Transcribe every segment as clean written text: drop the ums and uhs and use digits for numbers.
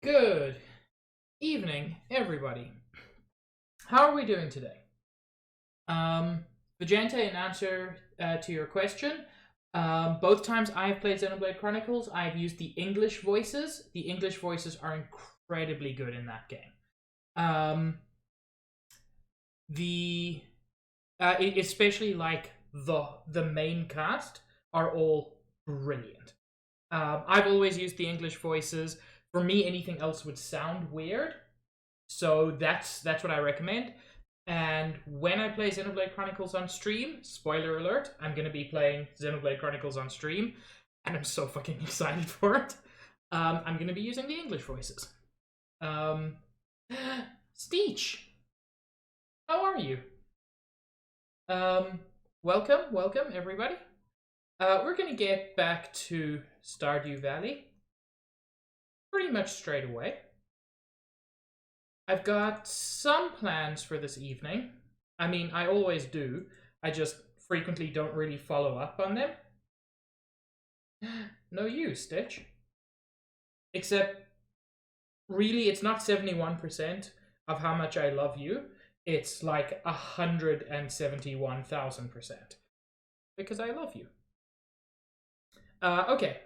Good evening, everybody. How are we doing today? Vijente, in answer to your question, both times I've played Xenoblade Chronicles, I've used the English voices. The English voices are incredibly good in that game. Especially like the main cast are all brilliant. I've always used the English voices. For me, anything else would sound weird. So that's what I recommend. And when I play Xenoblade Chronicles on stream, spoiler alert, I'm going to be playing Xenoblade Chronicles on stream, and I'm so fucking excited for it. I'm going to be using the English voices. Steech, how are you? Welcome everybody. We're going to get back to Stardew Valley pretty much straight away. I've got some plans for this evening. I mean, I always do. I just frequently don't really follow up on them. No use, Stitch. Except, really, it's not 71% of how much I love you. It's like 171,000%. Because I love you. Okay.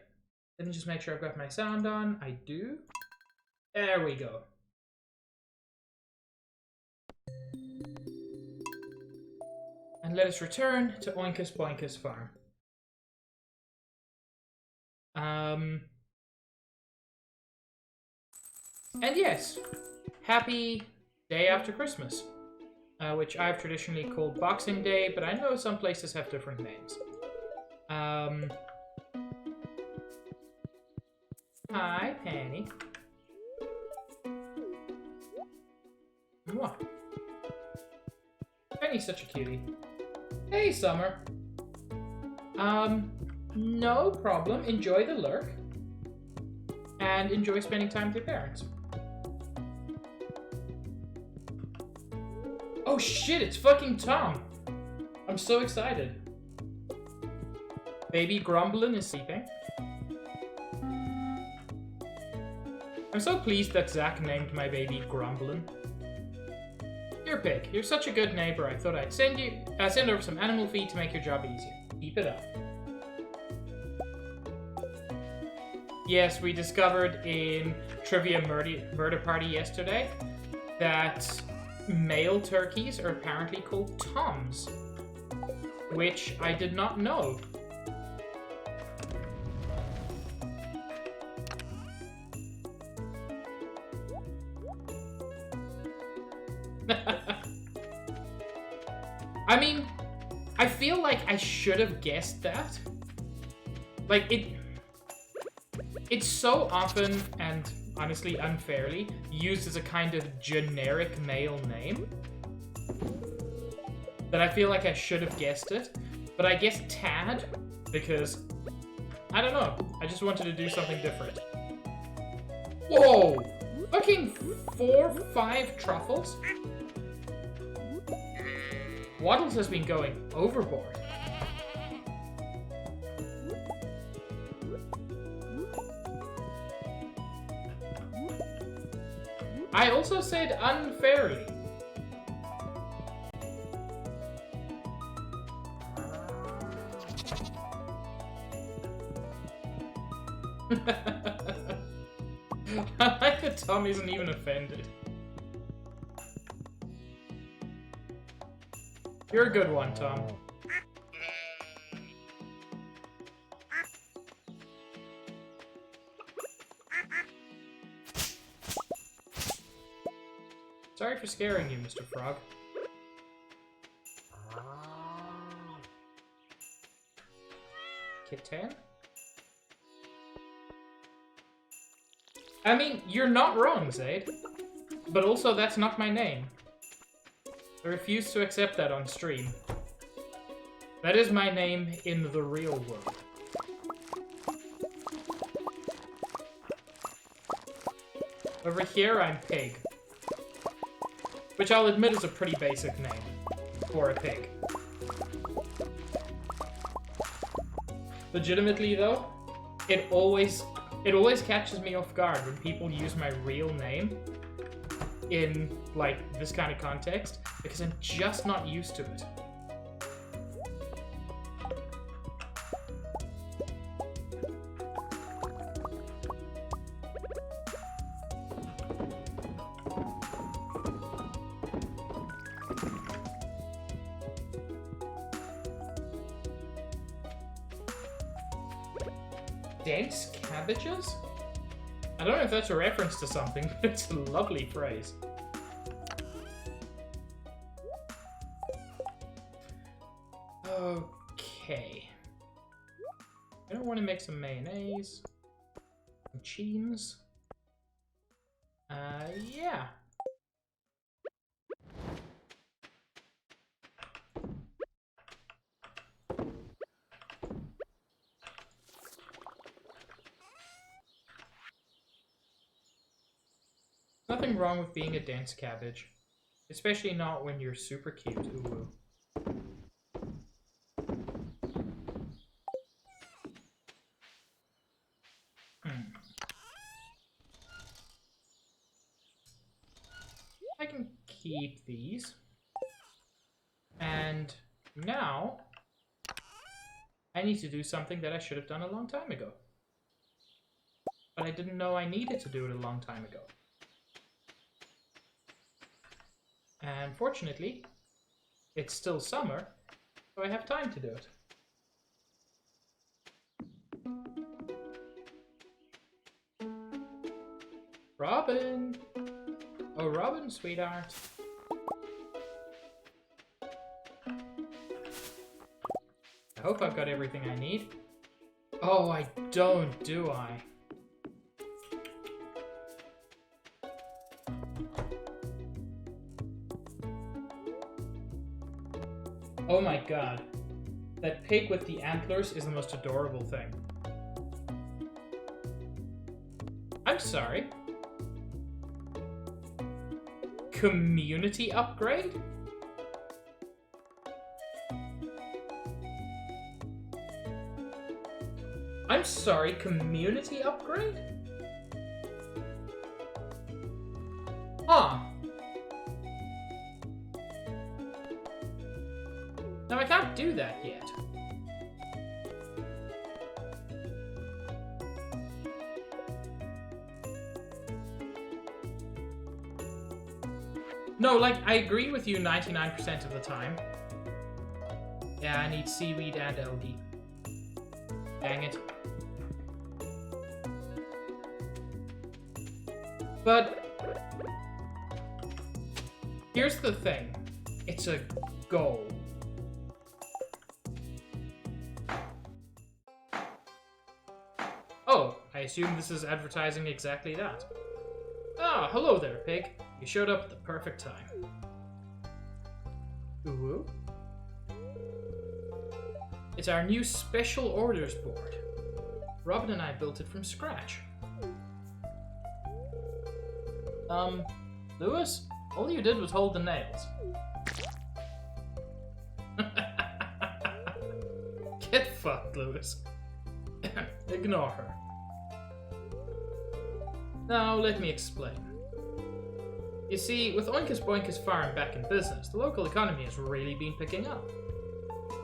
Let me just make sure I've got my sound on. I do. There we go. And let us return to Oinkus Boinkus Farm. And yes, happy day after Christmas, which I've traditionally called Boxing Day, but I know some places have different names. Hi, Penny. Mwah. Penny's such a cutie. Hey, Summer. No problem. Enjoy the lurk. And enjoy spending time with your parents. Oh shit, it's fucking Tom. I'm so excited. Baby Grumblin is sleeping. I'm so pleased that Zach named my baby Grumblin. Here, Pig, you're such a good neighbor. I thought I'd send over some animal feed to make your job easier. Keep it up. Yes, we discovered in Trivia Murder Party yesterday that male turkeys are apparently called Toms, which I did not know. I mean, I feel like I should have guessed that. Like, it's so often, and honestly unfairly, used as a kind of generic male name that I feel like I should have guessed it. But I guess Tad, because, I don't know, I just wanted to do something different. Whoa! Fucking 4-5 truffles? Waddles has been going overboard. I also said unfairly. I like that Tom isn't even offended. You're a good one, Tom. Sorry for scaring you, Mr. Frog. Kitten? I mean, you're not wrong, Zaid. But also, that's not my name. I refuse to accept that on stream. That is my name in the real world. Over here, I'm Pig. Which I'll admit is a pretty basic name for a pig. Legitimately, though, it always catches me off guard when people use my real name in, like, this kind of context, because I'm just not used to it. Dense cabbages? I don't know if that's a reference to something, but it's a lovely phrase. Okay. I don't want to make some mayonnaise. Some cheese. Yeah. Nothing wrong with being a dense cabbage. Especially not when you're super cute. Ooh. I can keep these. And now I need to do something that I should have done a long time ago. But I didn't know I needed to do it a long time ago. And fortunately, it's still summer, so I have time to do it. Robin! Oh, Robin, sweetheart. I hope I've got everything I need. Oh, I don't, do I? Oh my god. That pig with the antlers is the most adorable thing. I'm sorry. Community upgrade? I'm sorry, community upgrade? Huh. Now I can't do that yet. No, like, I agree with you 99% of the time. Yeah, I need seaweed and algae. Dang it. But here's the thing. It's a goal. Oh, I assume this is advertising exactly that. Ah, hello there, pig. You showed up at the perfect time. Ooh. It's our new special orders board. Robin and I built it from scratch. Lewis? All you did was hold the nails. Get fucked, Lewis. Ignore her. Now, let me explain. You see, with Oinkus Boinkus Farm back in business, the local economy has really been picking up.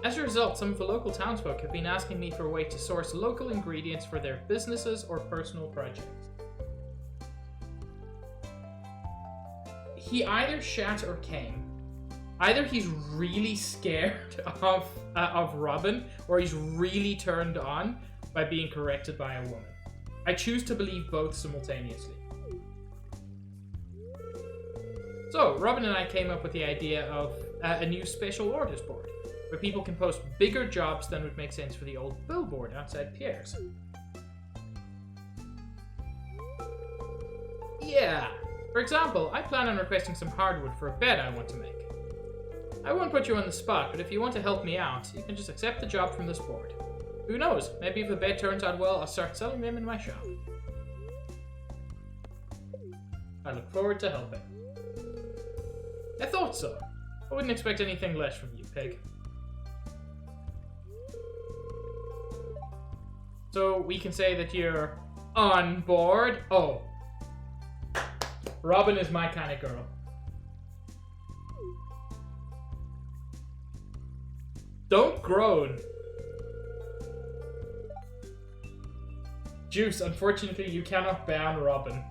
As a result, some of the local townsfolk have been asking me for a way to source local ingredients for their businesses or personal projects. He either shat or came. Either he's really scared of Robin, or he's really turned on by being corrected by a woman. I choose to believe both simultaneously. So, Robin and I came up with the idea of a new special orders board, where people can post bigger jobs than would make sense for the old billboard outside Pierre's. Yeah. For example, I plan on requesting some hardwood for a bed I want to make. I won't put you on the spot, but if you want to help me out, you can just accept the job from this board. Who knows, maybe if the bed turns out well, I'll start selling them in my shop. I look forward to helping. I thought so. I wouldn't expect anything less from you, pig. So we can say that you're on board? Oh. Robin is my kind of girl. Don't groan. Juice, unfortunately you cannot ban Robin.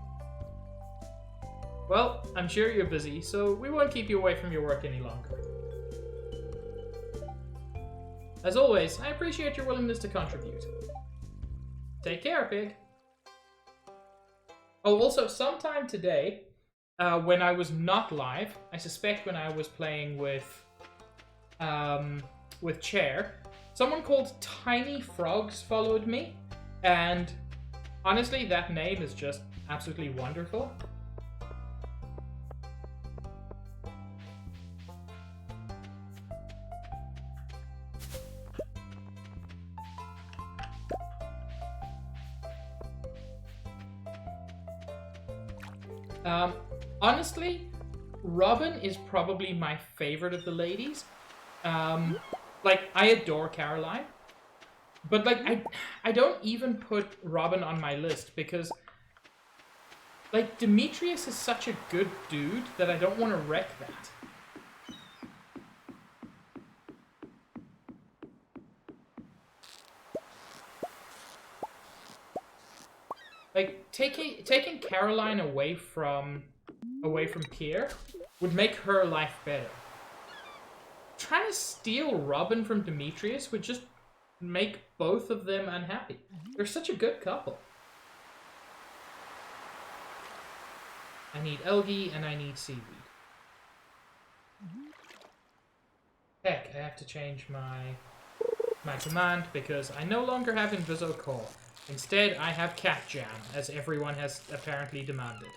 Well, I'm sure you're busy, so we won't keep you away from your work any longer. As always, I appreciate your willingness to contribute. Take care, pig. Oh, also, sometime today, when I was not live, I suspect when I was playing with Chair, someone called Tiny Frogs followed me, and honestly, that name is just absolutely wonderful. Honestly, Robin is probably my favorite of the ladies. Like, I adore Caroline. But, like, I don't even put Robin on my list because, like, Demetrius is such a good dude that I don't want to wreck that. Like, taking Caroline away from Pierre would make her life better. Trying to steal Robin from Demetrius would just make both of them unhappy. They're such a good couple. I need algae and I need seaweed. Heck, I have to change my command because I no longer have Inviso Core. Instead, I have Cat Jam, as everyone has apparently demanded.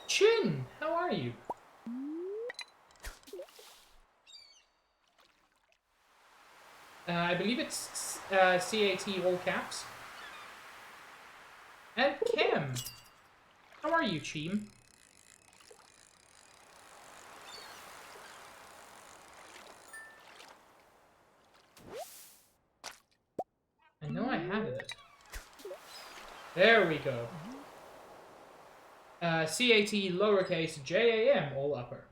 Chin, how are you? I believe it's CAT all caps. And Kim, how are you, Cheem? I know I had it. There we go. CAT lowercase JAM all upper.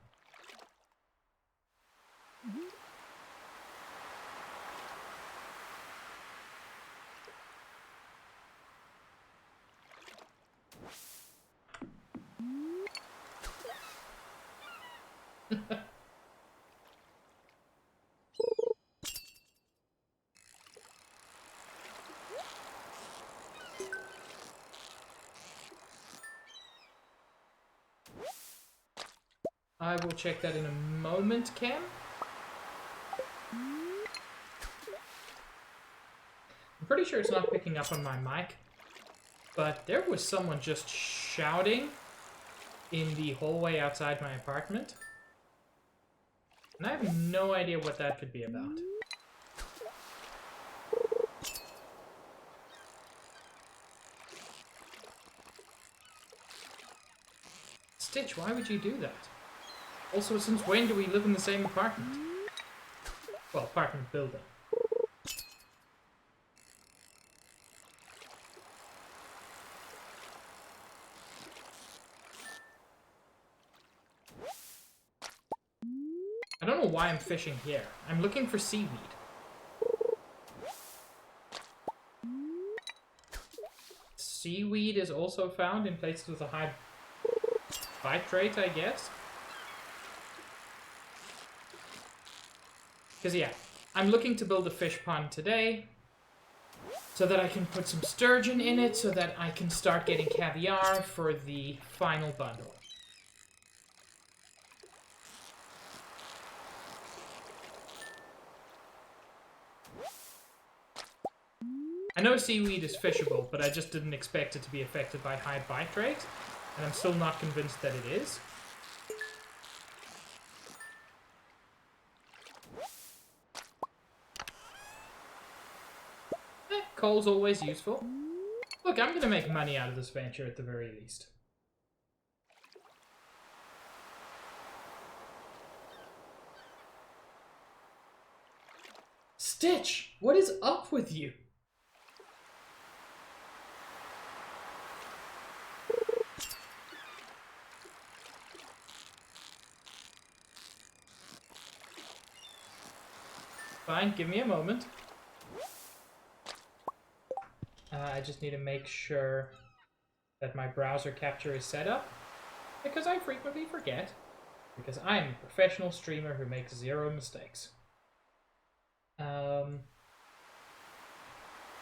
I will check that in a moment, Cam. I'm pretty sure it's not picking up on my mic, but there was someone just shouting in the hallway outside my apartment. And I have no idea what that could be about. Stitch, why would you do that? Also, since when do we live in the same apartment? Well, apartment building. I don't know why I'm fishing here. I'm looking for seaweed. Seaweed is also found in places with a high bite rate, I guess. Because, yeah, I'm looking to build a fish pond today so that I can put some sturgeon in it so that I can start getting caviar for the final bundle. I know seaweed is fishable, but I just didn't expect it to be affected by high bite rate, and I'm still not convinced that it is. Coal's always useful. Look, I'm gonna make money out of this venture at the very least. Stitch, what is up with you? Fine, give me a moment. I just need to make sure that my browser capture is set up, because I frequently forget, because I'm a professional streamer who makes zero mistakes.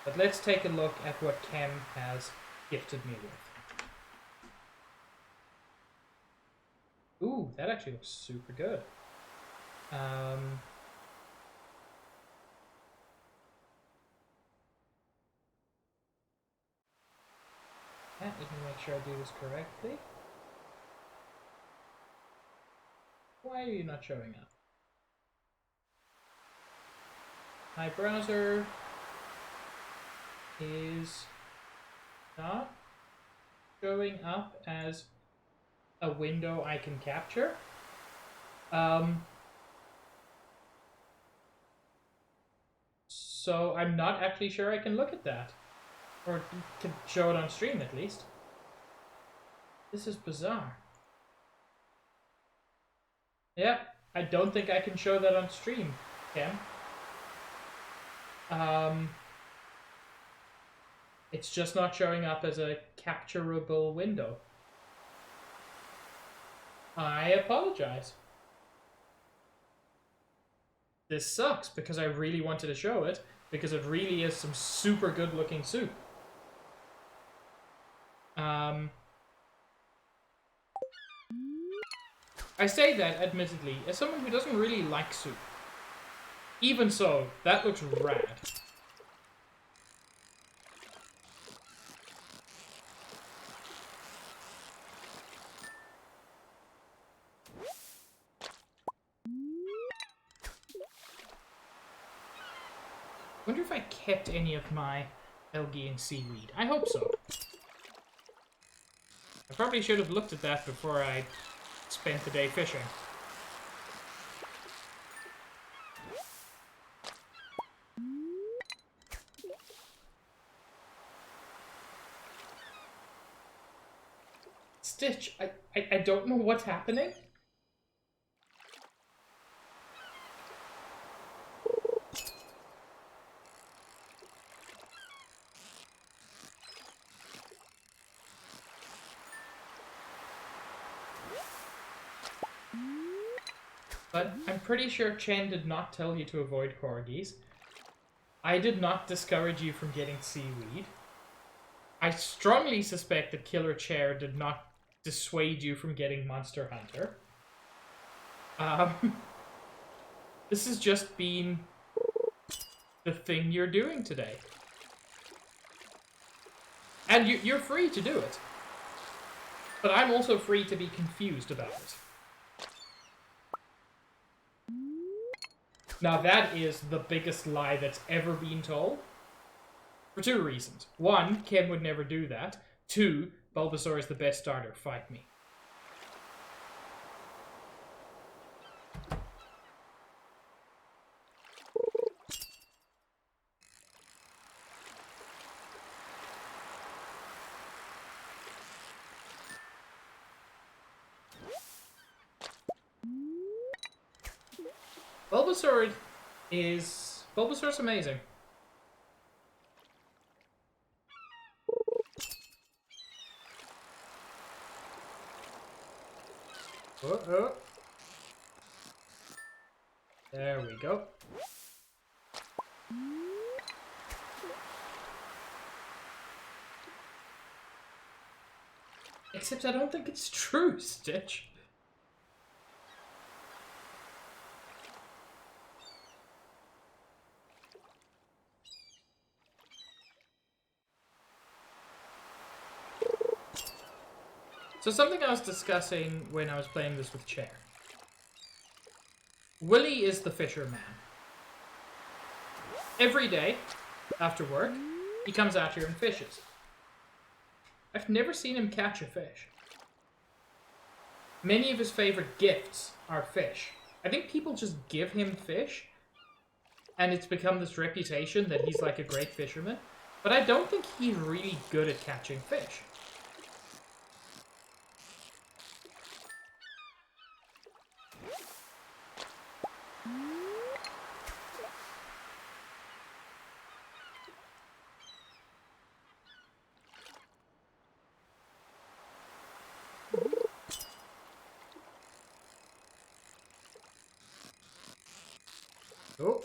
But let's take a look at what Kem has gifted me with. Ooh, that actually looks super good. Yeah, let me make sure I do this correctly. Why are you not showing up? My browser is not showing up as a window I can capture. So I'm not actually sure I can look at that. Or can show it on stream at least. This is bizarre. Yeah, I don't think I can show that on stream, Ken. It's just not showing up as a capturable window. I apologize. This sucks because I really wanted to show it because it really is some super good looking soup. I say that, admittedly, as someone who doesn't really like soup. Even so, that looks rad. I wonder if I kept any of my algae and seaweed. I hope so. I probably should have looked at that before I spent the day fishing. Stitch, I don't know what's happening. But I'm pretty sure Chen did not tell you to avoid corgis. I did not discourage you from getting seaweed. I strongly suspect that Killer Chair did not dissuade you from getting Monster Hunter. This has just been the thing you're doing today. And you're free to do it. But I'm also free to be confused about it. Now that is the biggest lie that's ever been told. For two reasons. One, Ken would never do that. Two, Bulbasaur is the best starter. Fight me. Bulbasaur's amazing. Oh. There we go. Except I don't think it's true, Stitch. So something I was discussing when I was playing this with Chair. Willy is the fisherman. Every day, after work, he comes out here and fishes. I've never seen him catch a fish. Many of his favorite gifts are fish. I think people just give him fish, and it's become this reputation that he's like a great fisherman. But I don't think he's really good at catching fish. Oh.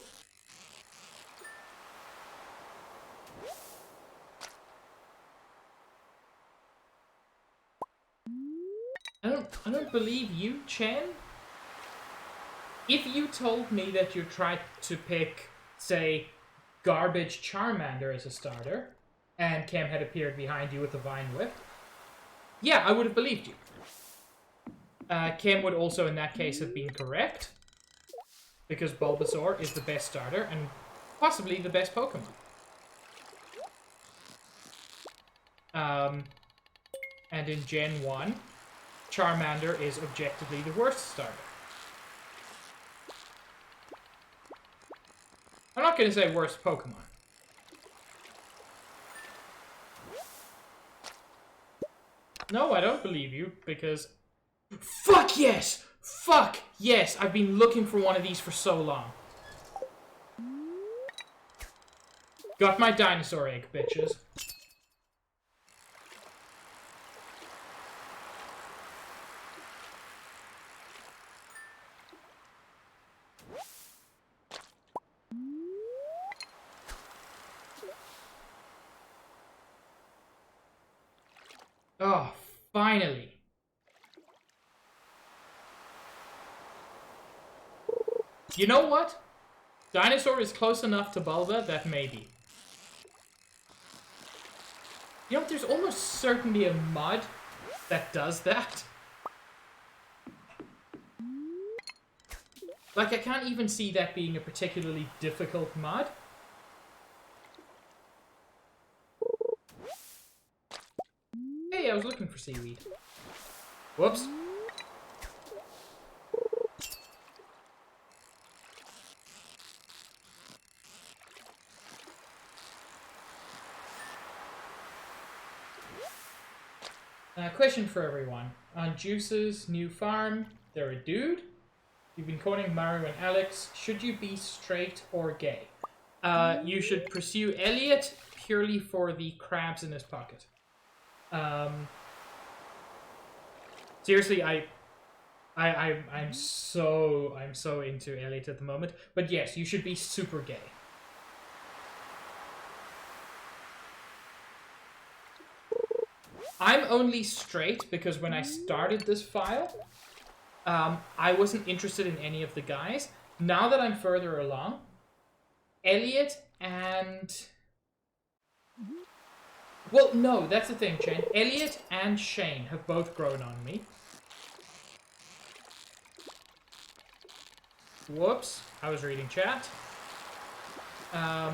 don't believe you, Chen. If you told me that you tried to pick, say, garbage Charmander as a starter, and Cam had appeared behind you with a Vine Whip, yeah, I would have believed you. Cam would also, in that case, have been correct, because Bulbasaur is the best starter and possibly the best Pokemon. And in Gen 1, Charmander is objectively the worst starter. I'm not going to say worst Pokemon. No, I don't believe you, because... Fuck yes! Fuck yes! I've been looking for one of these for so long. Got my dinosaur egg, bitches. Oh, finally. You know what? Dinosaur is close enough to Bulba that maybe. You know, there's almost certainly a mod that does that. Like, I can't even see that being a particularly difficult mod. Hey, I was looking for seaweed. Whoops. Question for everyone. On Juice's new farm, they're a dude. You've been courting Mario and Alex. Should you be straight or gay? You should pursue Elliot purely for the crabs in his pocket. Seriously, I'm so into Elliot at the moment. But yes, you should be super gay. I'm only straight because when I started this file, I wasn't interested in any of the guys. Now that I'm further along, Elliot and... Well, no, that's the thing, Chen. Elliot and Shane have both grown on me. Whoops, I was reading chat. I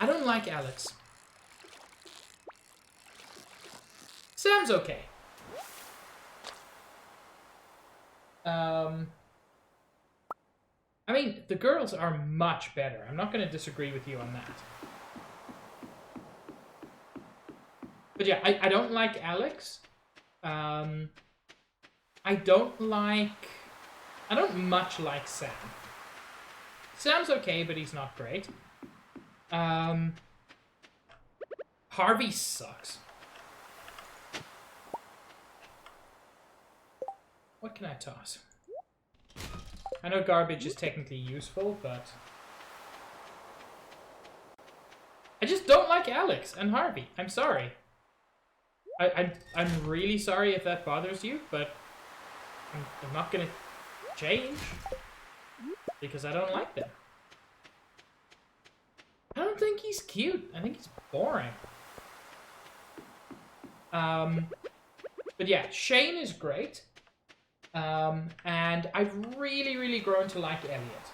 don't like Alex. Sam's okay. I mean, the girls are much better. I'm not going to disagree with you on that. But yeah, I don't like Alex. I don't much like Sam. Sam's okay, but he's not great. Harvey sucks. What can I toss? I know garbage is technically useful, but... I just don't like Alex and Harvey. I'm sorry. I'm really sorry if that bothers you, but I'm not gonna change because I don't like them. I don't think he's cute. I think he's boring. But yeah, Shane is great. And I've really grown to like Elliot.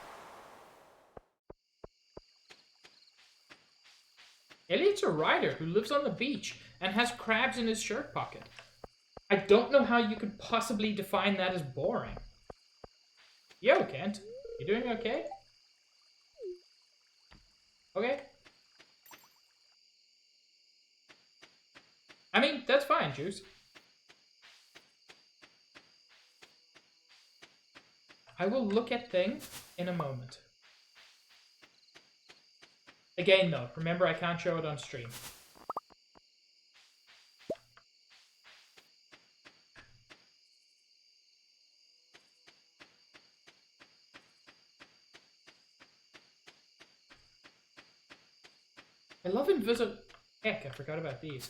Elliot's a rider who lives on the beach and has crabs in his shirt pocket. I don't know how you could possibly define that as boring. Yo, Kent. You doing okay? Okay. I mean, that's fine, Juice. I will look at things in a moment. Again, though, remember I can't show it on stream. I love invisible... Heck, I forgot about these.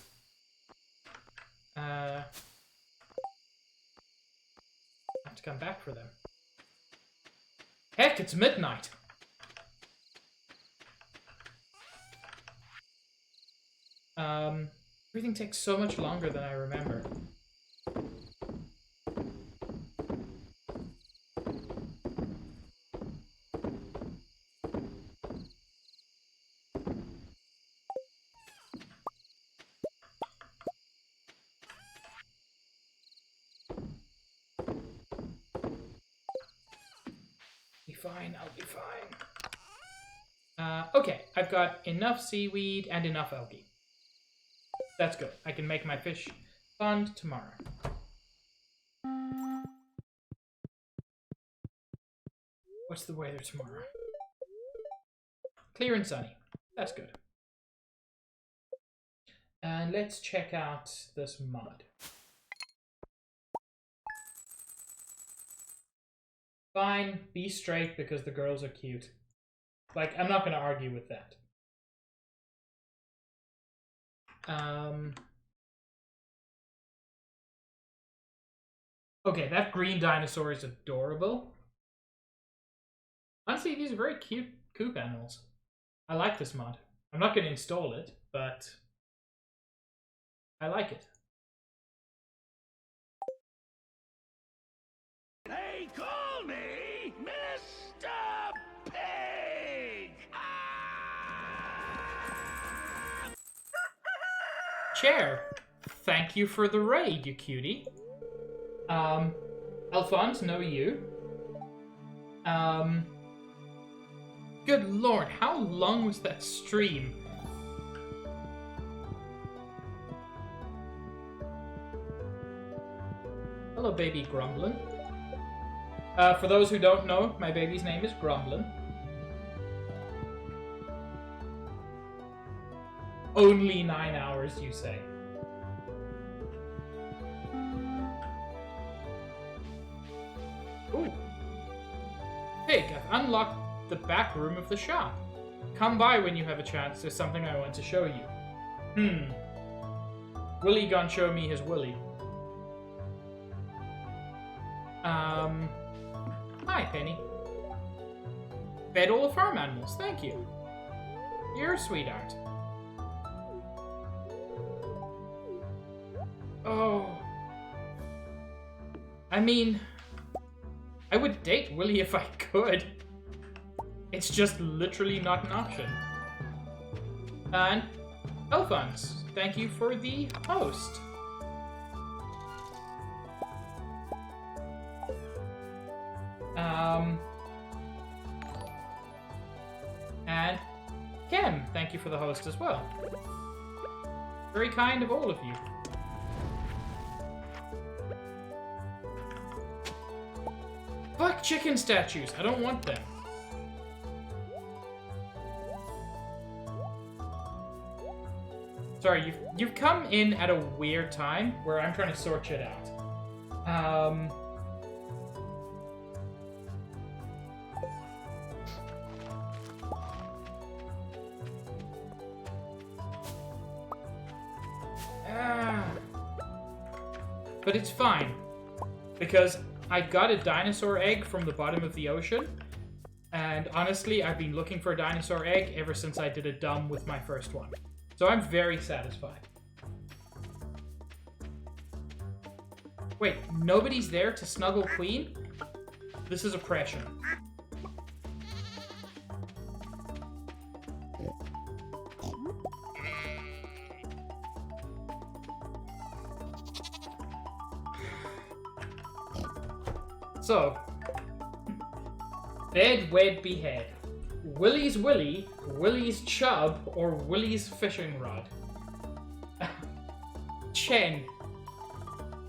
have to come back for them. Heck, it's midnight! Everything takes so much longer than I remember. Be fine, I'll be fine. Okay, I've got enough seaweed and enough algae. That's good. I can make my fish pond tomorrow. What's the weather tomorrow? Clear and sunny. That's good. And let's check out this mod. Fine, be straight because the girls are cute. Like, I'm not going to argue with that. Okay, that green dinosaur is adorable. Honestly, these are very cute coop animals. I like this mod. I'm not going to install it, but I like it. They call me Mr. Pig! Chair, thank you for the raid, you cutie. Alphonse, no you. Good lord, how long was that stream? Hello, baby Grumblin. For those who don't know, my baby's name is Grumblin. Only 9 hours, you say. Ooh. Pig, I've unlocked the back room of the shop. Come by when you have a chance. There's something I want to show you. Willie gonna show me his Willie. Hi, Penny. Fed all the farm animals, thank you. You're a sweetheart. Oh. I mean, I would date Willie if I could. It's just literally not an option. And Alphonse, thank you for the host. And Kem, thank you for the host as well. Very kind of all of you. Fuck chicken statues, I don't want them. Sorry, you've come in at a weird time where I'm trying to sort shit out. But it's fine, because I got a dinosaur egg from the bottom of the ocean, and honestly, I've been looking for a dinosaur egg ever since I did a dumb with my first one. So I'm very satisfied. Wait, nobody's there to snuggle Queen? This is oppression. So, bed, wed, behead. Willie's Willie, Willie's Chub, or Willie's fishing rod. Chen,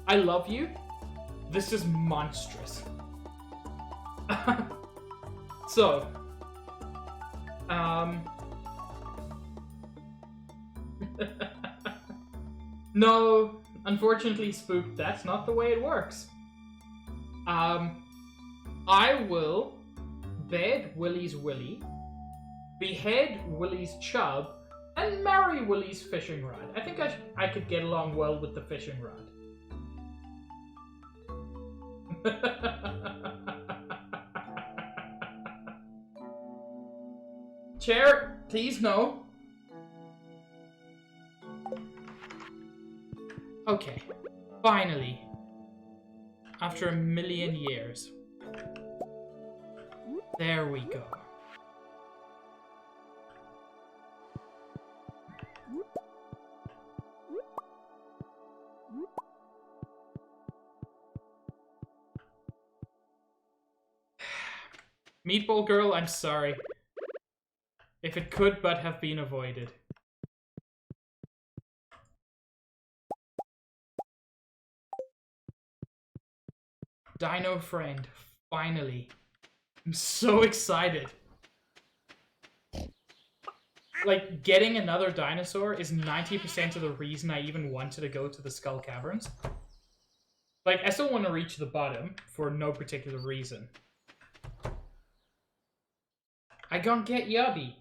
I love you. This is monstrous. So, no, unfortunately, Spook, that's not the way it works. I will bed Willie's Willie, behead Willie's Chub, and marry Willie's fishing rod. I think I could get along well with the fishing rod. Chair, please no. Okay, finally. After a million years. There we go. Meatball Girl, I'm sorry. If it could but have been avoided. Dino friend, finally. I'm so excited. Like, getting another dinosaur is 90% of the reason I even wanted to go to the Skull Caverns. Like, I still want to reach the bottom for no particular reason. I gonna get Yubby.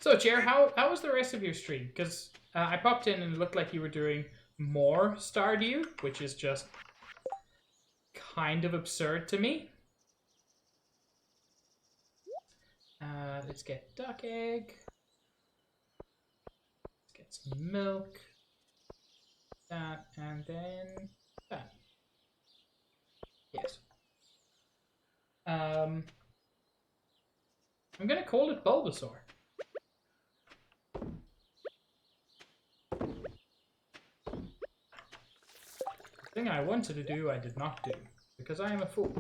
So, Chair, how was the rest of your stream? Because I popped in and it looked like you were doing more Stardew, which is just kind of absurd to me. Let's get duck egg. Let's get some milk. That, and then that. Yes. I'm gonna call it Bulbasaur. The thing I wanted to do, I did not do, because I am a fool.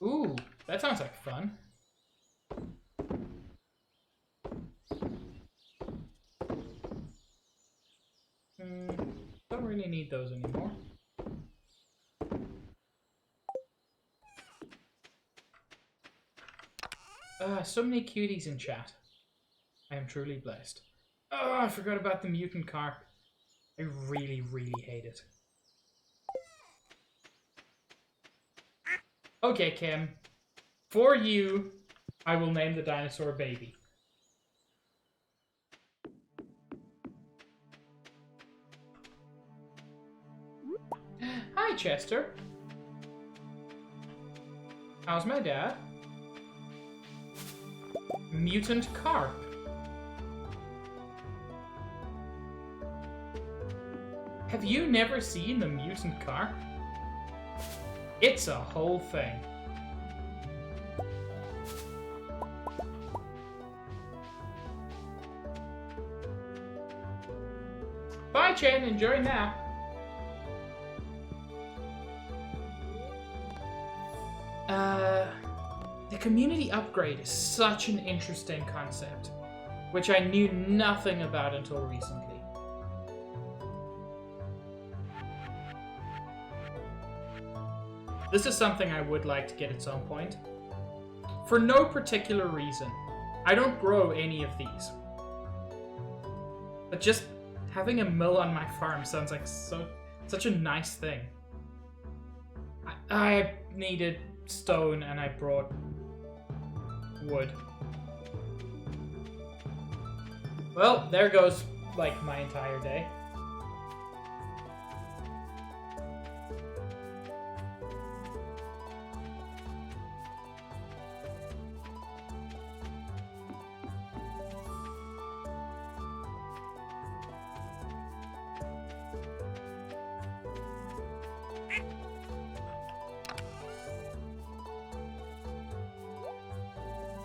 Ooh, that sounds like fun. Don't really need those anymore. So many cuties in chat. I am truly blessed. Oh, I forgot about the mutant carp. I really, really hate it. Okay, Kim. For you, I will name the dinosaur Baby. Hi, Chester. How's my dad? Mutant carp. Have you never seen the mutant carp? It's a whole thing. Bye, Chen. Enjoy nap. The community upgrade is such an interesting concept, which I knew nothing about until recently. This is something I would like to get at some point. For no particular reason. I don't grow any of these. But just having a mill on my farm sounds like such a nice thing. I needed stone and I brought wood. Well, there goes, like, my entire day.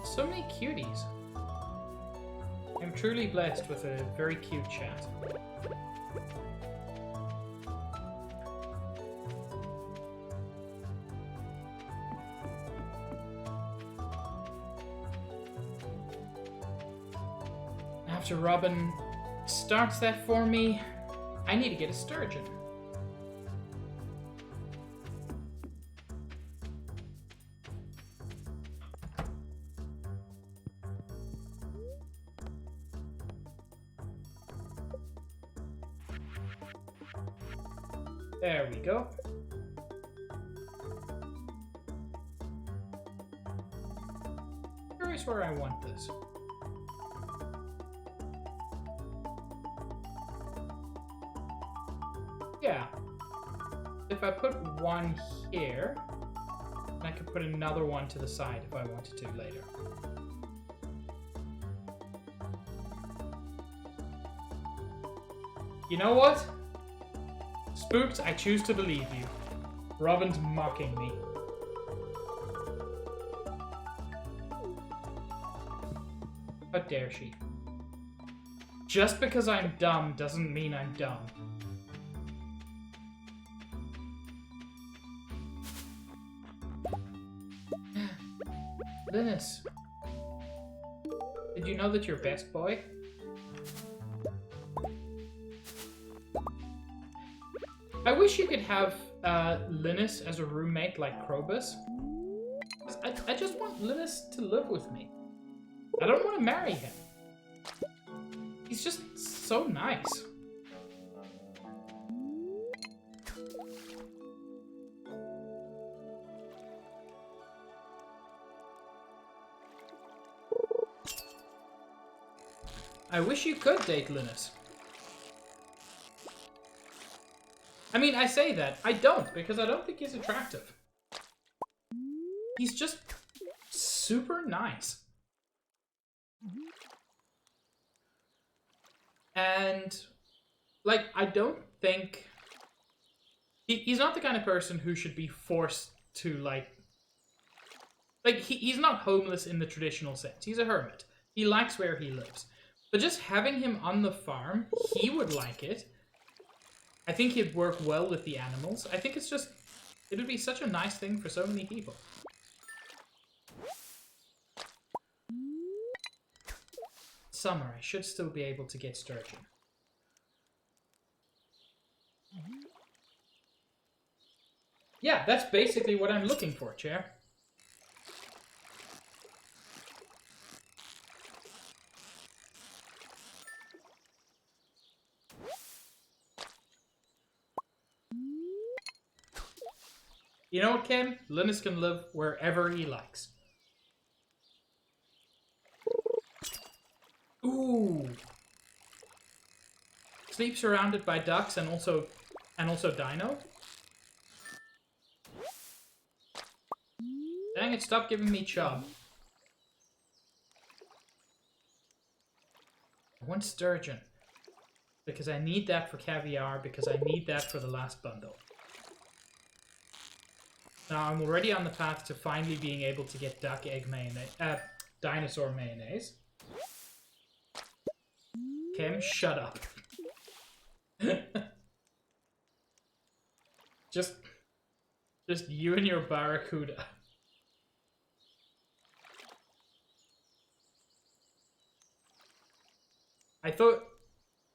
So many cuties. I'm truly blessed with a very cute chat. After Robin starts that for me, I need to get a sturgeon. There we go. Here's where I want this. Yeah. If I put one here, I could put another one to the side if I wanted to later. You know what? Spooked, I choose to believe you. Robin's mocking me. How dare she? Just because I'm dumb doesn't mean I'm dumb. Linus, did you know that you're best boy? I wish you could have Linus as a roommate like Krobus. I just want Linus to live with me. I don't want to marry him. He's just so nice. I wish you could date Linus. I mean, I say that. I don't, because I don't think he's attractive. He's just super nice. And, like, I don't think... He's not the kind of person who should be forced to, like... he's not homeless in the traditional sense. He's a hermit. He likes where he lives. But just having him on the farm, he would like it. I think he'd work well with the animals. I think it's just... It would be such a nice thing for so many people. Summer, I should still be able to get sturgeon. Yeah, that's basically what I'm looking for, Chair. You know what, Kim? Linus can live wherever he likes. Ooh. Sleep surrounded by ducks and also dino. Dang it, stop giving me chub. I want sturgeon. Because I need that for caviar, because I need that for the last bundle. Now I'm already on the path to finally being able to get duck egg mayonnaise, dinosaur mayonnaise. Kim, shut up. just you and your barracuda.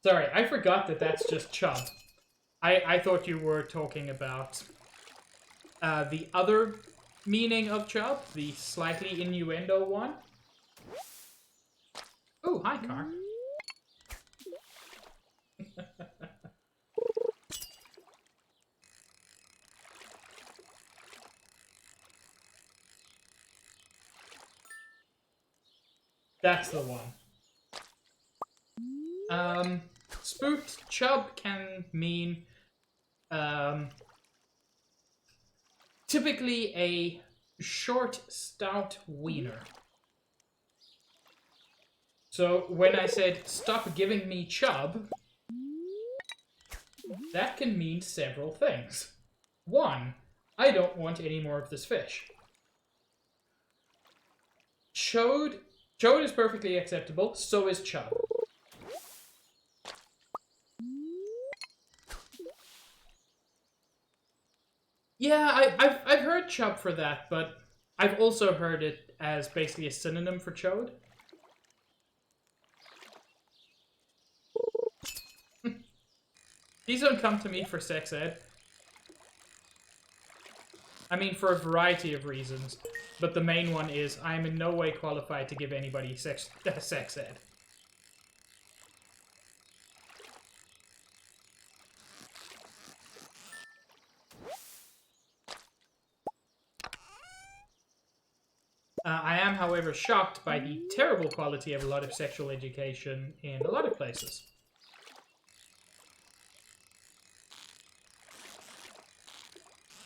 Sorry, I forgot that that's just chub. I thought you were talking about the other meaning of chub, the slightly innuendo one. Oh, hi, car. That's the one. Spooked chub can mean typically a short, stout wiener. So when I said, stop giving me chub, that can mean several things. One, I don't want any more of this fish. Chode is perfectly acceptable, so is chub. Yeah, I've heard chub for that, but I've also heard it as basically a synonym for chode. Please don't come to me for sex ed. I mean, for a variety of reasons, but the main one is I am in no way qualified to give anybody sex ed. I am, however, shocked by the terrible quality of a lot of sexual education in a lot of places.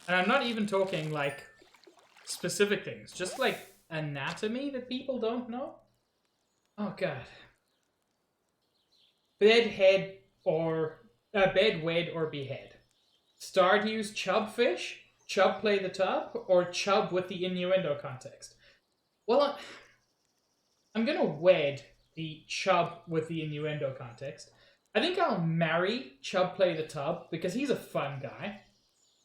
And I'm not even talking like specific things, just like anatomy that people don't know. Oh god. Bed, head, or bed, wed, or behead. Stardew's chubfish, chub play the tub, or chub with the innuendo context. Well, I'm gonna wed the chub with the innuendo context. I think I'll marry Chub Play the Tub because he's a fun guy.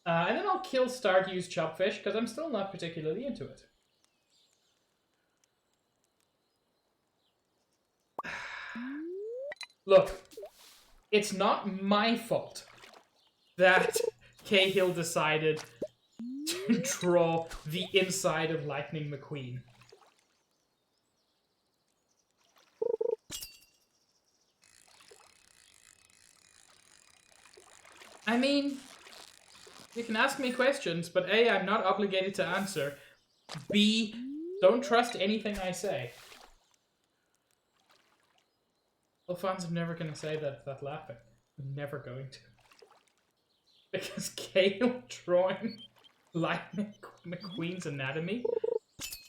And then I'll kill Stardew's chubfish because I'm still not particularly into it. Look, it's not my fault that Cahill decided to draw the inside of Lightning McQueen. I mean, you can ask me questions, but A, I'm not obligated to answer. B, don't trust anything I say. Well, fans are never going to say that without laughing. I'm never going to. Because Kale drawing Lightning McQueen's anatomy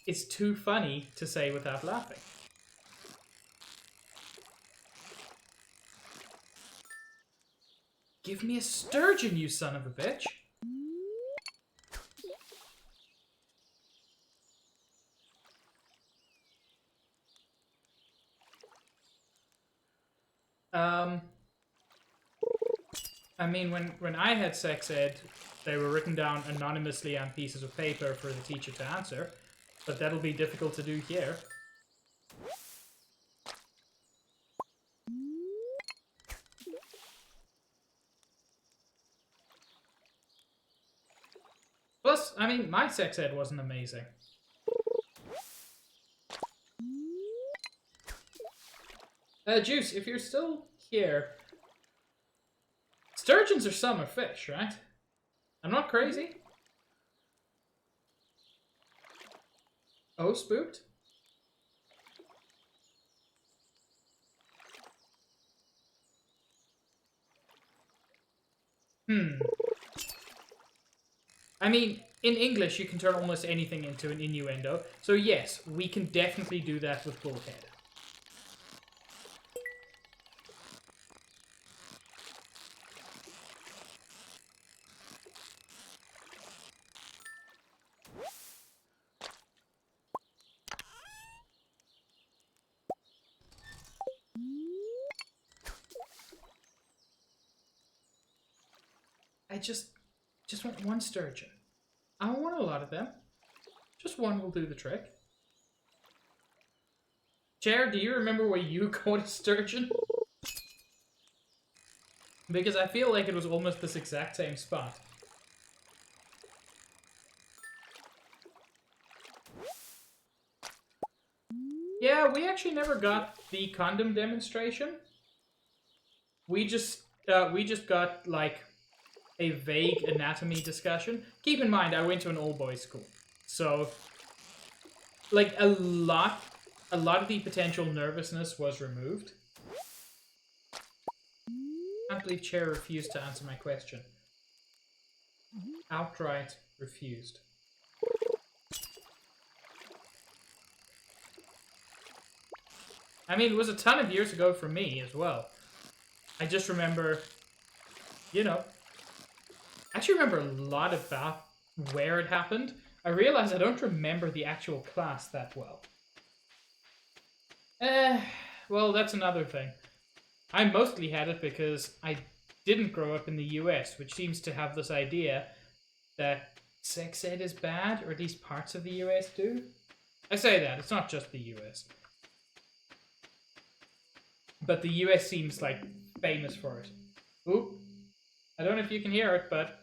is too funny to say without laughing. Give me a sturgeon, you son of a bitch! I mean, when I had sex ed, they were written down anonymously on pieces of paper for the teacher to answer, but that'll be difficult to do here. Plus, I mean, my sex ed wasn't amazing. Juice, if you're still here, sturgeons are summer fish, right? I'm not crazy. Oh, spooked? I mean, in English, you can turn almost anything into an innuendo. So yes, we can definitely do that with bullhead. I just want one sturgeon. I don't want a lot of them. Just one will do the trick. Chair, do you remember where you caught a sturgeon? Because I feel like it was almost this exact same spot. Yeah, we actually never got the condom demonstration. We just got like a vague anatomy discussion. Keep in mind, I went to an all-boys school, so like a lot of the potential nervousness was removed. I can't believe Chair refused to answer my question. Outright refused. I mean, it was a ton of years ago for me as well. I just remember, you know, I actually remember a lot about where it happened. I realize I don't remember the actual class that well. Well, that's another thing. I mostly had it because I didn't grow up in the US, which seems to have this idea that sex ed is bad, or at least parts of the US do. I say that, it's not just the US. But the US seems like famous for it. Oop. I don't know if you can hear it, but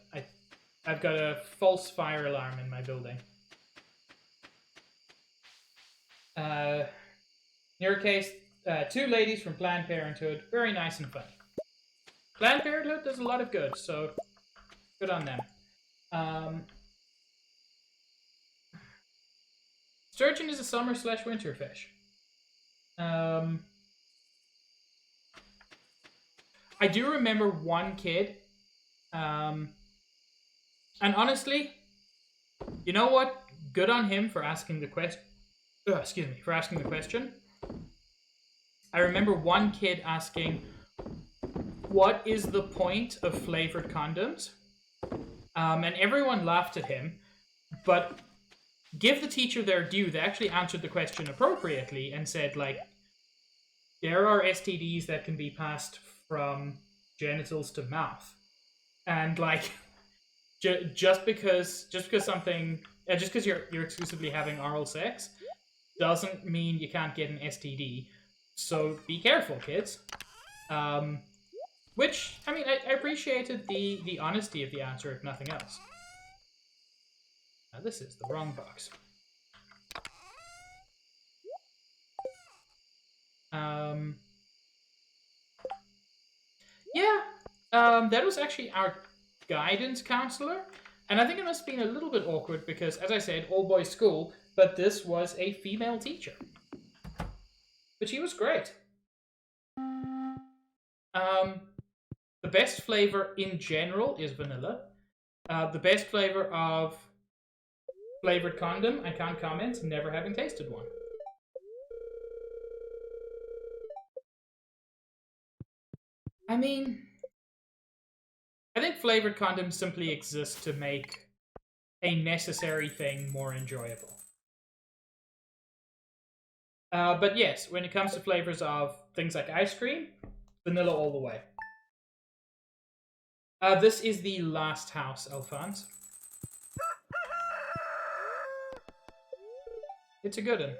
I've got a false fire alarm in my building. In your case, two ladies from Planned Parenthood. Very nice and funny. Planned Parenthood does a lot of good, so good on them. Sturgeon is a summer/winter fish. I do remember one kid. And honestly, you know what? Good on him for asking the question. Excuse me, for asking the question. I remember one kid asking, "What is the point of flavored condoms?" And everyone laughed at him. But give the teacher their due. They actually answered the question appropriately and said, like, there are STDs that can be passed from genitals to mouth, and like, just because you're exclusively having oral sex doesn't mean you can't get an STD. So be careful, kids. Which I mean, I appreciated the honesty of the answer, if nothing else. Now this is the wrong box. Yeah, that was actually our guidance counselor, and I think it must have been a little bit awkward because, as I said, all boys school, but this was a female teacher, but she was great. Um, the best flavor in general is vanilla. The best flavor of flavored condom, I can't comment, never having tasted one. I mean, I think flavored condoms simply exist to make a necessary thing more enjoyable. But yes, when it comes to flavors of things like ice cream, vanilla all the way. This is the last house, Alphonse. It's a good one.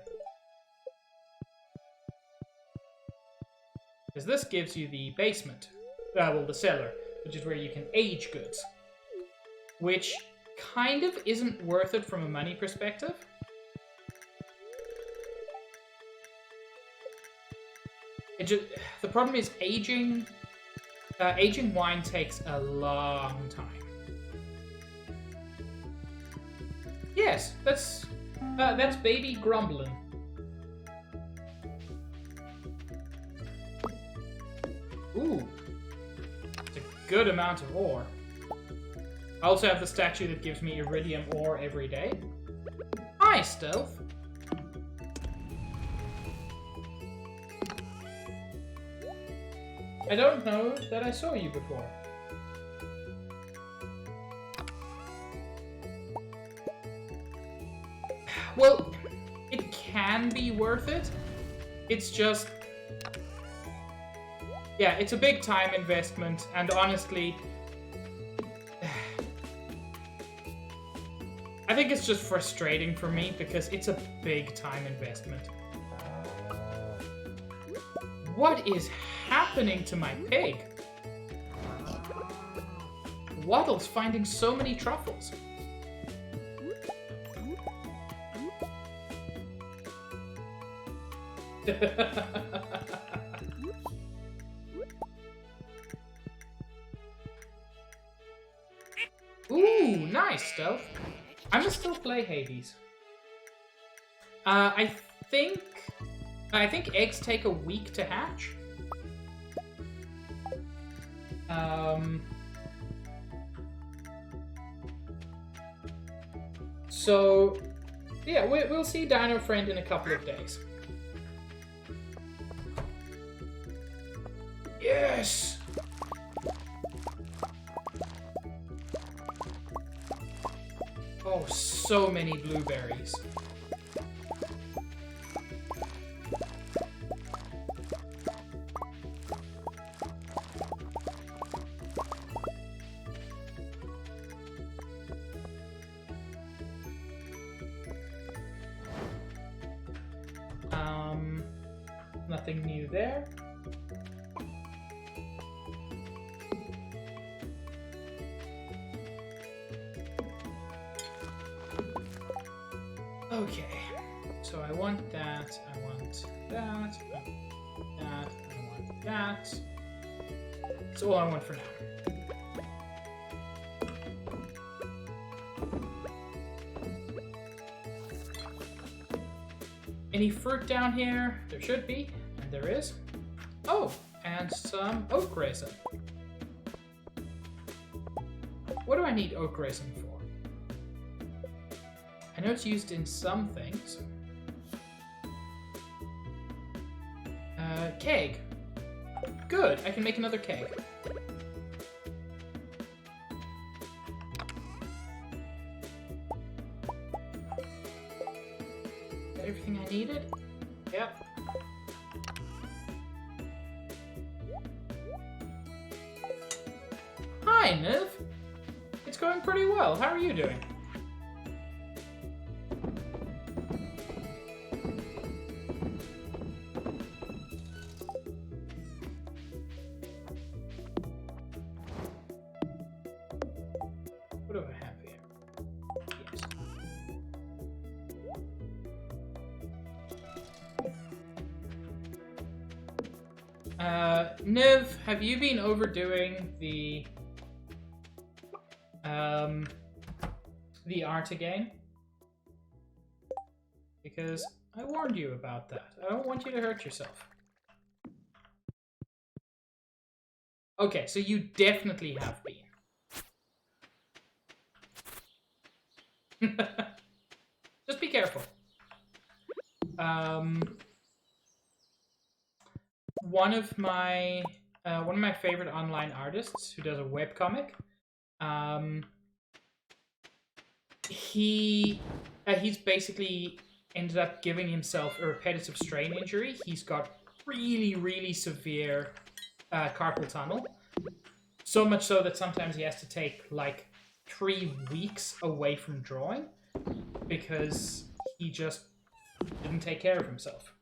Because this gives you the basement. Well, the cellar, which is where you can age goods. Which kind of isn't worth it from a money perspective. The problem is aging wine takes a long time. Yes, that's baby grumbling. Ooh, it's a good amount of ore. I also have the statue that gives me iridium ore every day. Hi, Stealth. I don't know that I saw you before. Well, it can be worth it. It's just... yeah, it's a big time investment, and honestly... I think it's just frustrating for me because it's a big time investment. What is happening to my pig? Waddle's finding so many truffles. Ooh, nice, Stealth. I'm gonna still play Hades. I think eggs take a week to hatch. So, yeah, we'll see Dino Friend in a couple of days. Yes! Oh, so many blueberries. Nothing new there. Okay, so I want that, I want that, I want that, I want that. That's all I want for now. Any fruit down here? There should be, and there is. Oh, and some oak resin. What do I need oak resin for? I know it's used in some things. Keg. Good, I can make another keg. Got everything I needed? Yep. Hi, Niv. It's going pretty well. How are you doing? What do I have here? Yes. Niv, have you been overdoing the art again? Because I warned you about that. I don't want you to hurt yourself. Okay, so you definitely have been. Just be careful. One of my favorite online artists who does a webcomic, he's basically ended up giving himself a repetitive strain injury. He's got really, really severe carpal tunnel. So much so that sometimes he has to take like 3 weeks away from drawing because he just didn't take care of himself.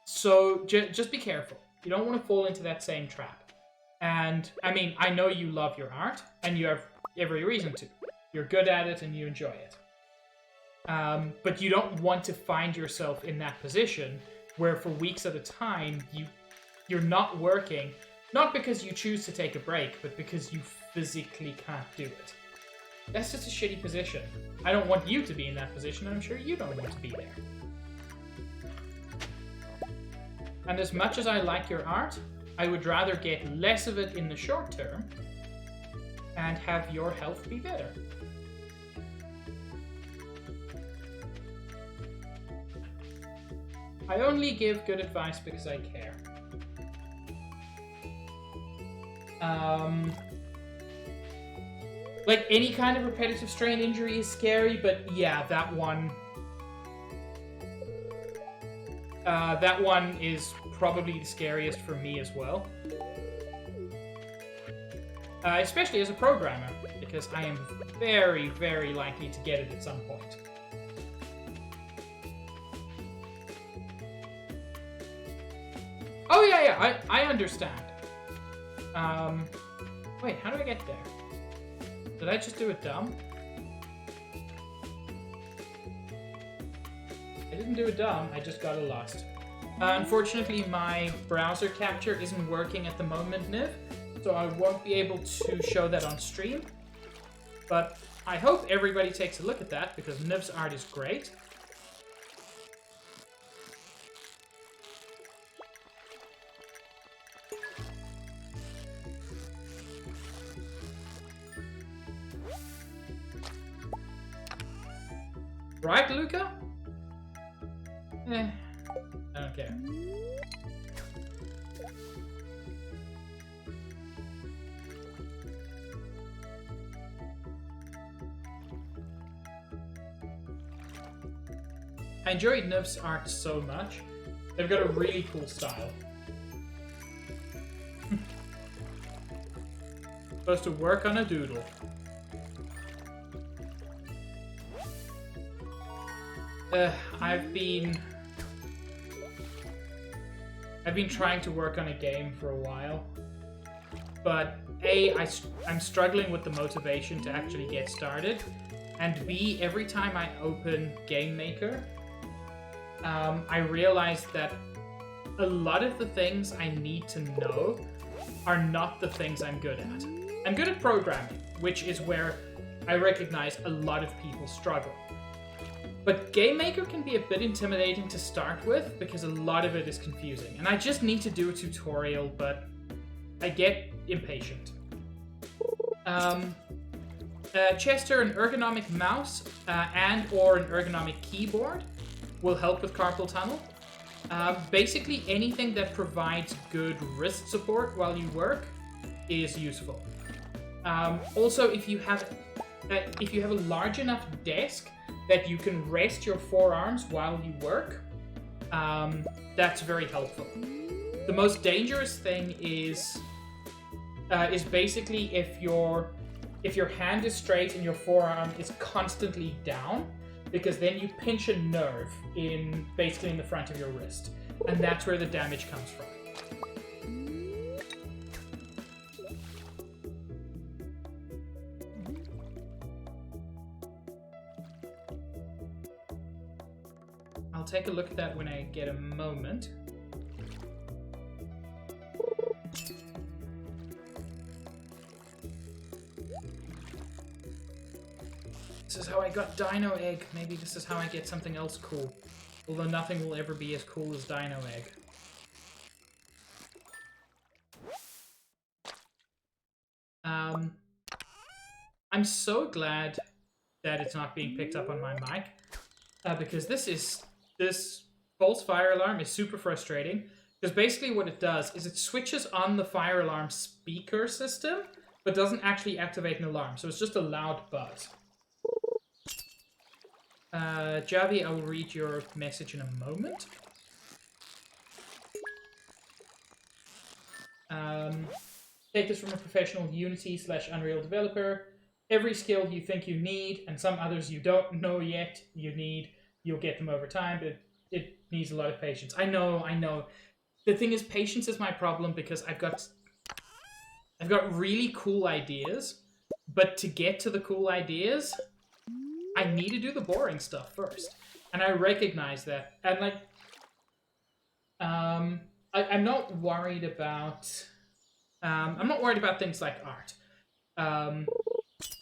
So just be careful. You don't want to fall into that same trap. And, I mean, I know you love your art, and you have every reason to. You're good at it, and you enjoy it. But you don't want to find yourself in that position where for weeks at a time, you're not working, not because you choose to take a break, but because you physically can't do it. That's just a shitty position. I don't want you to be in that position, and I'm sure you don't want to be there. And as much as I like your art, I would rather get less of it in the short term and have your health be better. I only give good advice because I care. Like, any kind of repetitive strain injury is scary, but yeah, that one is probably the scariest for me as well. Especially as a programmer, because I am very, very likely to get it at some point. Oh yeah, I understand. Wait, how do I get there? Did I just do it dumb? I didn't do it dumb, I just got it lost. Unfortunately, my browser capture isn't working at the moment, Niv, so I won't be able to show that on stream. But I hope everybody takes a look at that, because Niv's art is great. Right, Luca? I don't care. I enjoyed Niv's art so much. They've got a really cool style. Supposed to work on a doodle. I've been trying to work on a game for a while, but A, I'm struggling with the motivation to actually get started, and B, every time I open Game Maker, I realize that a lot of the things I need to know are not the things I'm good at. I'm good at programming, which is where I recognize a lot of people struggle. But Game Maker can be a bit intimidating to start with because a lot of it is confusing. And I just need to do a tutorial, but I get impatient. Chester, an ergonomic mouse and or an ergonomic keyboard will help with carpal tunnel. Basically, anything that provides good wrist support while you work is useful. Also, if you have a large enough desk that you can rest your forearms while you work, that's very helpful. The most dangerous thing is basically if your hand is straight and your forearm is constantly down, because then you pinch a nerve basically in the front of your wrist, and that's where the damage comes from. I'll take a look at that when I get a moment. This is how I got Dino Egg. Maybe this is how I get something else cool. Although nothing will ever be as cool as Dino Egg. I'm so glad that it's not being picked up on my mic. Because this false fire alarm is super frustrating. Because basically what it does is it switches on the fire alarm speaker system, but doesn't actually activate an alarm. So it's just a loud buzz. Javi, I will read your message in a moment. Take this from a professional Unity/Unreal developer. Every skill you think you need, and some others you don't know yet you need, you'll get them over time, but it needs a lot of patience. I know. The thing is, patience is my problem, because I've got really cool ideas, but to get to the cool ideas, I need to do the boring stuff first. And I recognize that. And like, I'm not worried about things like art.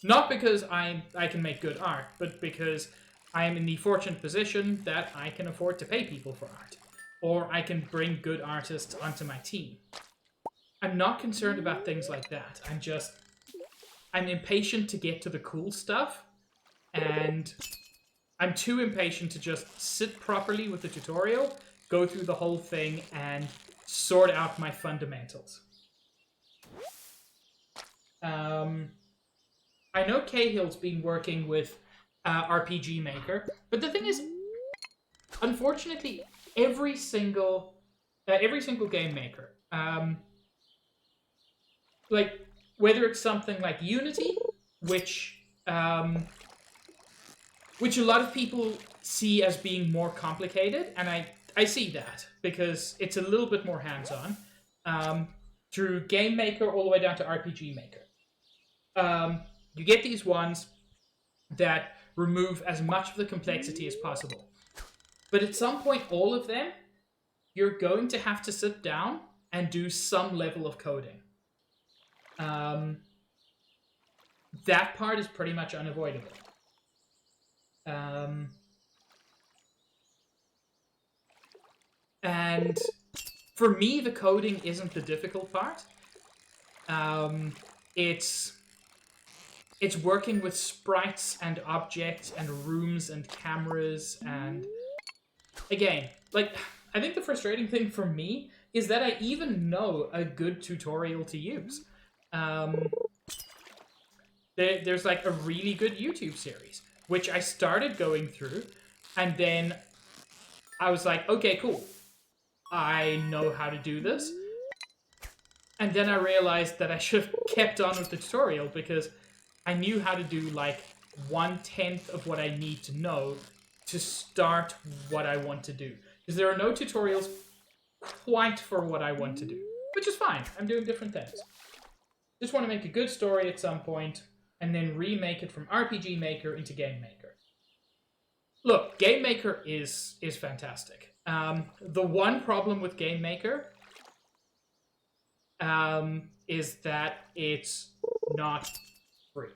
Not because I can make good art, but because I am in the fortunate position that I can afford to pay people for art. Or I can bring good artists onto my team. I'm not concerned about things like that. I'm impatient to get to the cool stuff. And I'm too impatient to just sit properly with the tutorial, go through the whole thing, and sort out my fundamentals. I know Cahill's been working with RPG Maker, but the thing is, unfortunately, every single game maker, like whether it's something like Unity, which a lot of people see as being more complicated, and I see that because it's a little bit more hands-on. Through Game Maker all the way down to RPG Maker. You get these ones that remove as much of the complexity as possible. But at some point, all of them, you're going to have to sit down and do some level of coding. That part is pretty much unavoidable. And for me, the coding isn't the difficult part. It's working with sprites and objects and rooms and cameras, and again, like, I think the frustrating thing for me is that I even know a good tutorial to use. There's like a really good YouTube series, which I started going through, and then I was like, okay, cool. I know how to do this. And then I realized that I should have kept on with the tutorial, because I knew how to do like 1/10 of what I need to know to start what I want to do. Because there are no tutorials quite for what I want to do, which is fine. I'm doing different things. Just want to make a good story at some point and then remake it from RPG Maker into Game Maker. Look, Game Maker is fantastic. The one problem with Game Maker is that it's not free.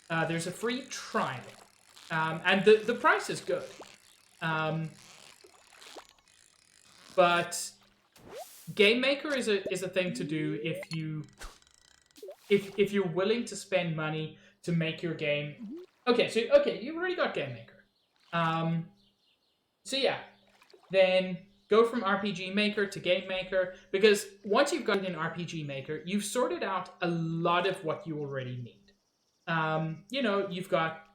There's a free trial, and the price is good. But Game Maker is a thing to do if you're willing to spend money to make your game. Okay, so you've already got Game Maker. So yeah, then go from RPG Maker to Game Maker, because once you've got it in RPG Maker, you've sorted out a lot of what you already need. You know, you've got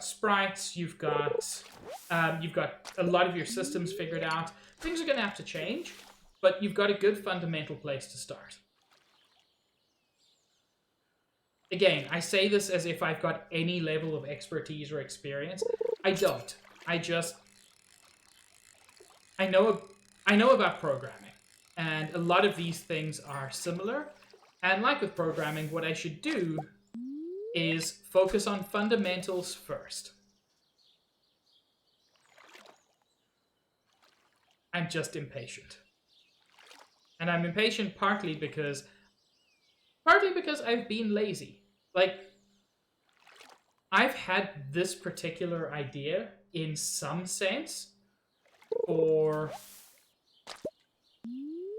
sprites, you've got a lot of your systems figured out. Things are going to have to change, but you've got a good fundamental place to start. Again, I say this as if I've got any level of expertise or experience. I don't. I know about programming, and a lot of these things are similar. And like with programming, what I should do is focus on fundamentals first. I'm just impatient. And I'm impatient partly because I've been lazy. Like, I've had this particular idea in some sense for,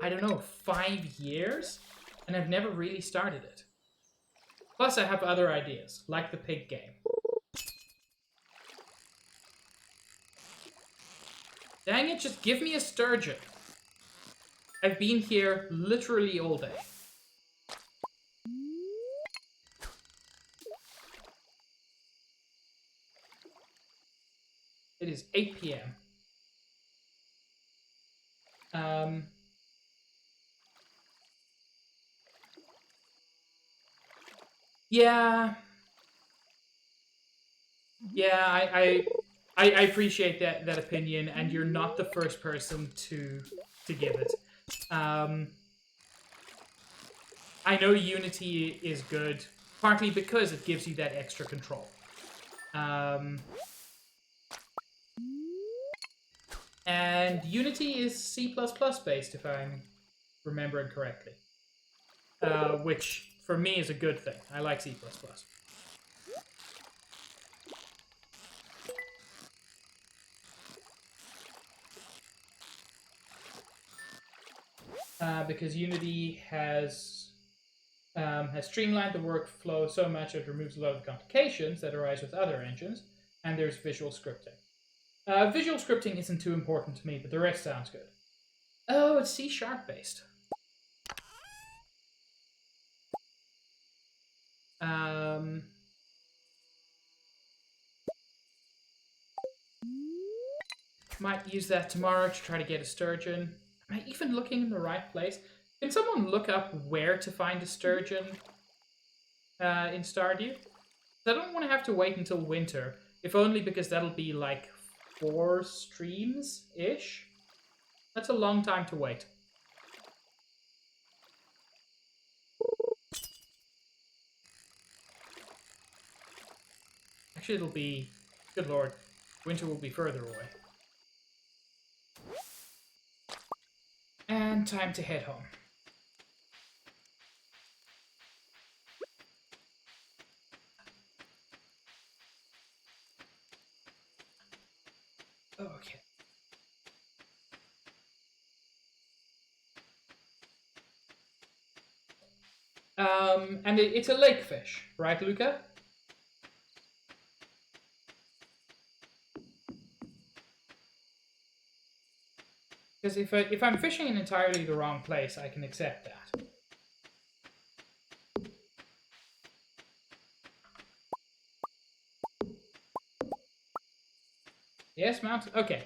I don't know, 5 years, and I've never really started it. Plus, I have other ideas, like the pig game. Dang it, just give me a sturgeon. I've been here literally all day. It is 8 p.m. Yeah. Yeah, I appreciate that opinion, and you're not the first person to give it. I know Unity is good, partly because it gives you that extra control. And Unity is C++ based, if I'm remembering correctly. Which, for me, is a good thing. I like C++. Because Unity has streamlined the workflow so much it removes a lot of the complications that arise with other engines, and there's visual scripting. Visual scripting isn't too important to me, but the rest sounds good. Oh, it's C# based. Might use that tomorrow to try to get a sturgeon. Am I even looking in the right place? Can someone look up where to find a sturgeon in Stardew? I don't want to have to wait until winter, if only because that'll be like 4 streams-ish. That's a long time to wait. Actually, it'll be... Good lord. Winter will be further away. And time to head home. Okay. And it's a lake fish, right, Luca? Because if I'm fishing in entirely the wrong place, I can accept that. Yes, Mount? Okay.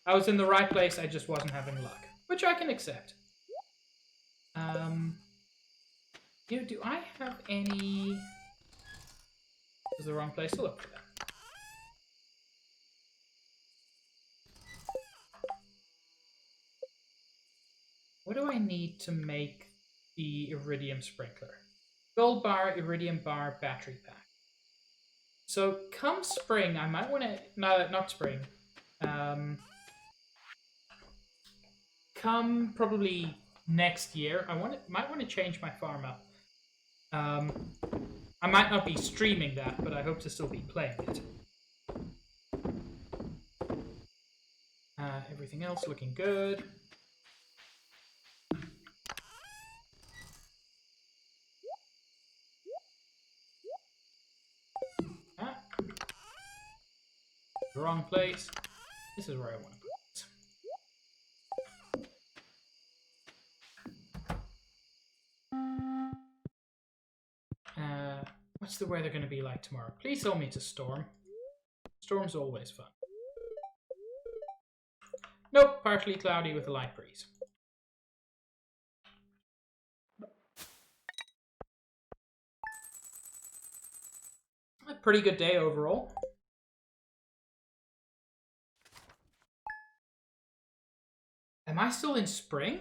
I was in the right place, I just wasn't having luck. Which I can accept. Do I have any... This is the wrong place to look for them. What do I need to make the Iridium Sprinkler? Gold bar, Iridium bar, battery pack. So come spring, I might want to... No, not spring. Come probably next year, might want to change my farm up. I might not be streaming that, but I hope to still be playing it. Everything else looking good. The wrong place. This is where I want to put it. What's the weather going to be like tomorrow? Please tell me it's a storm. Storm's always fun. Nope, partly cloudy with a light breeze. A pretty good day overall. Am I still in spring?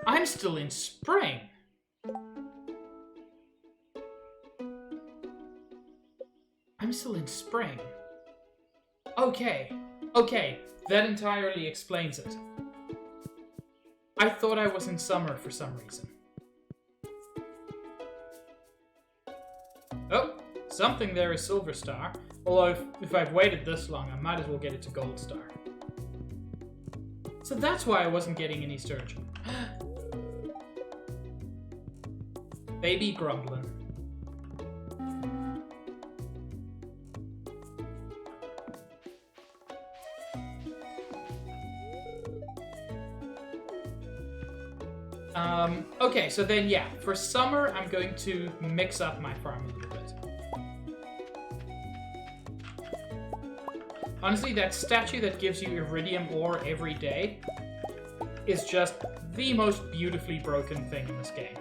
I'm still in spring! I'm still in spring. Okay, that entirely explains it. I thought I was in summer for some reason. Oh, something there is Silver Star. Although, if I've waited this long, I might as well get it to Gold Star. So that's why I wasn't getting any sturgeon. Baby grumbling. Okay, so then yeah, for summer I'm going to mix up my farm a little bit. Honestly, that statue that gives you iridium ore every day is just the most beautifully broken thing in this game.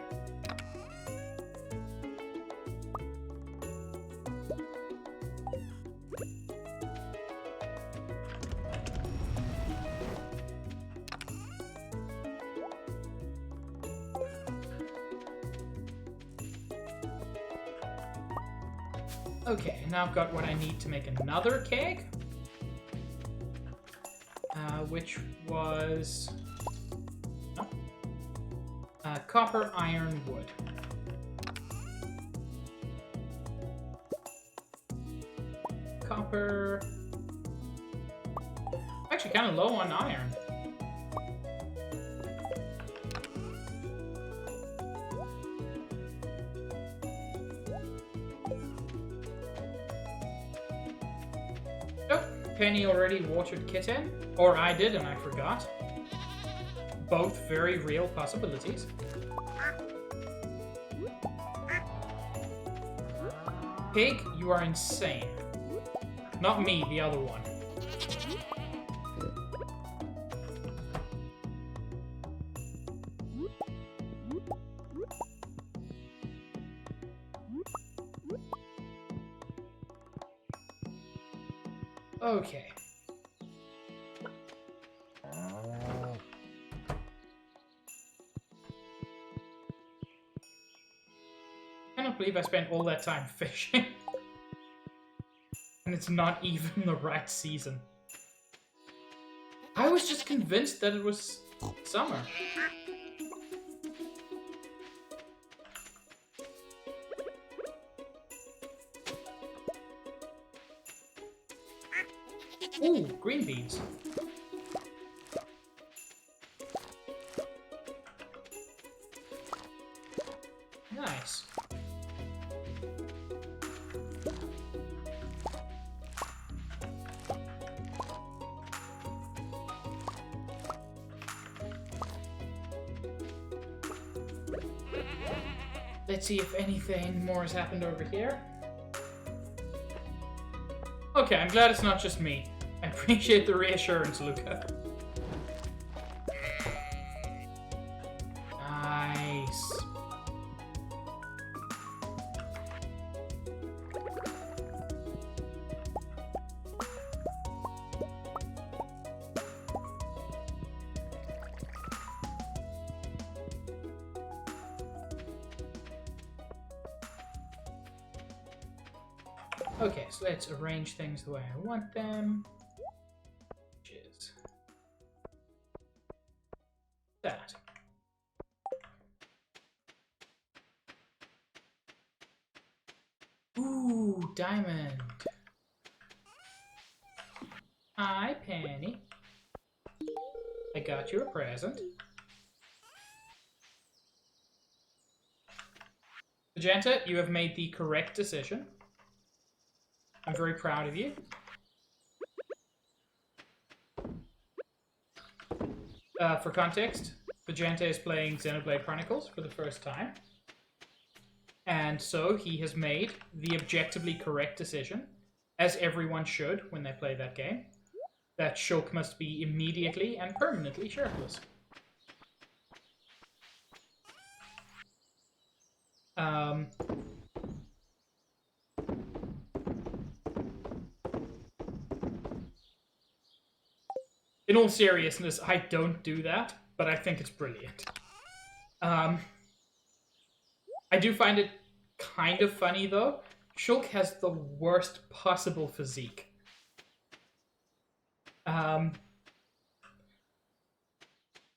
Okay, now I've got what I need to make another keg. Which was... copper, iron, wood. Copper... Actually, kind of low on iron. Penny already watered Kitten, or I did and I forgot. Both very real possibilities. Pig, you are insane. Not me, the other one. Okay. I cannot believe I spent all that time fishing. And it's not even the right season. I was just convinced that it was summer. Ooh, green beans. Nice. Let's see if anything more has happened over here. Okay, I'm glad it's not just me. I appreciate the reassurance, Luca. Nice. Okay, so let's arrange things the way I want them. Which is that. Ooh, diamond. Hi, Penny. I got you a present. Magenta, you have made the correct decision. I'm very proud of you. For context, Vegente is playing Xenoblade Chronicles for the first time. And so he has made the objectively correct decision, as everyone should when they play that game, that Shulk must be immediately and permanently shirtless. In all seriousness, I don't do that, but I think it's brilliant. I do find it kind of funny, though. Shulk has the worst possible physique.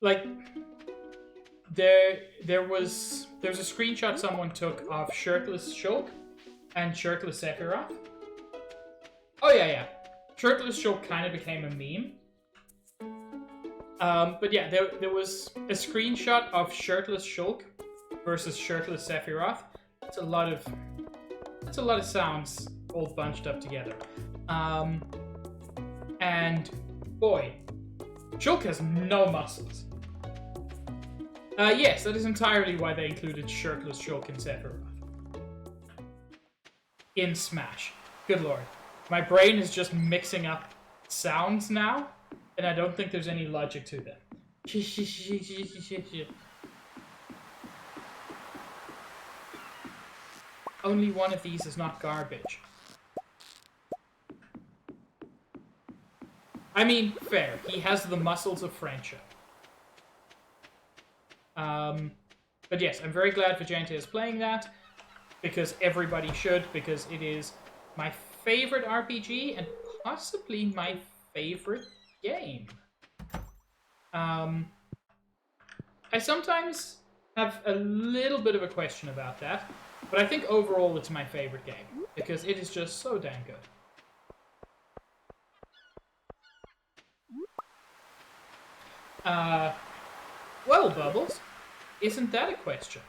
Like, there's a screenshot someone took of shirtless Shulk and shirtless Sephiroth. Oh yeah. Shirtless Shulk kind of became a meme. But yeah, there was a screenshot of shirtless Shulk versus shirtless Sephiroth. It's a lot of sounds all bunched up together. And boy, Shulk has no muscles. Yes, that is entirely why they included shirtless Shulk in Sephiroth. In Smash. Good lord. My brain is just mixing up sounds now, and I don't think there's any logic to them. Only one of these is not garbage. I mean, fair. He has the muscles of friendship. But yes, I'm very glad Vegente is playing that, because everybody should, because it is my favorite RPG and possibly my favorite game. I sometimes have a little bit of a question about that, but I think overall it's my favorite game, because it is just so damn good. Well, Bubbles, isn't that a question?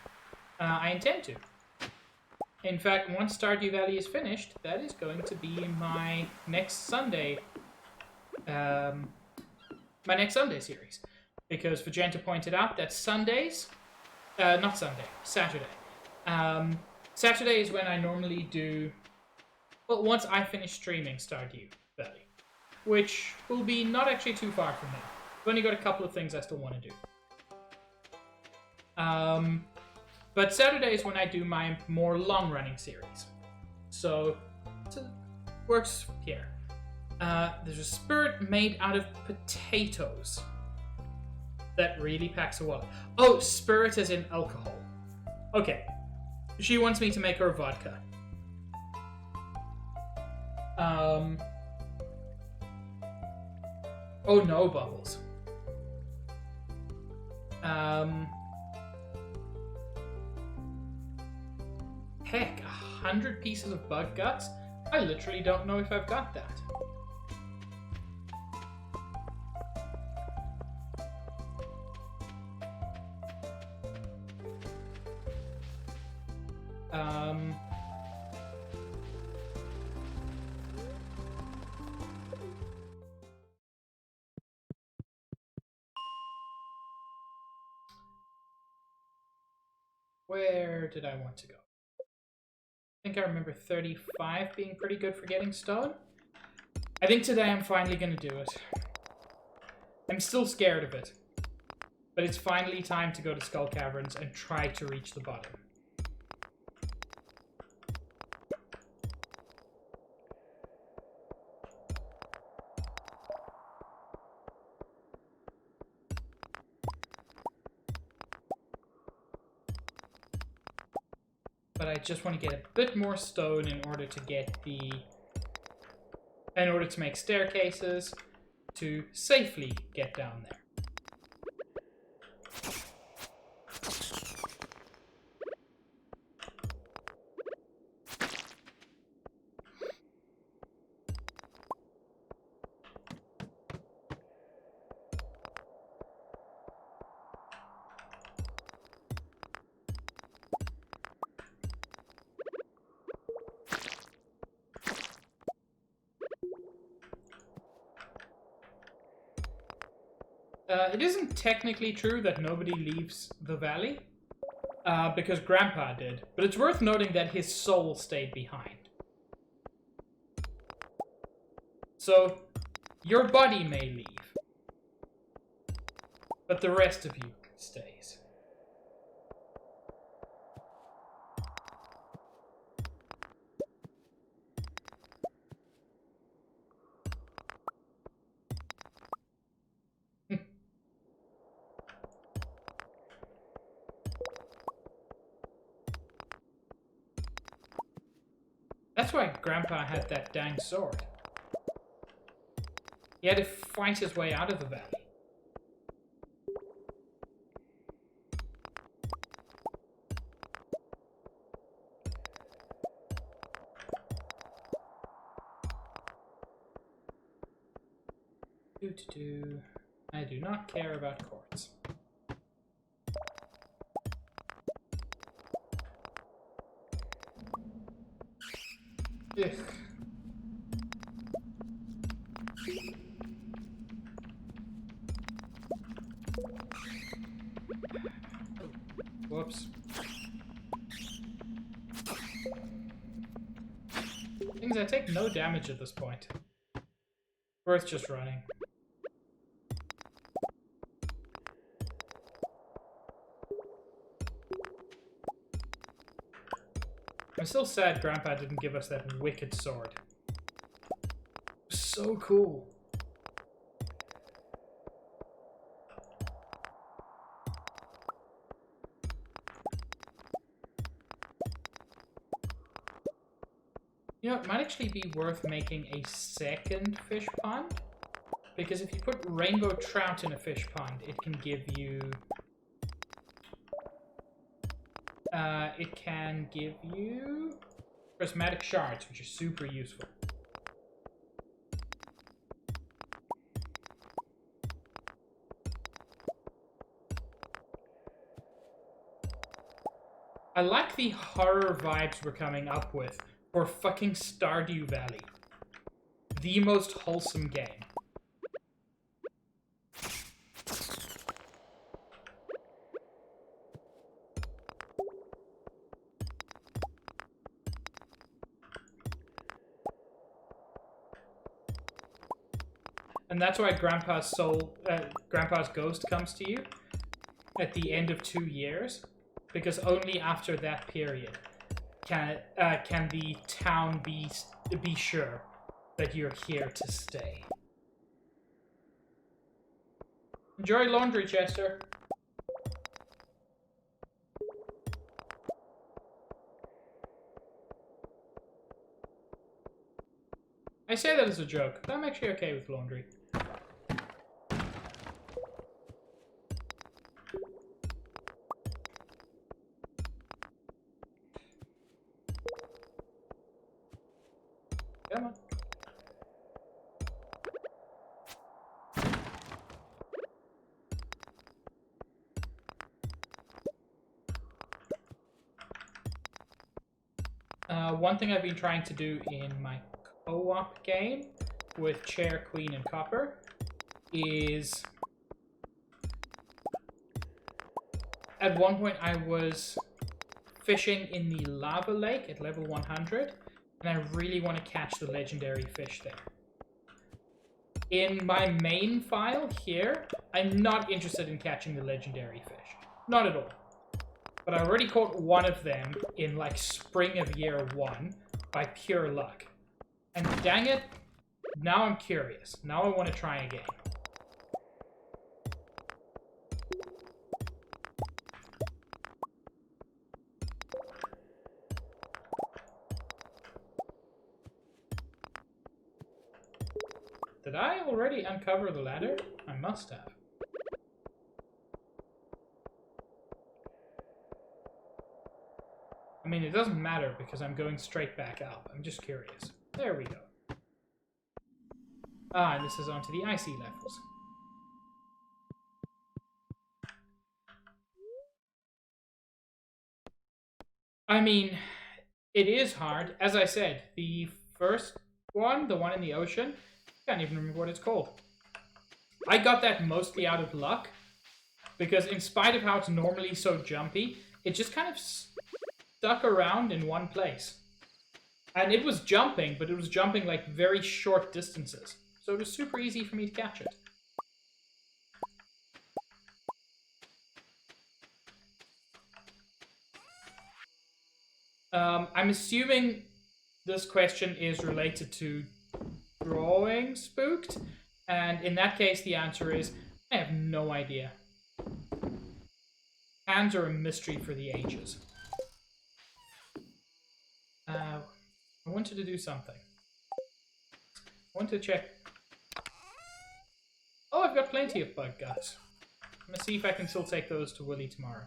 I intend to. In fact, once Stardew Valley is finished, that is going to be my next Sunday, series. Because Vegenta pointed out that Saturday. Saturday is when I normally do, well, once I finish streaming Stardew Valley, which will be not actually too far from now. I've only got a couple of things I still want to do. But Saturday is when I do my more long-running series. So, it works here. There's a spirit made out of potatoes. That really packs a wallet. Oh, spirit as in alcohol. Okay. She wants me to make her vodka. Oh no, Bubbles. Heck, 100 pieces of bug guts? I literally don't know if I've got that. Where did I want to go? I think I remember 35 being pretty good for getting stone. I think today I'm finally going to do it. I'm still scared of it. But it's finally time to go to Skull Caverns and try to reach the bottom. But I just want to get a bit more stone in order to get in order to make staircases to safely get down there. It isn't technically true that nobody leaves the valley, because Grandpa did. But it's worth noting that his soul stayed behind. So, your body may leave, but the rest of you stays. That's why Grandpa had that dang sword. He had to fight his way out of the valley. I do not care about courts. Ugh. Whoops. Things I take no damage at this point. Worth just running. I'm still sad Grandpa didn't give us that wicked sword. So cool. You know, it might actually be worth making a second fish pond. Because if you put rainbow trout in a fish pond, it can give you... it can give you prismatic shards, which are super useful. I like the horror vibes we're coming up with for fucking Stardew Valley. The most wholesome game. And that's why Grandpa's ghost comes to you at the end of 2 years, because only after that period can the town be sure that you're here to stay. Enjoy laundry, Chester. I say that as a joke, but I'm actually okay with laundry. Come on. One thing I've been trying to do in my co-op game with Chair, Queen, and Copper is... At one point I was fishing in the lava lake at level 100, and I really want to catch the legendary fish there. In my main file here, I'm not interested in catching the legendary fish. Not at all. But I already caught one of them in, like, spring of year 1 by pure luck. And dang it, now I'm curious. Now I want to try again. Did I already uncover the ladder? I must have. I mean, it doesn't matter because I'm going straight back up. I'm just curious. There we go. Ah, and this is onto the icy levels. I mean, it is hard. As I said, the first one, the one in the ocean, I can't even remember what it's called. I got that mostly out of luck, because in spite of how it's normally so jumpy, it just kind of stuck around in one place. And it was jumping, but it was jumping like very short distances. So it was super easy for me to catch it. I'm assuming this question is related to drawing spooked. And in that case, the answer is, I have no idea. Hands are a mystery for the ages. I wanted to do something. I want to check. Oh, I've got plenty of bug guts. I'm gonna see if I can still take those to Willy tomorrow.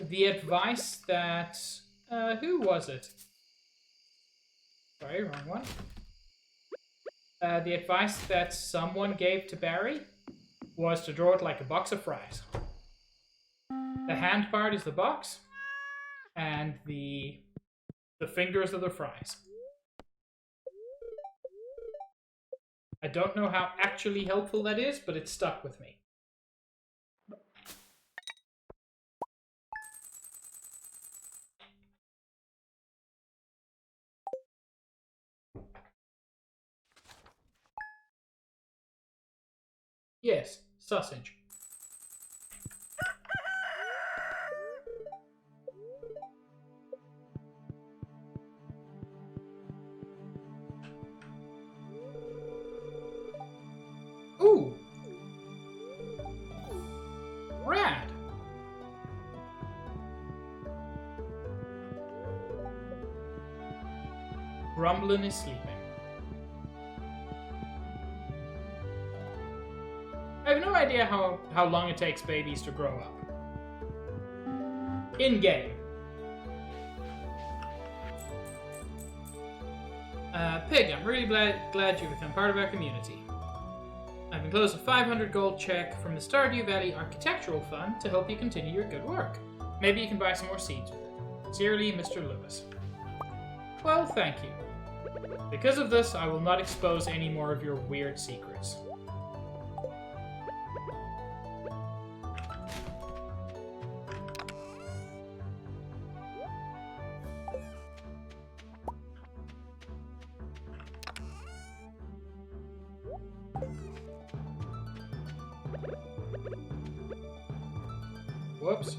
The advice that... who was it? Sorry, wrong one. The advice that someone gave to Barry was to draw it like a box of fries. The hand part is the box, and the fingers are the fries. I don't know how actually helpful that is, but it stuck with me. Yes, sausage. Ooh! Rad! Grumblin is sleeping. I have no idea how long it takes babies to grow up. In-game. Pig, I'm really glad you've become part of our community. I've enclosed a 500 gold check from the Stardew Valley Architectural Fund to help you continue your good work. Maybe you can buy some more seeds with it. Sincerely, Mr. Lewis. Well, thank you. Because of this, I will not expose any more of your weird secrets. Whoops.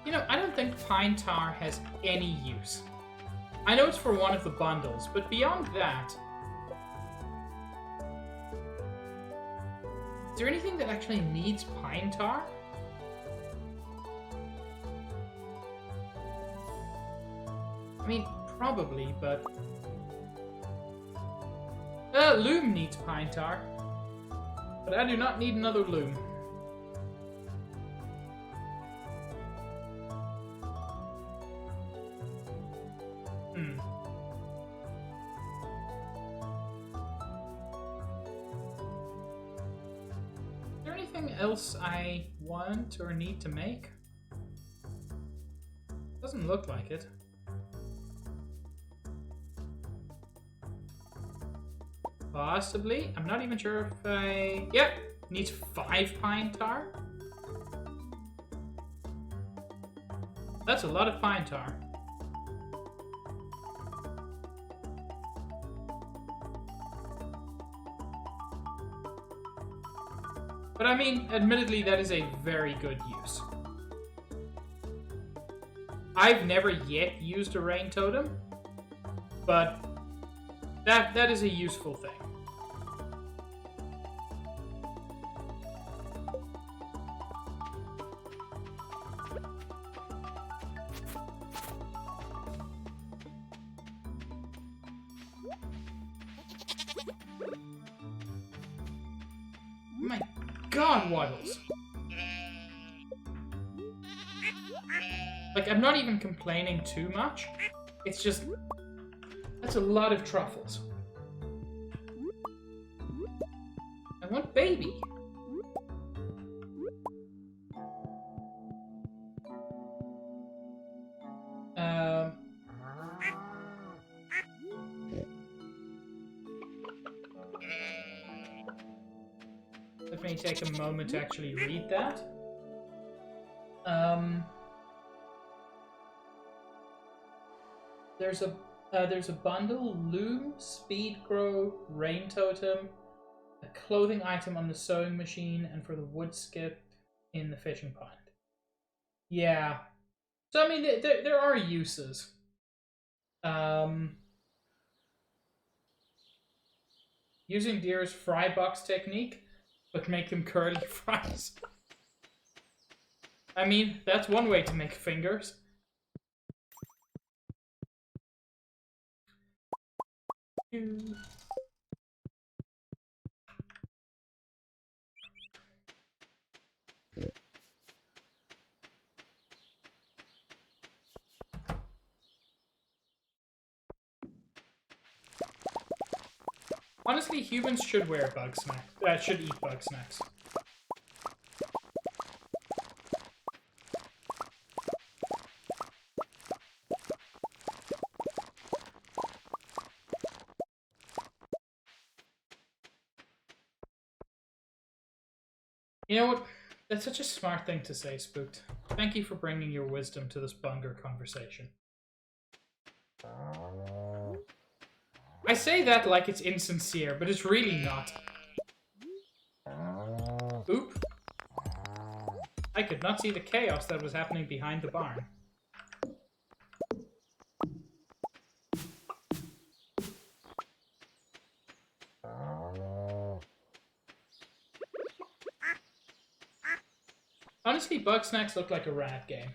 You know, I don't think pine tar has any use. I know it's for one of the bundles, but beyond that... Is there anything that actually needs pine tar? I mean, probably, but... loom needs pine tar. But I do not need another loom. Is there anything else I want or need to make? Doesn't look like it. Possibly. I'm not even sure if I... Yep. Needs 5 pine tar. That's a lot of pine tar. But I mean, admittedly, that is a very good use. I've never yet used a rain totem, but that is a useful thing. Oh my god, Waddles. Like, I'm not even complaining too much. It's just... That's a lot of truffles. I want baby. me take a moment to actually read that. There's a bundle, loom, speed grow, rain totem, a clothing item on the sewing machine, and for the wood skip in the fishing pond. Yeah. So I mean, there are uses. Using Deer's fry box technique, but make them curly fries. I mean, that's one way to make fingers. Honestly, humans should wear bug snacks. Should eat bug snacks. You know what? That's such a smart thing to say, Spooked. Thank you for bringing your wisdom to this bunger conversation. I say that like it's insincere, but it's really not. Oop. I could not see the chaos that was happening behind the barn. Honestly, bug snacks look like a rad game.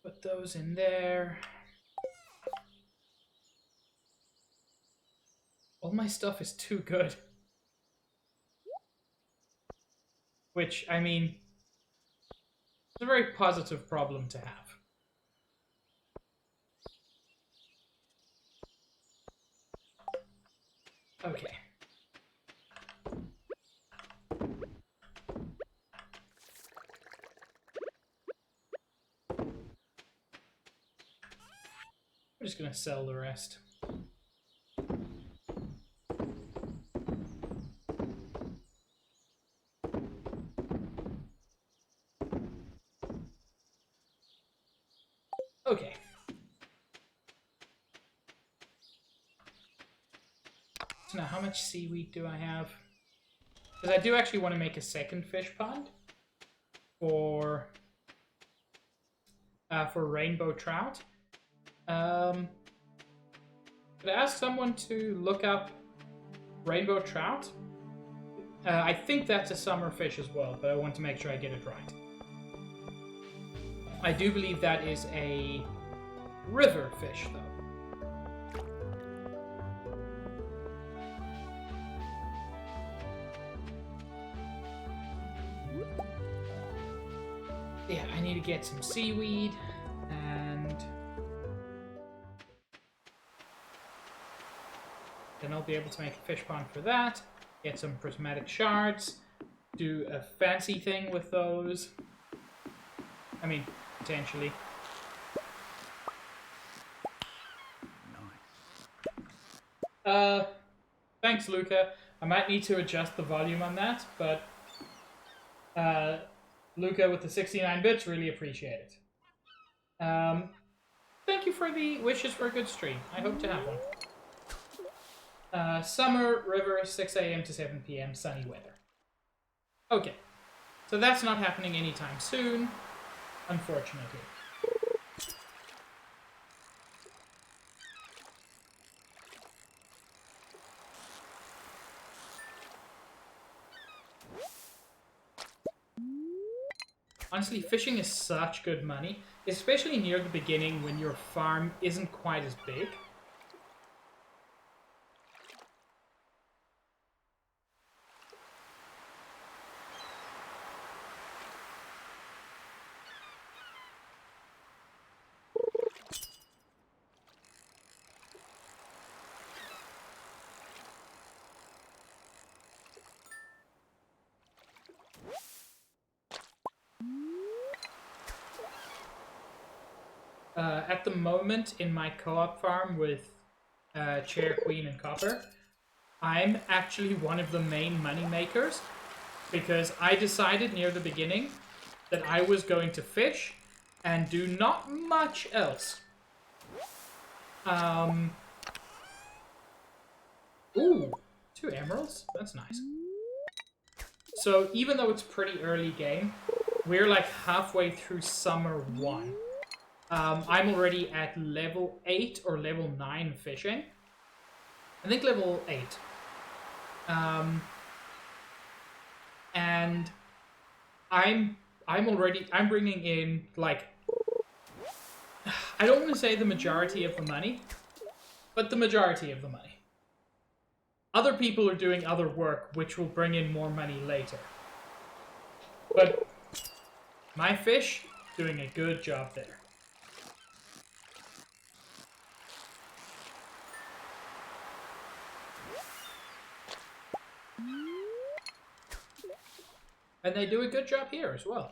Put those in there. All my stuff is too good. Which, I mean, it's a very positive problem to have. Okay. We're just gonna sell the rest. Okay. So now, how much seaweed do I have? Because I do actually want to make a second fish pond for rainbow trout. Could I ask someone to look up rainbow trout? I think that's a summer fish as well, but I want to make sure I get it right. I do believe that is a river fish, though. Yeah, I need to get some seaweed, and then I'll be able to make a fish pond for that. Get some prismatic shards, do a fancy thing with those. I mean, potentially. Thanks, Luca. I might need to adjust the volume on that, but Luca with the 69 bits, really appreciate it. Thank you for the wishes for a good stream. I hope to have one. Summer, river, 6 a.m. to 7 p.m., sunny weather. Okay. So that's not happening anytime soon, unfortunately. Honestly, fishing is such good money, especially near the beginning when your farm isn't quite as big. At the moment, in my co-op farm with Chair, Queen, and Copper, I'm actually one of the main money makers because I decided near the beginning that I was going to fish and do not much else. Ooh, 2 emeralds. That's nice. So even though it's pretty early game, we're like halfway through summer 1. I'm already at level 8 or level 9 fishing. I think level 8. And I'm bringing in, like, I don't want to say the majority of the money, but the majority of the money. Other people are doing other work, which will bring in more money later. But my fish, doing a good job there. And they do a good job here as well.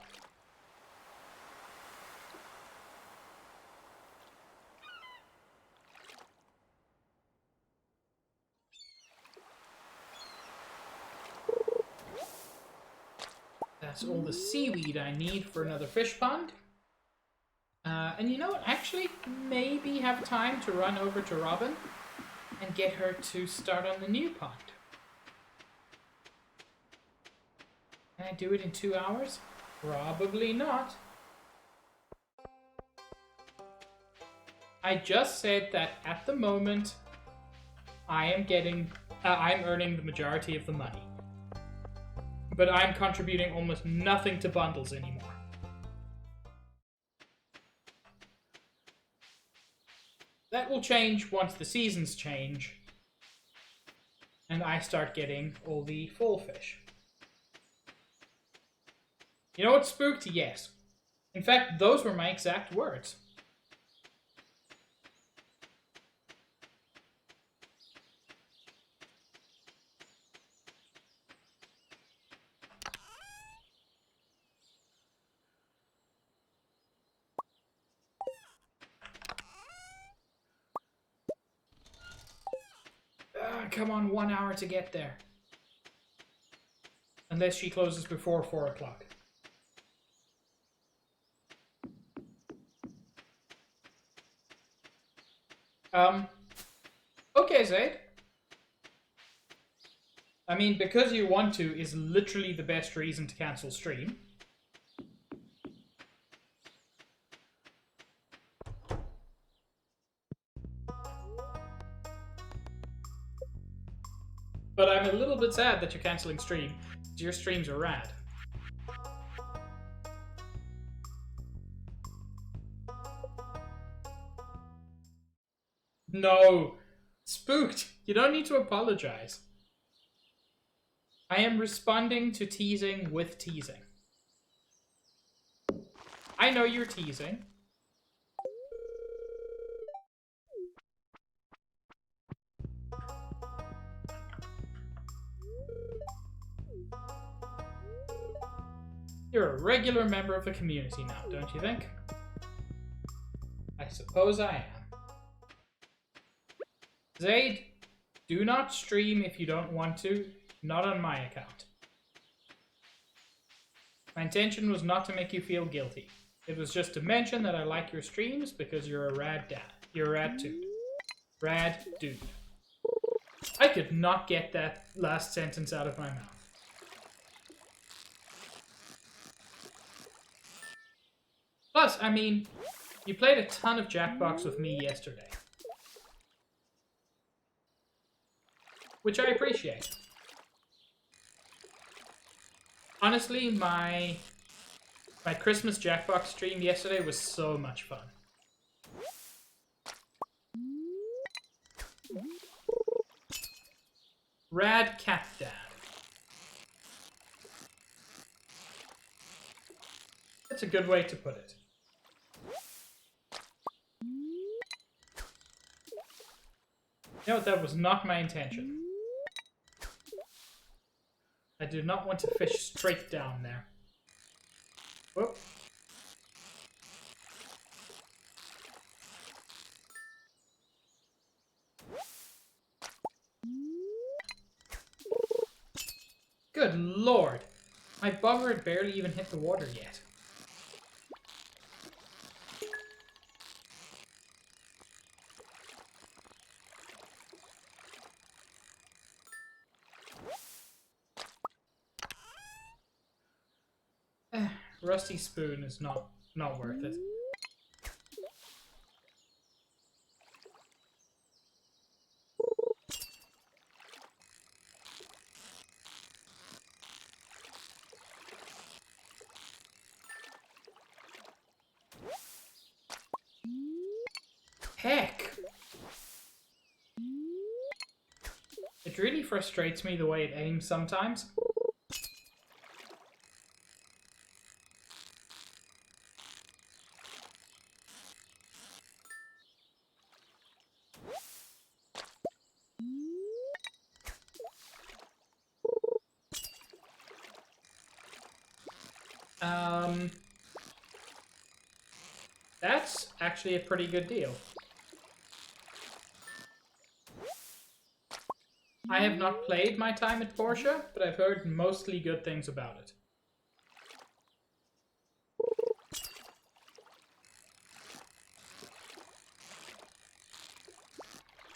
That's all the seaweed I need for another fish pond. And you know what? Actually, maybe have time to run over to Robin and get her to start on the new pond. Can I do it in 2 hours? Probably not. I just said that at the moment, I'm earning the majority of the money. But I'm contributing almost nothing to bundles anymore. That will change once the seasons change and I start getting all the full fish. You know what, spooked? Yes. In fact, those were my exact words. Come on, 1 hour to get there. Unless she closes before 4 o'clock. Okay, Zaid. I mean, because you want to is literally the best reason to cancel stream. But I'm a little bit sad that you're canceling stream. Your streams are rad. No. Spooked. You don't need to apologize. I am responding to teasing with teasing. I know you're teasing. You're a regular member of the community now, don't you think? I suppose I am. Zaid, do not stream if you don't want to. Not on my account. My intention was not to make you feel guilty. It was just to mention that I like your streams because you're a rad dad. You're a rad dude. Rad dude. I could not get that last sentence out of my mouth. Plus, I mean, you played a ton of Jackbox with me yesterday. Which I appreciate. Honestly, my Christmas Jackbox stream yesterday was so much fun. Rad cat dad. That's a good way to put it. You know what, that was not my intention. I do not want to fish straight down there. Whoop. Good lord. My bugger had barely even hit the water yet. Rusty spoon is not worth it. Heck! It really frustrates me the way it aims sometimes. That's actually a pretty good deal. I have not played my time at Portia, but I've heard mostly good things about it.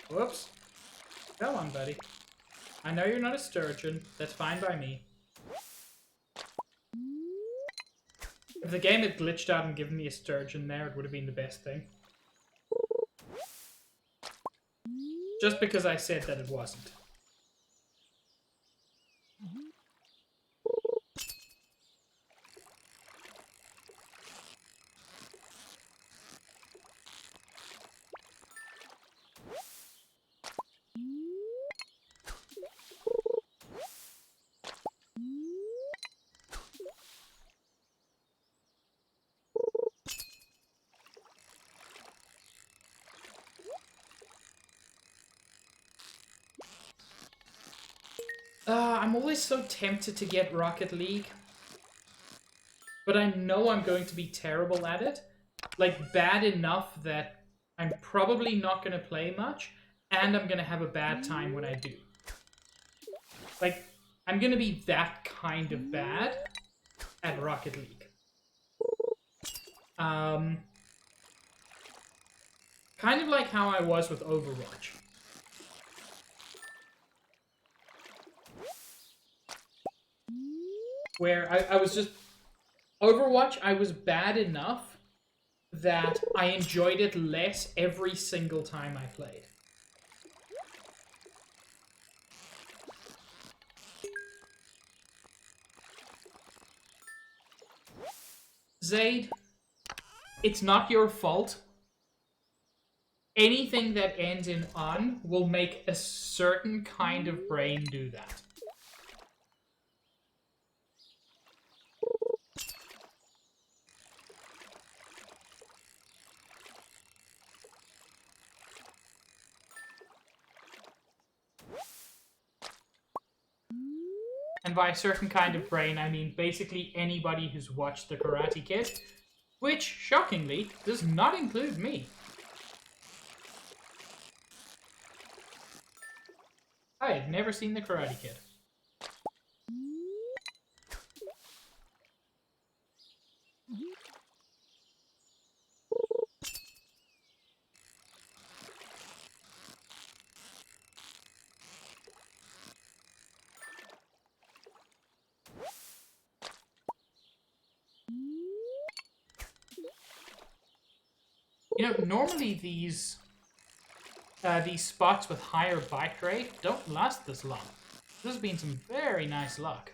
Whoops. Come on, buddy. I know you're not a sturgeon. That's fine by me. If the game had glitched out and given me a sturgeon there, it would have been the best thing. Just because I said that it wasn't. I'm always so tempted to get Rocket League. But I know I'm going to be terrible at it. Like, bad enough that I'm probably not going to play much, and I'm going to have a bad time when I do. Like, I'm going to be that kind of bad at Rocket League. Kind of like how I was with Overwatch. Where I was just... Overwatch, I was bad enough that I enjoyed it less every single time I played. Zaid, it's not your fault. Anything that ends in "un" will make a certain kind of brain do that. And by a certain kind of brain, I mean basically anybody who's watched The Karate Kid, which, shockingly, does not include me. I had never seen The Karate Kid. You know, normally these spots with higher bite rate don't last this long. This has been some very nice luck.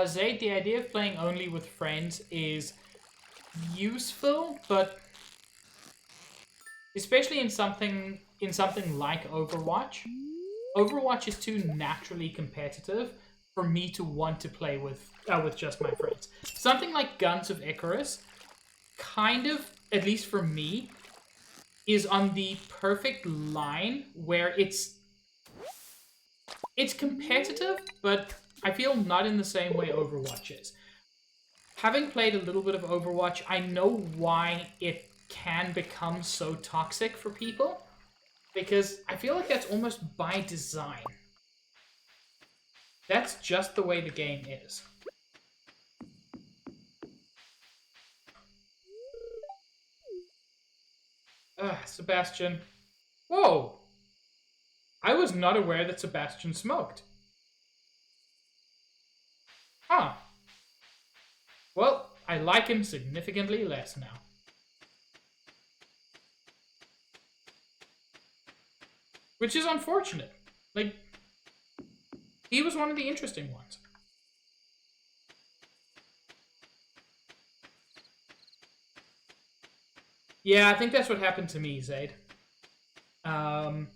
Zaid, the idea of playing only with friends is useful, but especially in something like Overwatch. Overwatch is too naturally competitive for me to want to play with just my friends. Something like Guns of Icarus, kind of, at least for me, is on the perfect line where it's competitive, but I feel not in the same way Overwatch is. Having played a little bit of Overwatch, I know why it can become so toxic for people, because I feel like that's almost by design. That's just the way the game is. Sebastian. Whoa! I was not aware that Sebastian smoked. Huh. Well, I like him significantly less now. Which is unfortunate. Like, he was one of the interesting ones. Yeah, I think that's what happened to me, Zaid. Um,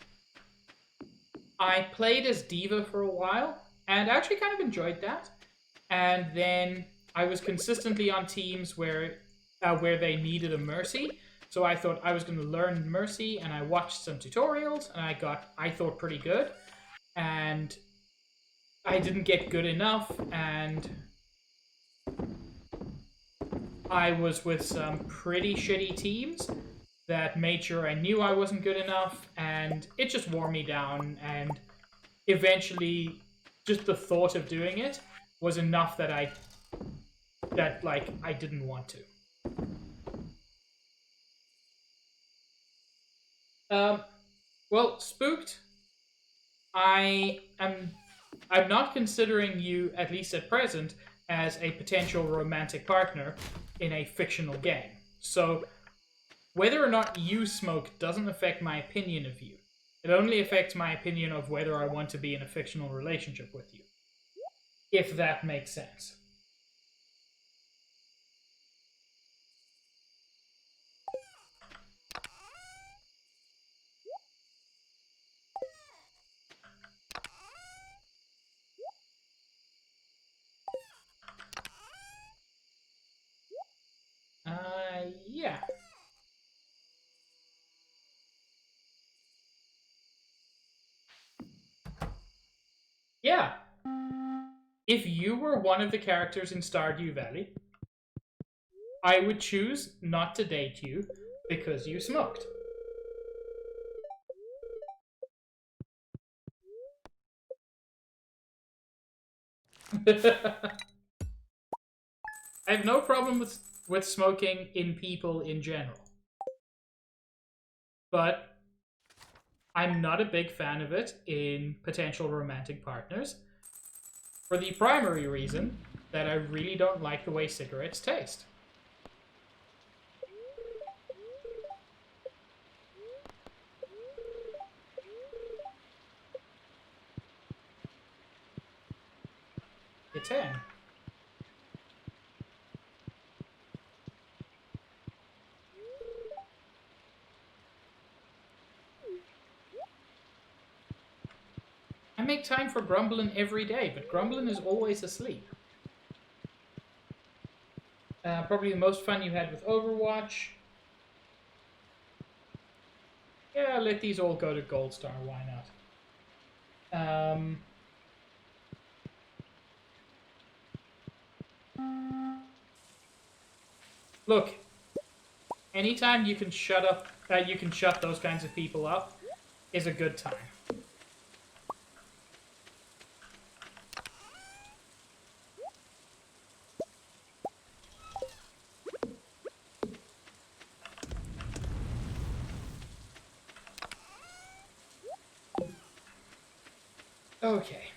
I played as Diva for a while, and actually kind of enjoyed that. And then I was consistently on teams where they needed a Mercy. So I thought I was going to learn Mercy, and I watched some tutorials, and I thought pretty good. And I didn't get good enough, and I was with some pretty shitty teams that made sure I knew I wasn't good enough, and it just wore me down. And eventually, just the thought of doing it was enough that I didn't want to. Um, well, Spooked, I am I'm not considering you, at least at present, as a potential romantic partner in a fictional game. So whether or not you smoke doesn't affect my opinion of you. It only affects my opinion of whether I want to be in a fictional relationship with you. If that makes sense. Yeah. Yeah. If you were one of the characters in Stardew Valley, I would choose not to date you because you smoked. I have no problem with smoking in people in general, but I'm not a big fan of it in potential romantic partners for the primary reason that I really don't like the way cigarettes taste. It's in. I make time for Grumbling every day, but Grumbling is always asleep. Probably the most fun you had with Overwatch. Yeah, let these all go to Gold Star. Why not? Look, anytime you can you can shut those kinds of people up, is a good time. Okay.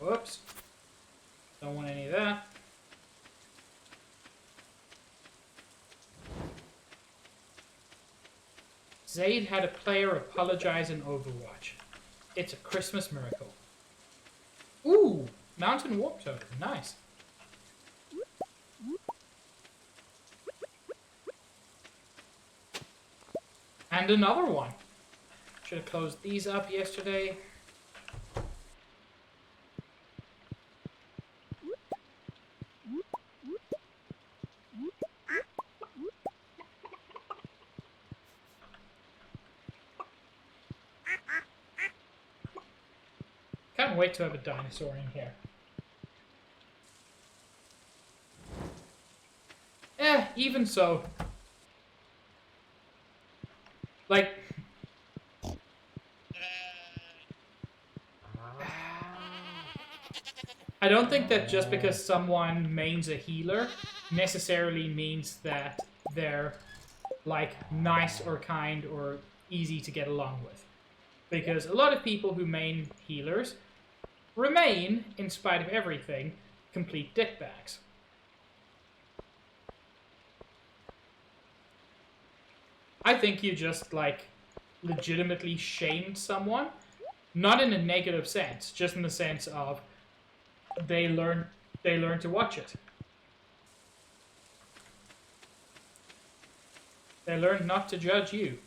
Whoops. Don't want any of that. Zaid had a player apologize in Overwatch. It's a Christmas miracle. Ooh, Mountain Warp Totem. Nice. And another one. Should have closed these up yesterday. wait to have a dinosaur in here. Even so. Like... I don't think that just because someone mains a healer necessarily means that they're, like, nice or kind or easy to get along with. Because a lot of people who main healers remain, in spite of everything, complete dickbags. I think you just, like, legitimately shamed someone. Not in a negative sense, just in the sense of they learn to watch it. They learned not to judge you.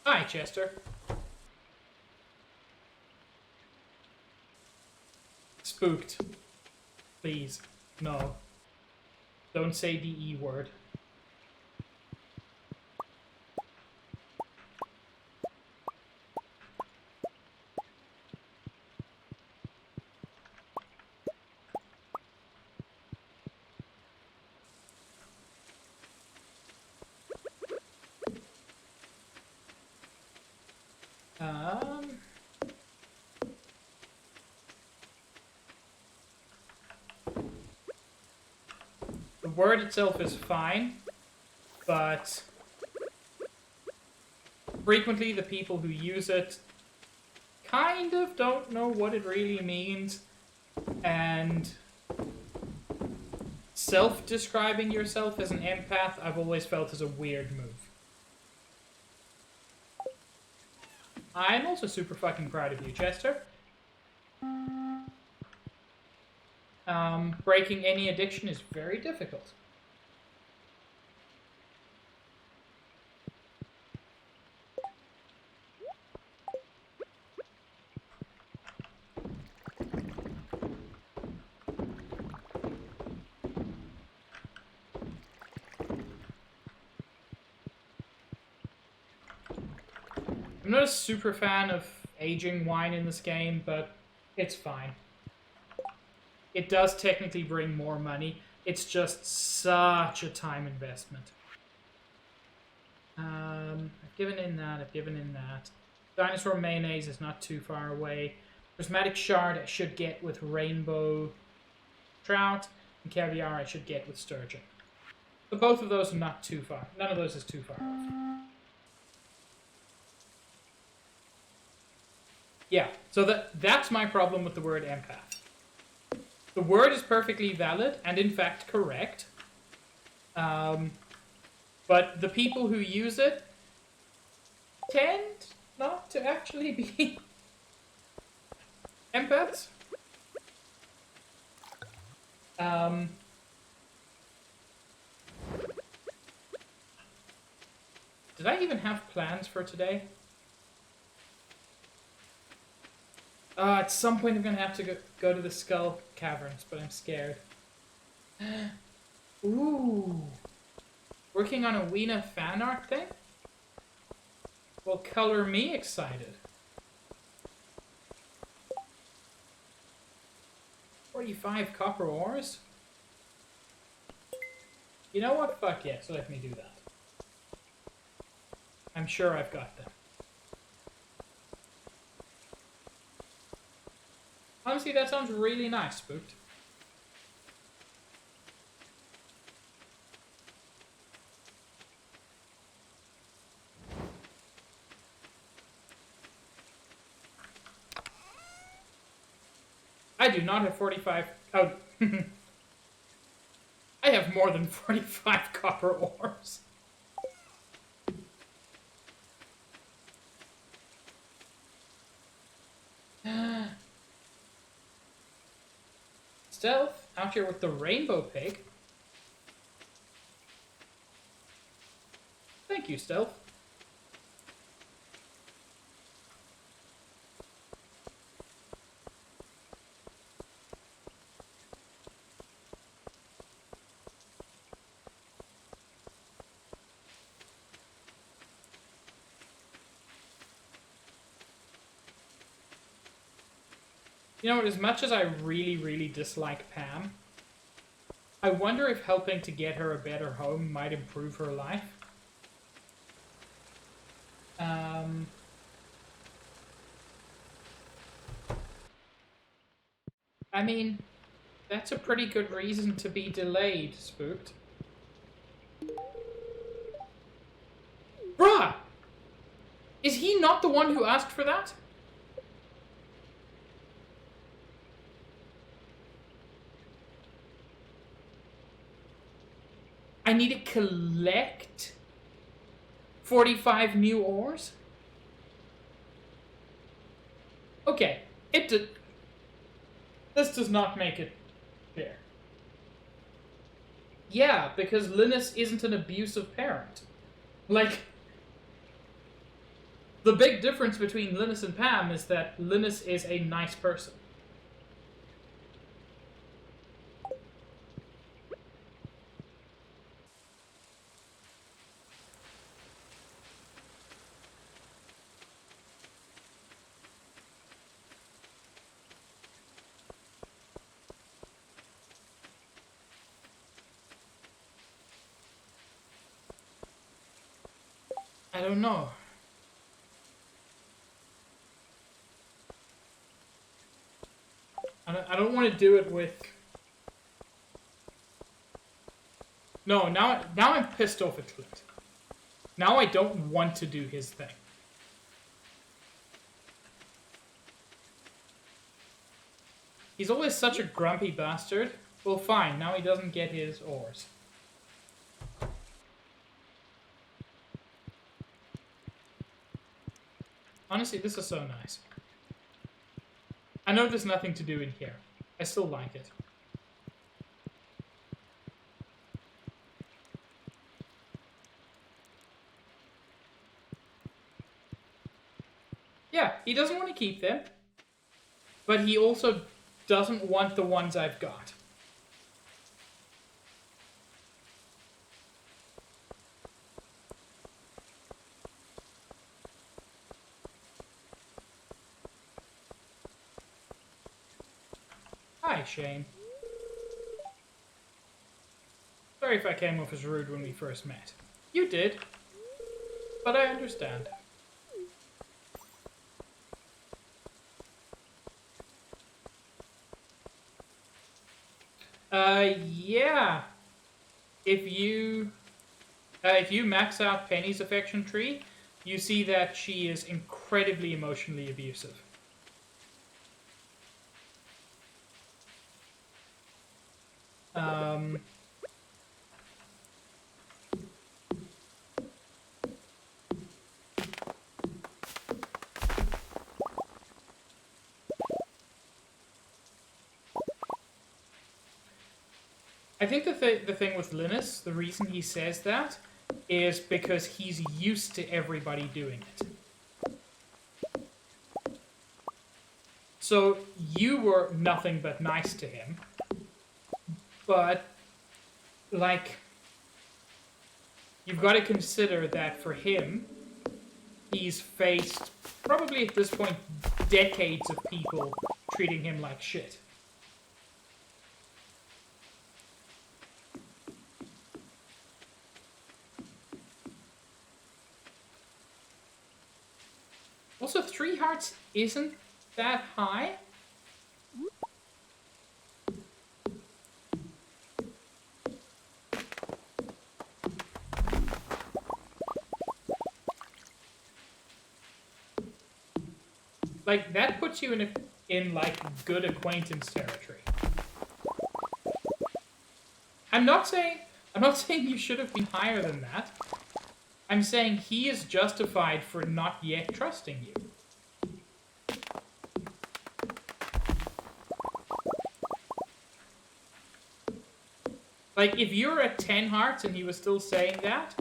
Hi, Chester. Spooked. Please. No. Don't say the E word. The word itself is fine, but frequently the people who use it kind of don't know what it really means, and self-describing yourself as an empath I've always felt is a weird move. I'm also super fucking proud of you, Chester. Breaking any addiction is very difficult. I'm not a super fan of aging wine in this game, but it's fine. It does technically bring more money. It's just such a time investment. I've given in that, I've given in that. Dinosaur mayonnaise is not too far away. Prismatic shard I should get with rainbow trout, and caviar I should get with sturgeon. But both of those are not too far. None of those is too far off. Yeah, so that's my problem with the word empath. The word is perfectly valid and in fact correct. But the people who use it tend not to actually be empaths. Did I even have plans for today? At some point I'm going to have to go to the Skull Caverns, but I'm scared. Ooh. Working on a Weena fan art thing? Will color me excited. 45 copper ores? You know what? Fuck yes, let me do that. I'm sure I've got them. Honestly, that sounds really nice, Spooked. I do not have 45... Oh. I have more than 45 copper ores. Stealth, out here with the rainbow pig. Thank you, Stealth. You know, as much as I really, really dislike Pam, I wonder if helping to get her a better home might improve her life. I mean, that's a pretty good reason to be delayed, Spooked. Bruh! Is he not the one who asked for that? I need to collect 45 new ores? Okay, this does not make it fair. Yeah, because Linus isn't an abusive parent. Like, the big difference between Linus and Pam is that Linus is a nice person. I don't know. I don't want to do it with... No, now I'm pissed off at Clint. Now I don't want to do his thing. He's always such a grumpy bastard. Well, fine, now he doesn't get his ores. Honestly, this is so nice. I know there's nothing to do in here. I still like it. Yeah, he doesn't want to keep them. But he also doesn't want the ones I've got. Hi, Shane. Sorry if I came off as rude when we first met. You did. But I understand. Yeah. If you max out Penny's affection tree, you see that she is incredibly emotionally abusive. I think the thing with Linus, the reason he says that, is because he's used to everybody doing it. So you were nothing but nice to him, but, like, you've got to consider that for him, he's faced, probably at this point, decades of people treating him like shit. Also, 3 hearts isn't that high. Like, that puts you in like, good acquaintance territory. I'm not saying you should have been higher than that. I'm saying he is justified for not yet trusting you. Like, if you're at 10 hearts and he was still saying that,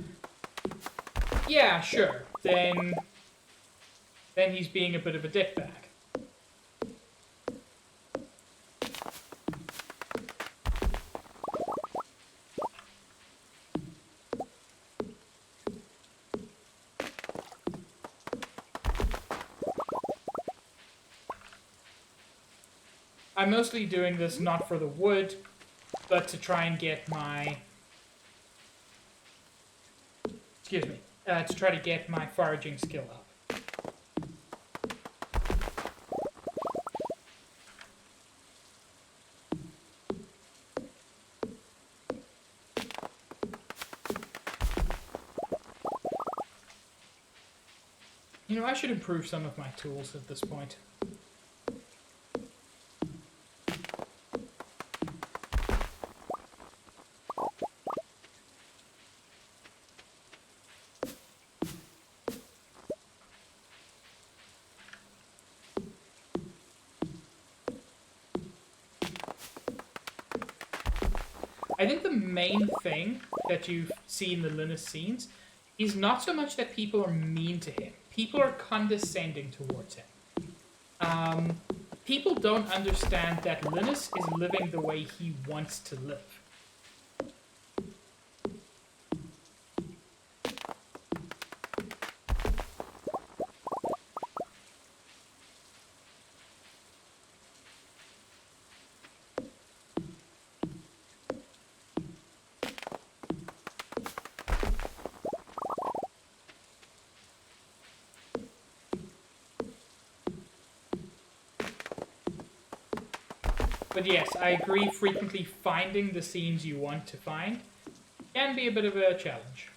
yeah, sure, then he's being a bit of a dickbag. I'm mostly doing this not for the wood, but to try and get my... Excuse me. To try to get my foraging skill up. You know, I should improve some of my tools at this point. I think the main thing that you see in the Linus scenes is not so much that people are mean to him. People are condescending towards him. People don't understand that Linus is living the way he wants to live. But yes, I agree, frequently finding the scenes you want to find can be a bit of a challenge.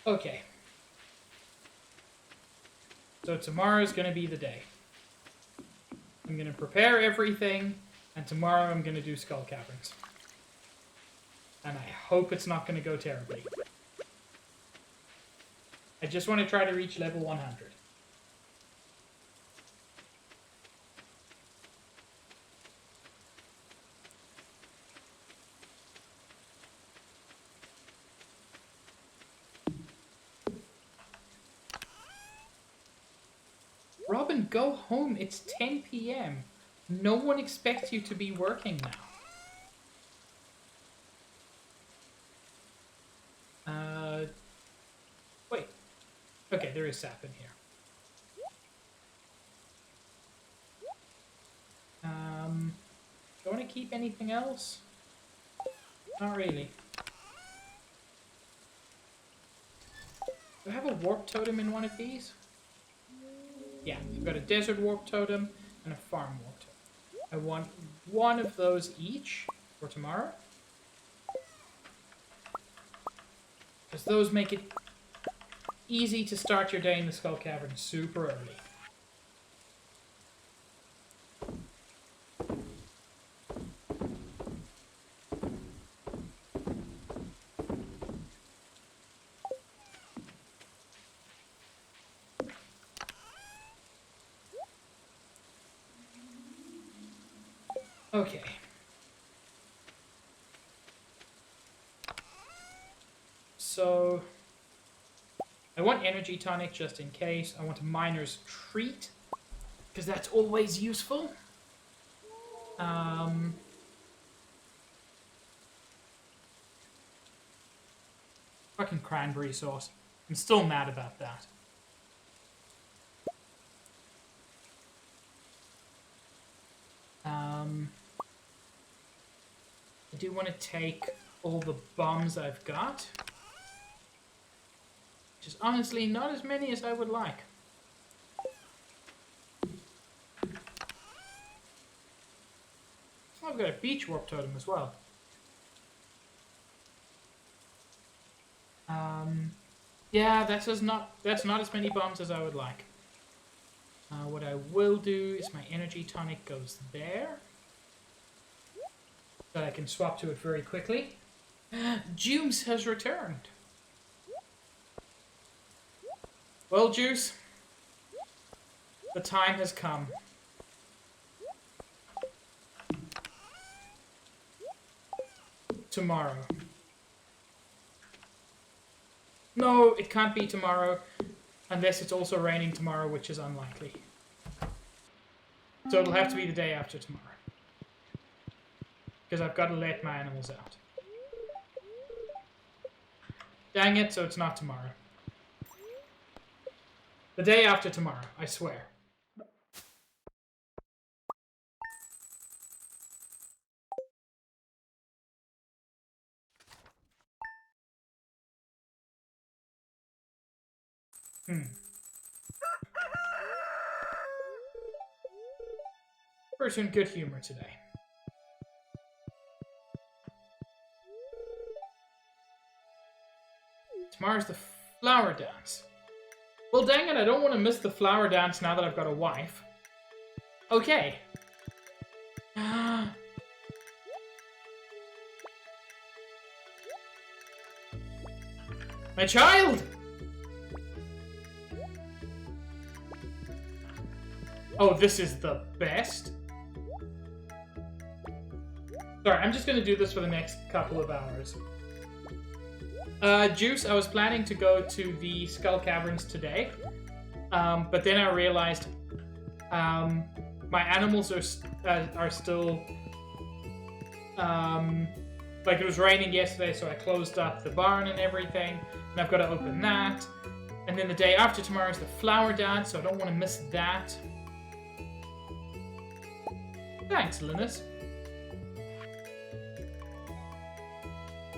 Okay. So tomorrow's going to be the day. I'm going to prepare everything, and tomorrow I'm going to do Skull Caverns. And I hope it's not going to go terribly. I just want to try to reach level 100. Robin, go home. It's 10 p.m. No one expects you to be working now. Wait. Okay, there is sap in here. Do I want to keep anything else? Not really. Do I have a warp totem in one of these? Yeah, I've got a desert warp totem and a farm warp totem. I want one of those each for tomorrow. Because those make it easy to start your day in the Skull Cavern super early. Okay. So, I want energy tonic just in case. I want a miner's treat, because that's always useful. Fucking cranberry sauce. I'm still mad about that. I do want to take all the bombs I've got. Which is honestly not as many as I would like. I've got a beach warp totem as well. Yeah, that's not as many bombs as I would like. What I will do is my energy tonic goes there. So I can swap to it very quickly. Juice has returned. Well, Juice, The time has come. Tomorrow. No, it can't be tomorrow. Unless it's also raining tomorrow, which is unlikely. So it'll have to be the day after tomorrow. Because I've got to let my animals out. Dang it, so it's not tomorrow. The day after tomorrow, I swear. We're in good humor today. Tomorrow's the flower dance. Well, dang it, I don't want to miss the flower dance now that I've got a wife. Okay. My child! Oh, this is the best. Sorry, I'm just going to do this for the next couple of hours. Juice, I was planning to go to the Skull Caverns today, but then I realized my animals are still... like, it was raining yesterday, so I closed up the barn and everything, and I've got to open that. And then the day after tomorrow is the flower dance, so I don't want to miss that. Thanks, Linus.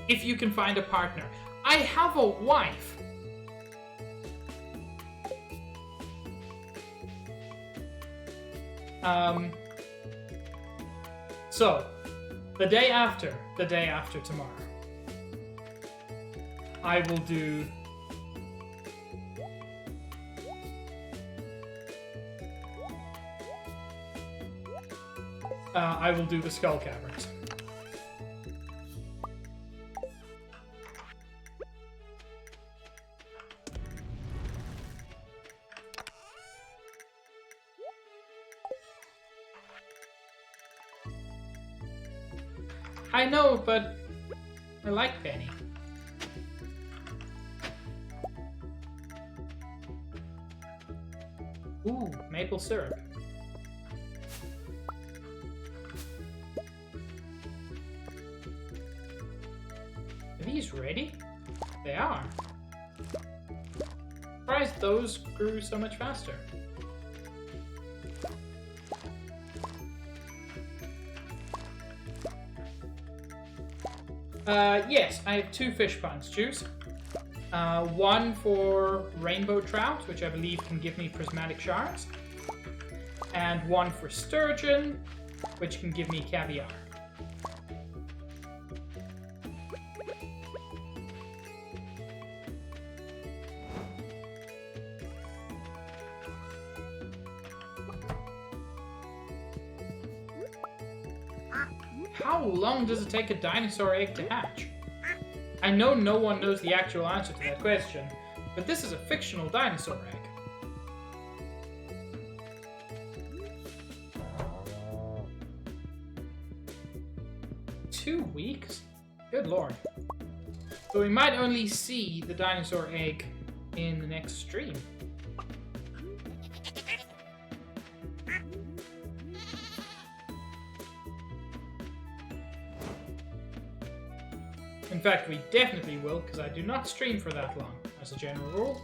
If you can find a partner. I have a wife. So, the day after tomorrow, I will do... I will do the Skull Caverns. I know, but I like Penny. Ooh, maple syrup. Are these ready? They are. Surprised those grew so much faster. Yes, I have 2 fish ponds, Juice. One for rainbow trout, which I believe can give me prismatic shards. And one for sturgeon, which can give me caviar. How long does it take a dinosaur egg to hatch? I know no one knows the actual answer to that question, but this is a fictional dinosaur egg. 2 weeks? Good lord. So we might only see the dinosaur egg in the next stream. In fact, we definitely will, because I do not stream for that long, as a general rule.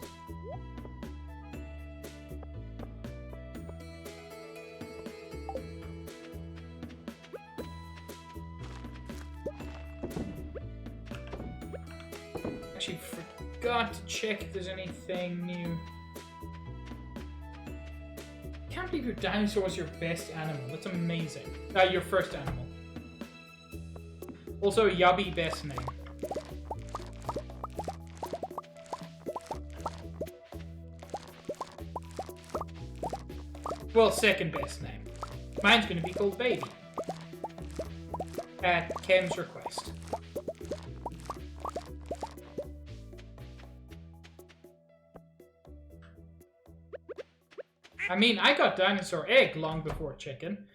Actually, forgot to check if there's anything new. Can't believe your dinosaur is your best animal. That's amazing. Your first animal. Also, Yubby best name. Well, second best name. Mine's gonna be called Baby. At Ken's request. I mean, I got dinosaur egg long before chicken.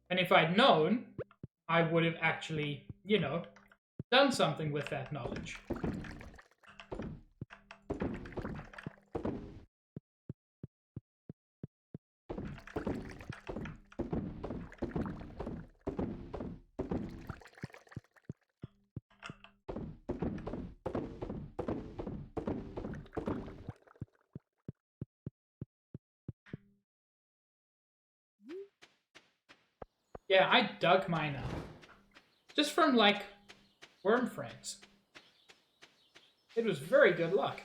And if I'd known, I would have actually, you know, done something with that knowledge. Yeah, I dug mine up. Just from, like, worm friends. It was very good luck.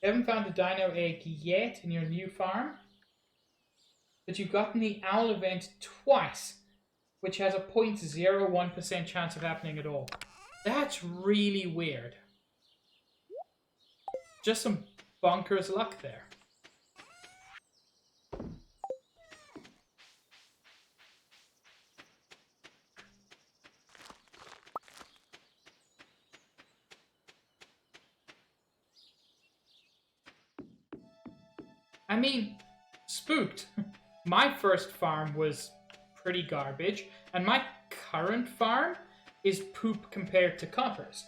You haven't found a dino egg yet in your new farm, but you've gotten the owl event twice, which has a 0.01% chance of happening at all. That's really weird. Just some bonkers luck there. I mean, spooked. My first farm was pretty garbage, and my current farm is poop compared to Copper's.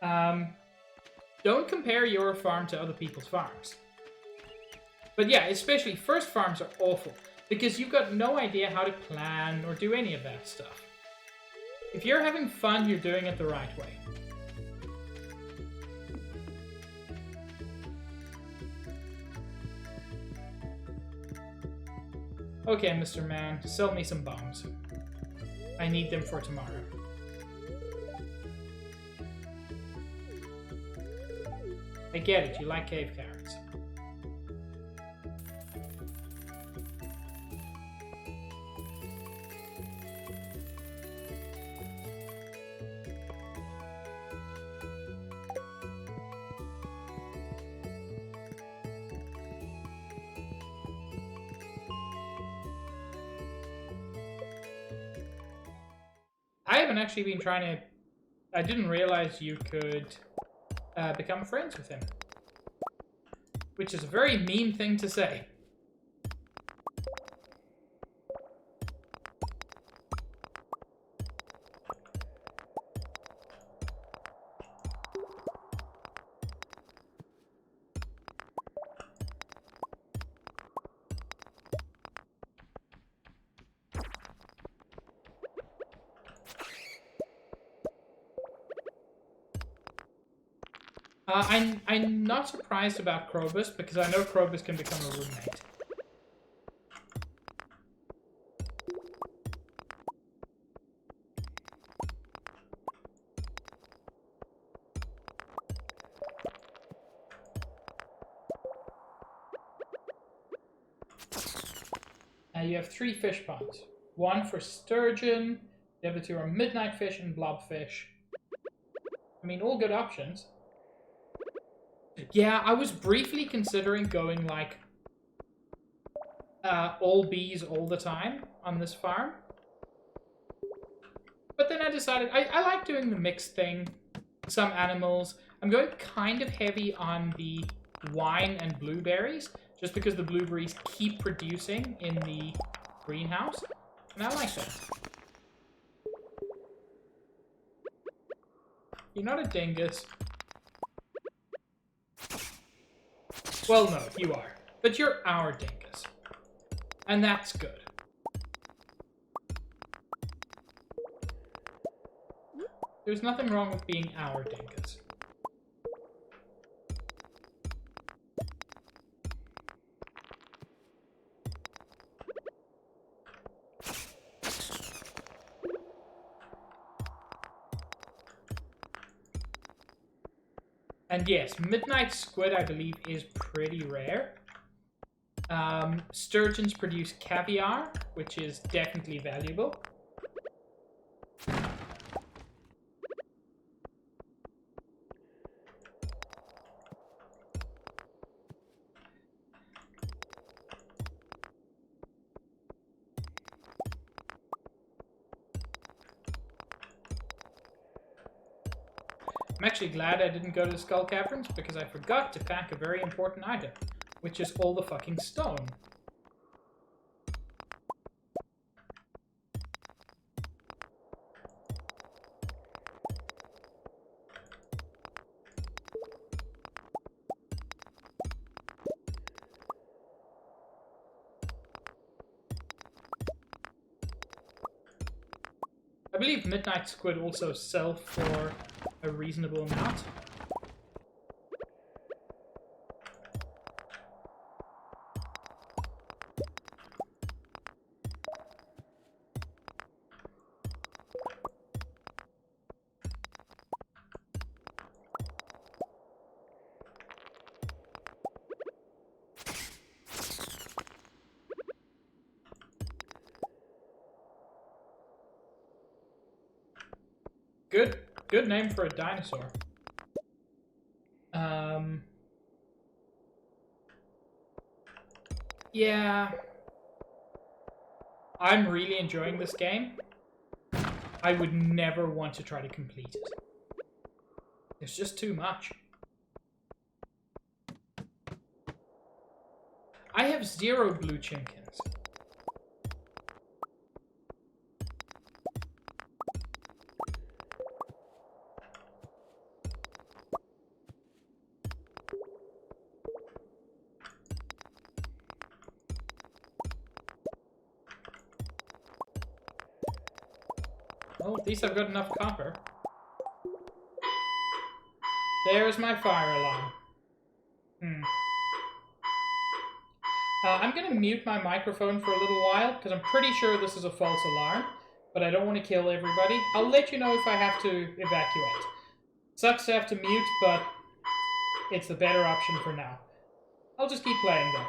Don't compare your farm to other people's farms. But yeah, especially first farms are awful, because you've got no idea how to plan or do any of that stuff. If you're having fun, you're doing it the right way. Okay, Mr. Man, sell me some bombs. I need them for tomorrow. I get it, you like cave carrots. I haven't actually been trying to... I didn't realize you could become friends with him. Which is a very mean thing to say. I'm not surprised about Krobus, because I know Krobus can become a roommate. You have 3 fish ponds. 1 for sturgeon, the other 2 are midnight fish and blobfish. I mean, all good options. Yeah, I was briefly considering going, like, all bees all the time on this farm. But then I decided, I like doing the mixed thing. Some animals. I'm going kind of heavy on the wine and blueberries, just because the blueberries keep producing in the greenhouse. And I like that. You're not a dingus. Well, no, you are. But you're our dingus. And that's good. There's nothing wrong with being our dingus. And yes, midnight squid, I believe, is pretty rare. Sturgeons produce caviar, which is definitely valuable. actually glad I didn't go to the Skull Caverns because I forgot to pack a very important item, which is all the fucking stone. I believe Midnight Squid also sell for a reasonable amount. Good name for a dinosaur. Yeah. I'm really enjoying this game. I would never want to try to complete it. There's just too much. I have 0 blue chimkins. Well, at least I've got enough copper. There's my fire alarm. I'm gonna mute my microphone for a little while, because I'm pretty sure this is a false alarm, but I don't want to kill everybody. I'll let you know if I have to evacuate. Sucks to have to mute, but it's the better option for now. I'll just keep playing, though.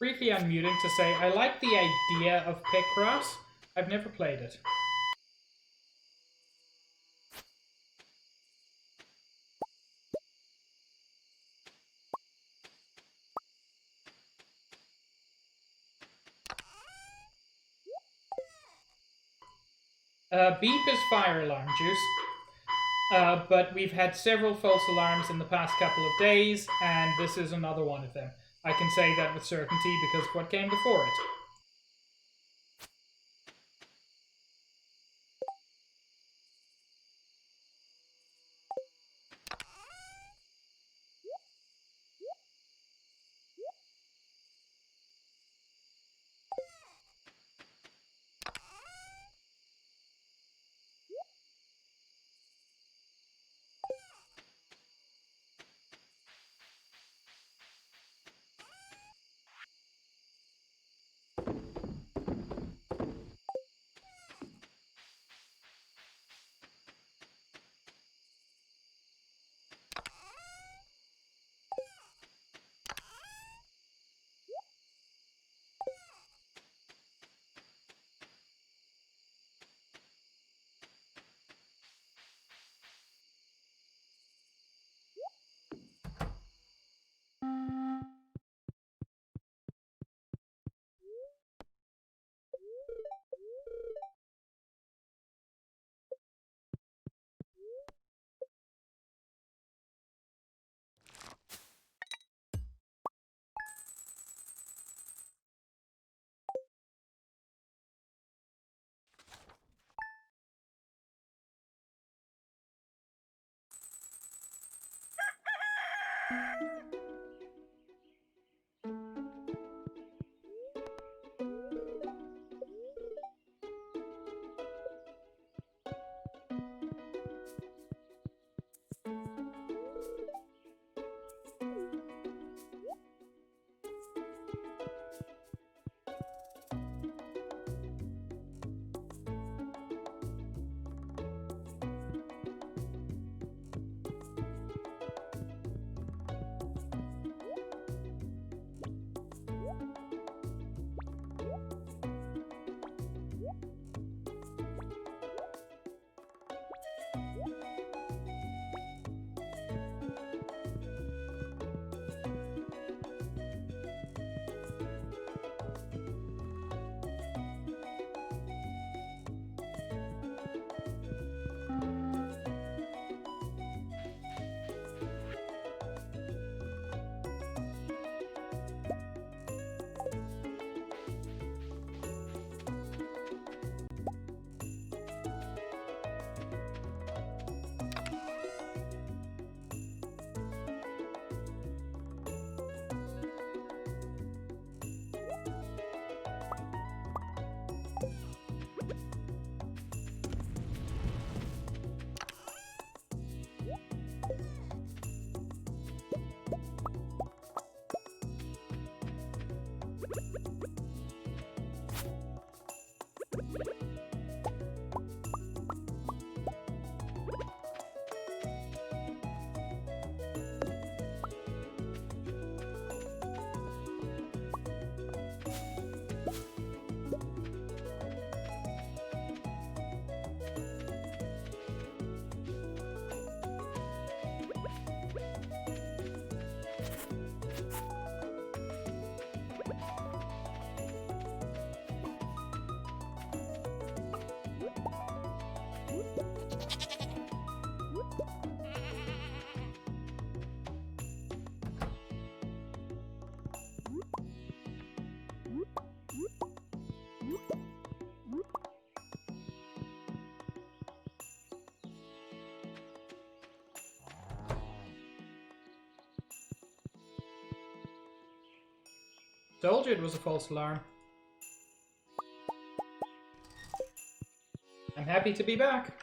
Briefly unmuting to say, I like the idea of Picross. I've never played it. Beep is fire alarm, Juice. But we've had several false alarms in the past couple of days, and this is another one of them. I can say that with certainty because of what came before it. Told you it was a false alarm. I'm happy to be back.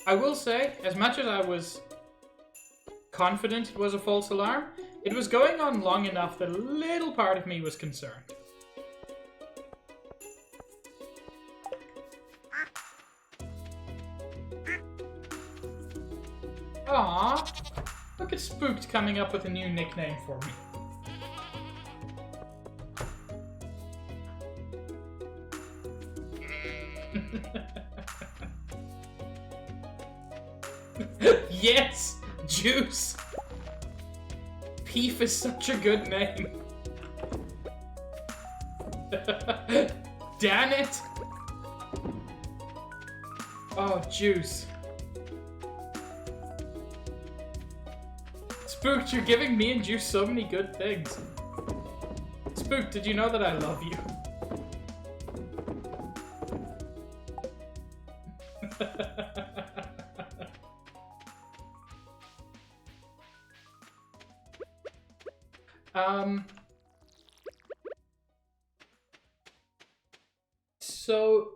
I will say, as much as I was confident it was a false alarm, it was going on long enough that a little part of me was concerned. Aww, look at Spooked coming up with a new nickname for me. Yes, juice. Peef is such a good name. Damn it! Oh, juice. Spooked, you're giving me and Juice so many good things. Spooked, did you know that I love you? So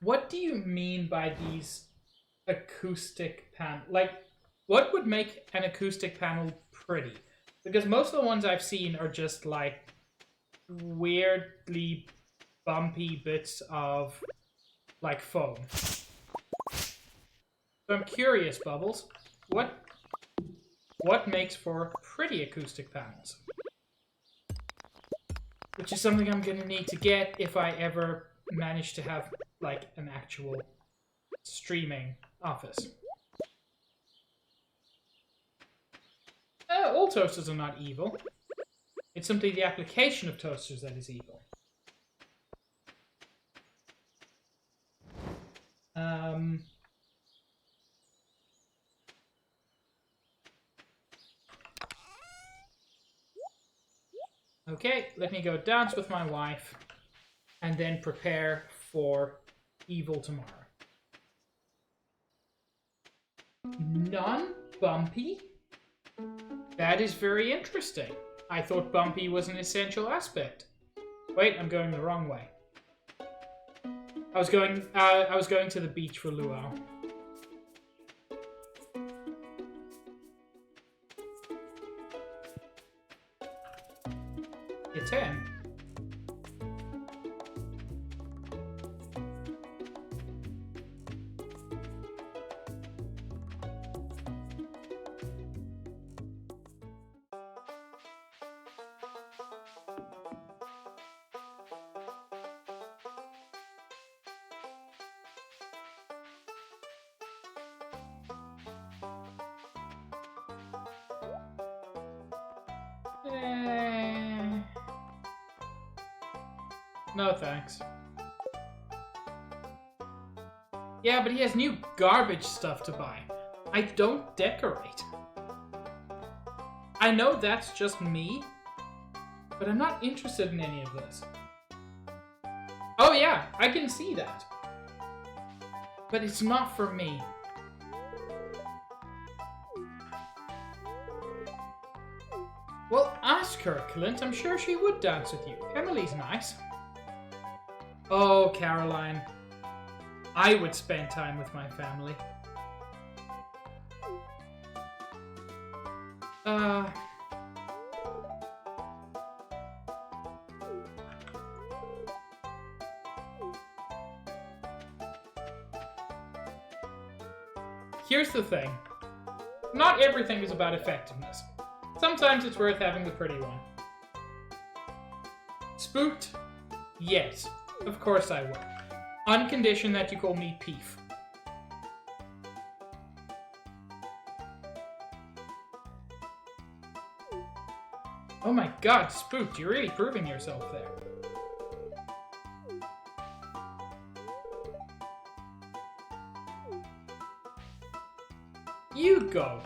what do you mean by these acoustic panel? Like, what would make an acoustic panel pretty? Because most of the ones I've seen are just like weirdly bumpy bits of like foam. So I'm curious, Bubbles, what makes for pretty acoustic panels? Which is something I'm gonna need to get if I ever manage to have like an actual streaming office. All toasters are not evil. It's simply the application of toasters that is evil. Okay, let me go dance with my wife and then prepare for evil tomorrow. Non-bumpy? That is very interesting. I thought bumpy was an essential aspect. Wait, I'm going the wrong way. I was going to the beach for luau. It's in. No thanks. Yeah, but he has new garbage stuff to buy. I don't decorate. I know that's just me, but I'm not interested in any of this. Oh yeah, I can see that. But it's not for me. Well, ask her, Clint. I'm sure she would dance with you. Emily's nice. Oh, Caroline. I would spend time with my family. Here's the thing. Not everything is about effectiveness. Sometimes it's worth having the pretty one. Spooked? Yes. Of course I will. On condition that you call me Peef. Oh my god, Spooked, you're really proving yourself there. You go.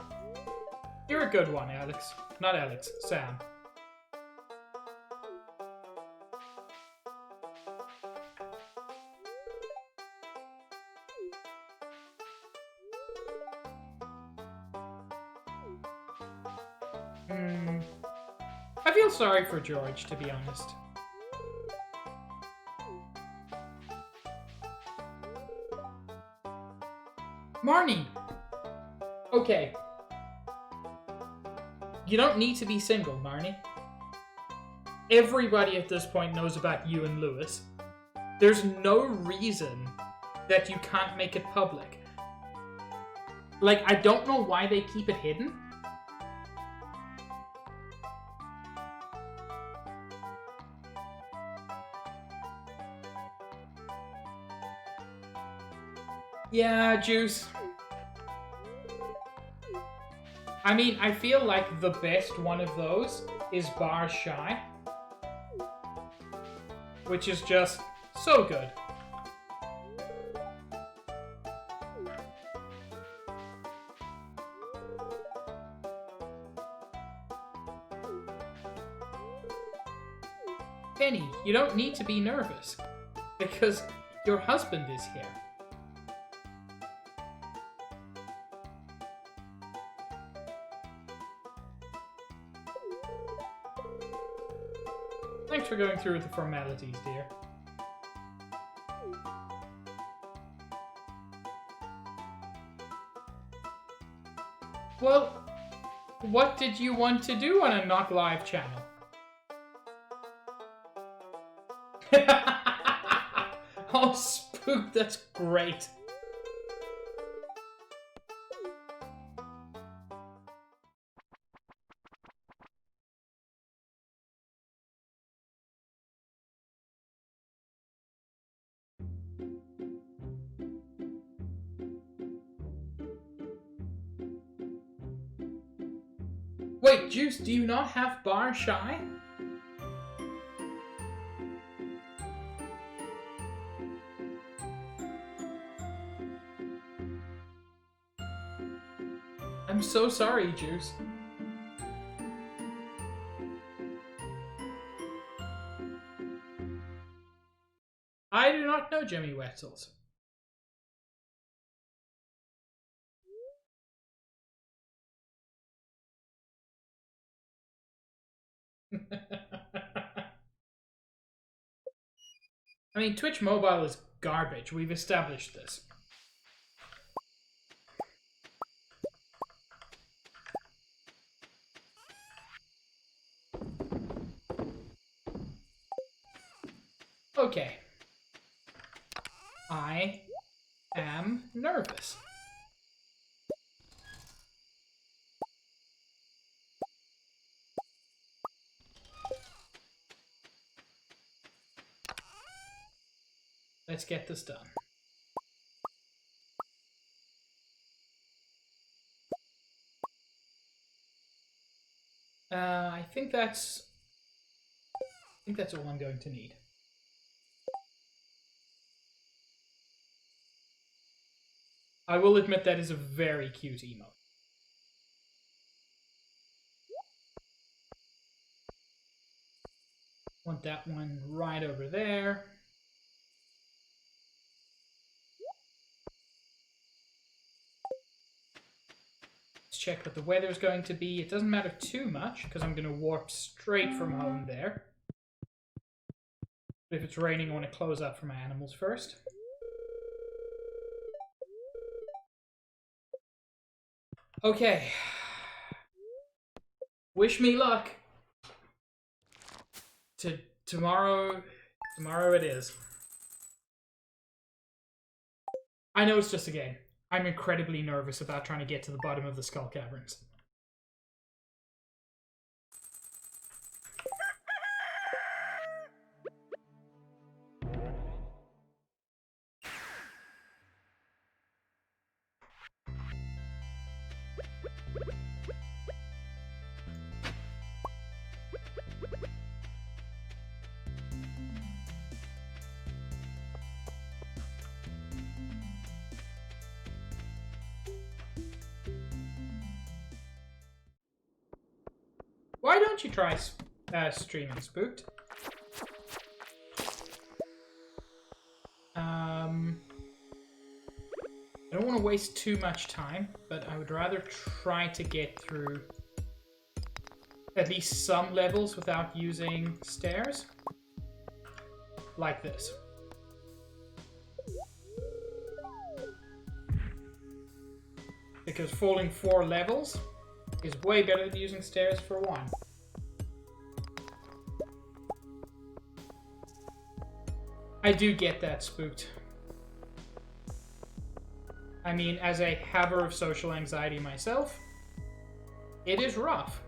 You're a good one, Alex. Not Alex, Sam. I feel sorry for George, to be honest. Marnie! Okay. You don't need to be single, Marnie. Everybody at this point knows about you and Lewis. There's no reason that you can't make it public. Like, I don't know why they keep it hidden. Yeah, Juice. I mean, I feel like the best one of those is Bar Shy, which is just so good. Penny, you don't need to be nervous, because your husband is here. Thanks for going through with the formalities, dear. Well, what did you want to do on a Not Live channel? Oh, Spook, that's great. Wait, Juice, do you not have Bar Shy? I'm so sorry, Juice. I do not know Jimmy Wetzels. I mean, Twitch Mobile is garbage. We've established this. Okay. I am nervous. Let's get this done. I think that's all I'm going to need. I will admit that is a very cute emote. Want that one right over there. Let's check what the weather's going to be. It doesn't matter too much because I'm going to warp straight from home there. But if it's raining, I want to close up for my animals first. Okay. Wish me luck. Tomorrow it is. I know it's just a game. I'm incredibly nervous about trying to get to the bottom of the Skull Caverns. Why don't you try streaming Spooked? I don't want to waste too much time, but I would rather try to get through at least some levels without using stairs. Like this. Because falling 4 levels is way better than using stairs for 1. I do get that, Spooked. I mean, as a haver of social anxiety myself, it is rough.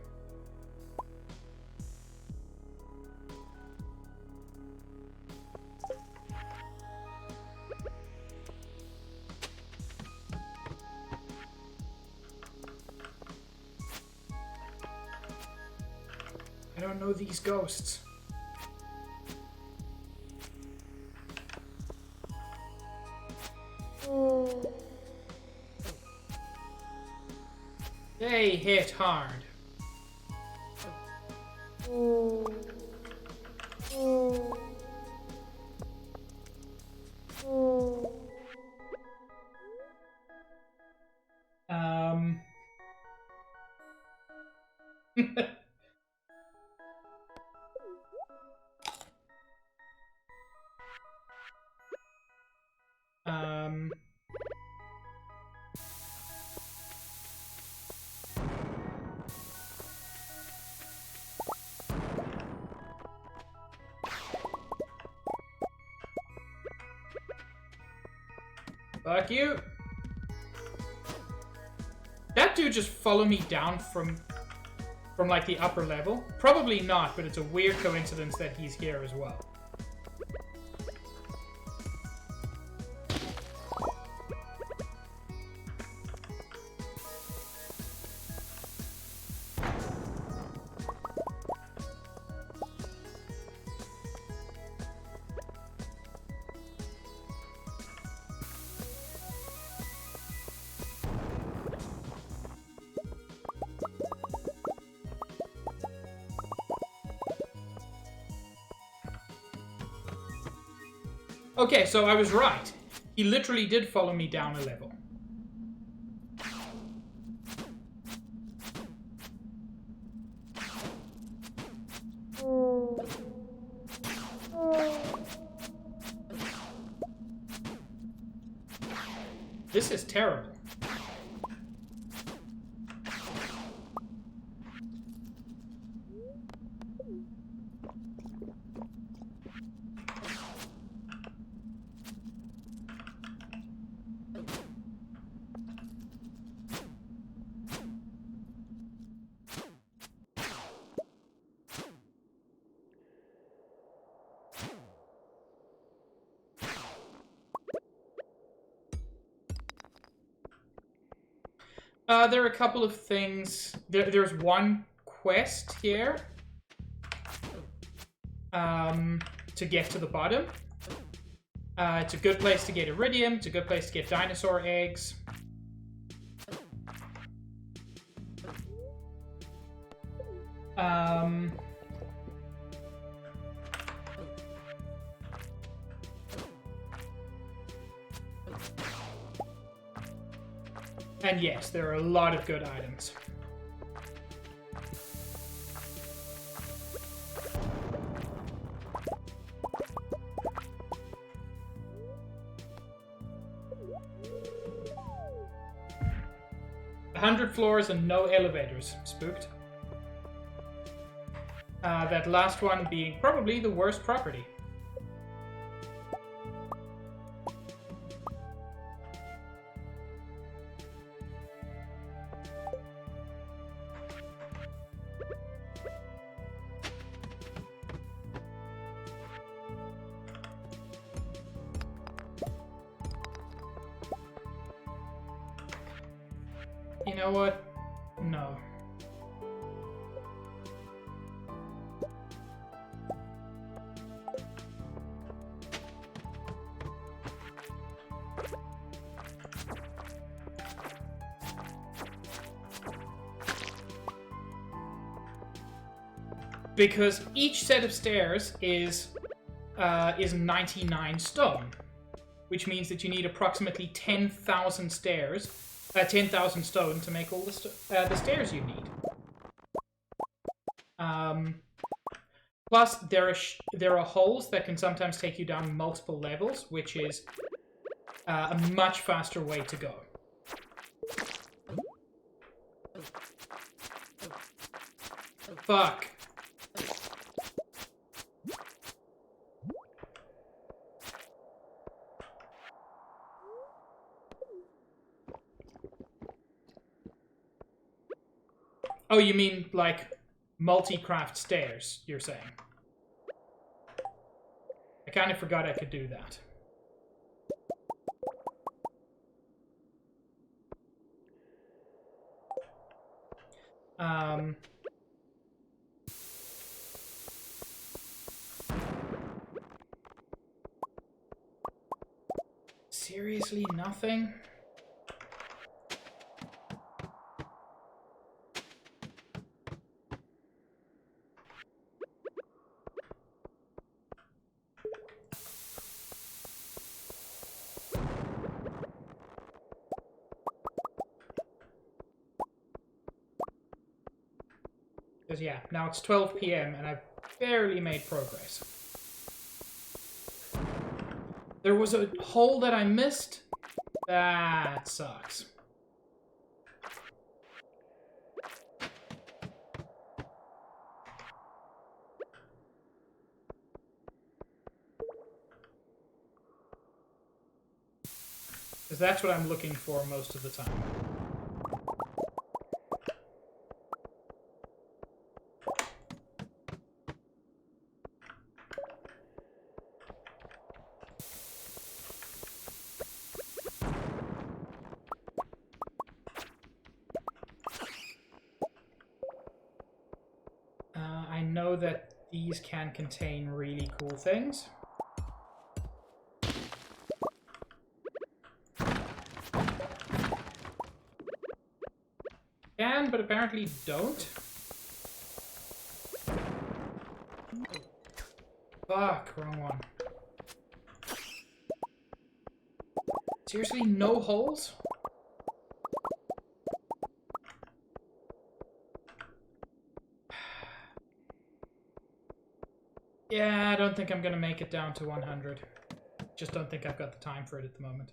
don't know these ghosts. They hit hard. Um... Fuck you. That dude just followed me down from like the upper level. Probably not, but it's a weird coincidence that he's here as well. Okay, so I was right. He literally did follow me down a level. This is terrible. There are a couple of things. There's one quest here to get to the bottom. It's a good place to get iridium. It's a good place to get dinosaur eggs. And yes, there are a lot of good items. $100 floors and no elevators. Spooked. That last one being probably the worst property. You know what? No. Because each set of stairs is 99 stone, which means that you need approximately 10,000 stairs. 10,000 stone to make all the stairs you need. Plus, there are holes that can sometimes take you down multiple levels, which is a much faster way to go. Fuck. Oh, you mean, like, multi-craft stairs, you're saying? I kind of forgot I could do that. Seriously, nothing? Because yeah, now it's 12 p.m. and I've barely made progress. There was a hole that I missed. That sucks. Because that's what I'm looking for most of the time. I know that these can contain really cool things. Can, but apparently don't. Fuck, wrong one. Seriously, no holes? Yeah, I don't think I'm gonna make it down to 100. Just don't think I've got the time for it at the moment.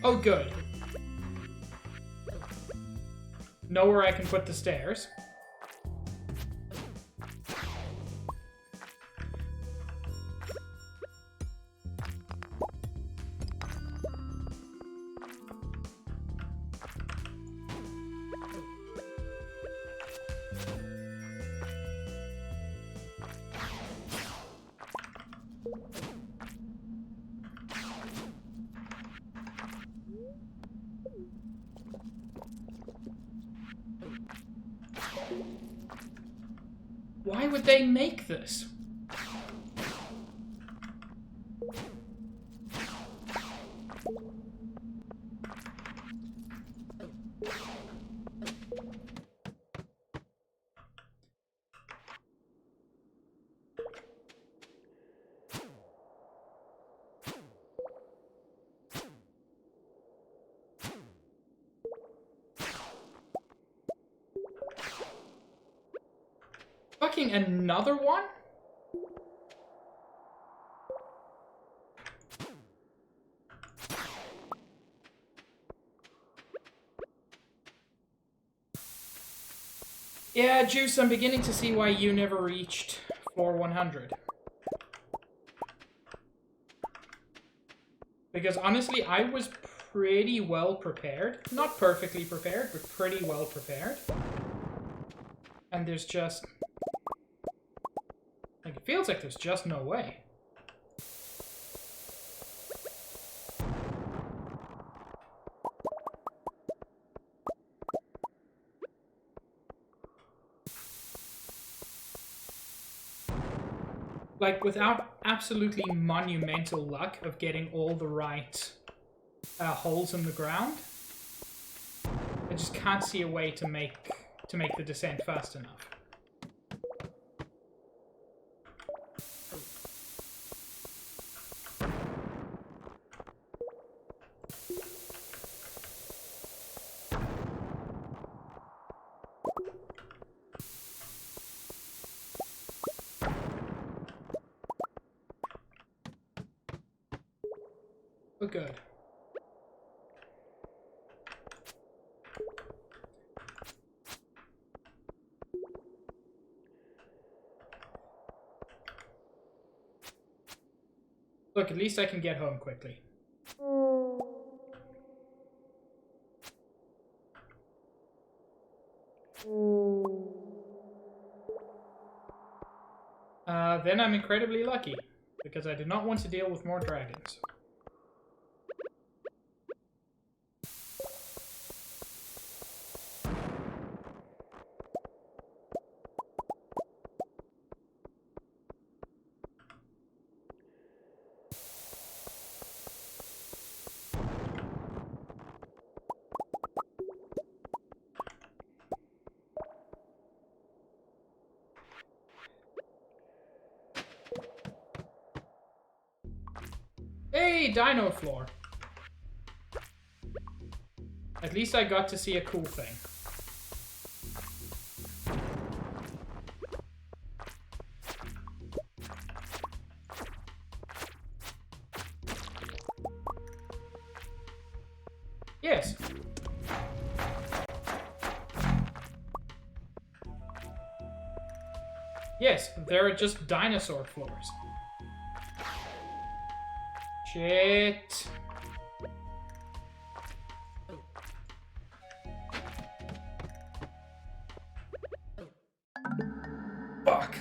Oh, good. Know where I can put the stairs. Why would they make this? Fucking another one? Yeah, Juice, I'm beginning to see why you never reached floor 100. Because honestly, I was pretty well prepared. Not perfectly prepared, but pretty well prepared. And there's just... like, it feels like there's just no way. Like, without absolutely monumental luck of getting all the right holes in the ground, I just can't see a way to make the descent fast enough. But good. Look, at least I can get home quickly. Then I'm incredibly lucky, because I did not want to deal with more dragons. Hey, dino floor. At least I got to see a cool thing. Yes. Yes, there are just dinosaur floors. Shit. Fuck.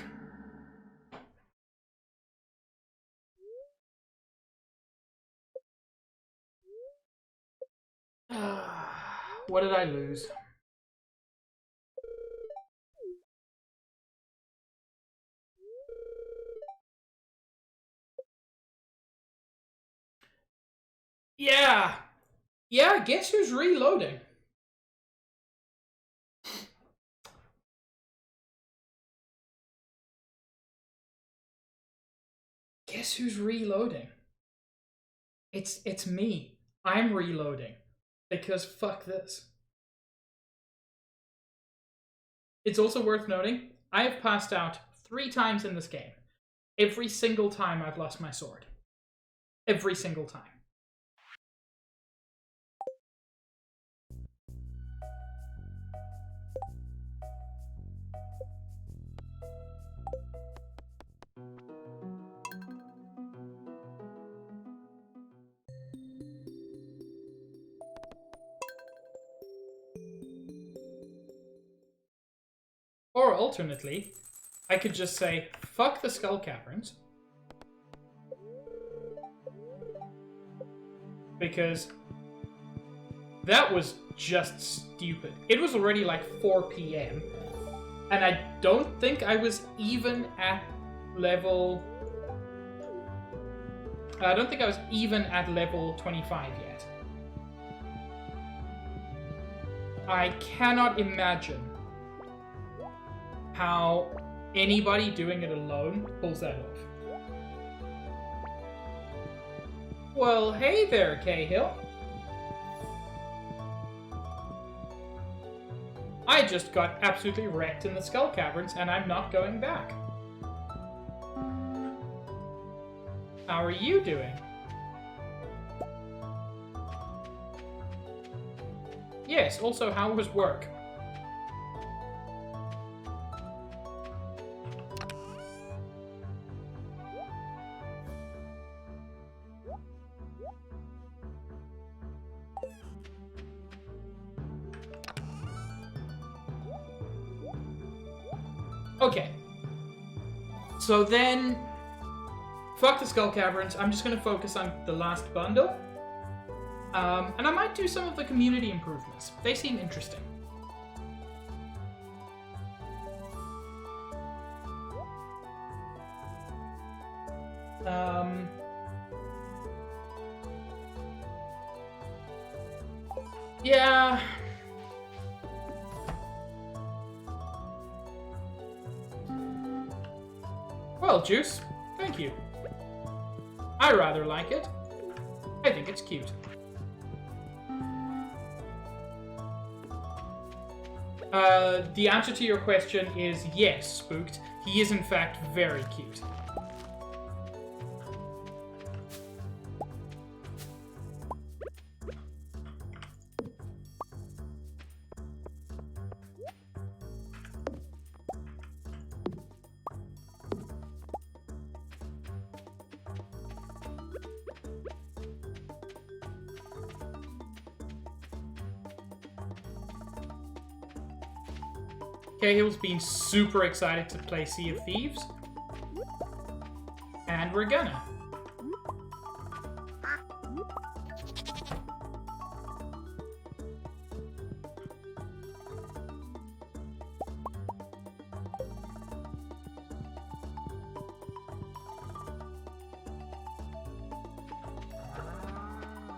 What did I lose? Yeah. Yeah, guess who's reloading? Guess who's reloading? It's me. I'm reloading. Because fuck this. It's also worth noting, I have passed out 3 times in this game. Every single time I've lost my sword. Every single time. Or alternately, I could just say, fuck the Skull Caverns. Because that was just stupid. It was already like 4 p.m. And I don't think I was even at level... I don't think I was even at level 25 yet. I cannot imagine how anybody doing it alone pulls that off. Well, hey there, Cahill. I just got absolutely wrecked in the Skull Caverns, and I'm not going back. How are you doing? Yes, also, how was work? Okay. So then, fuck the Skull Caverns. I'm just going to focus on the last bundle. And I might do some of the community improvements. They seem interesting. Yeah. Well, Juice, thank you. I rather like it. I think it's cute. The answer to your question is yes, Spooked. He is in fact very cute. Cahill's been super excited to play Sea of Thieves. And we're gonna.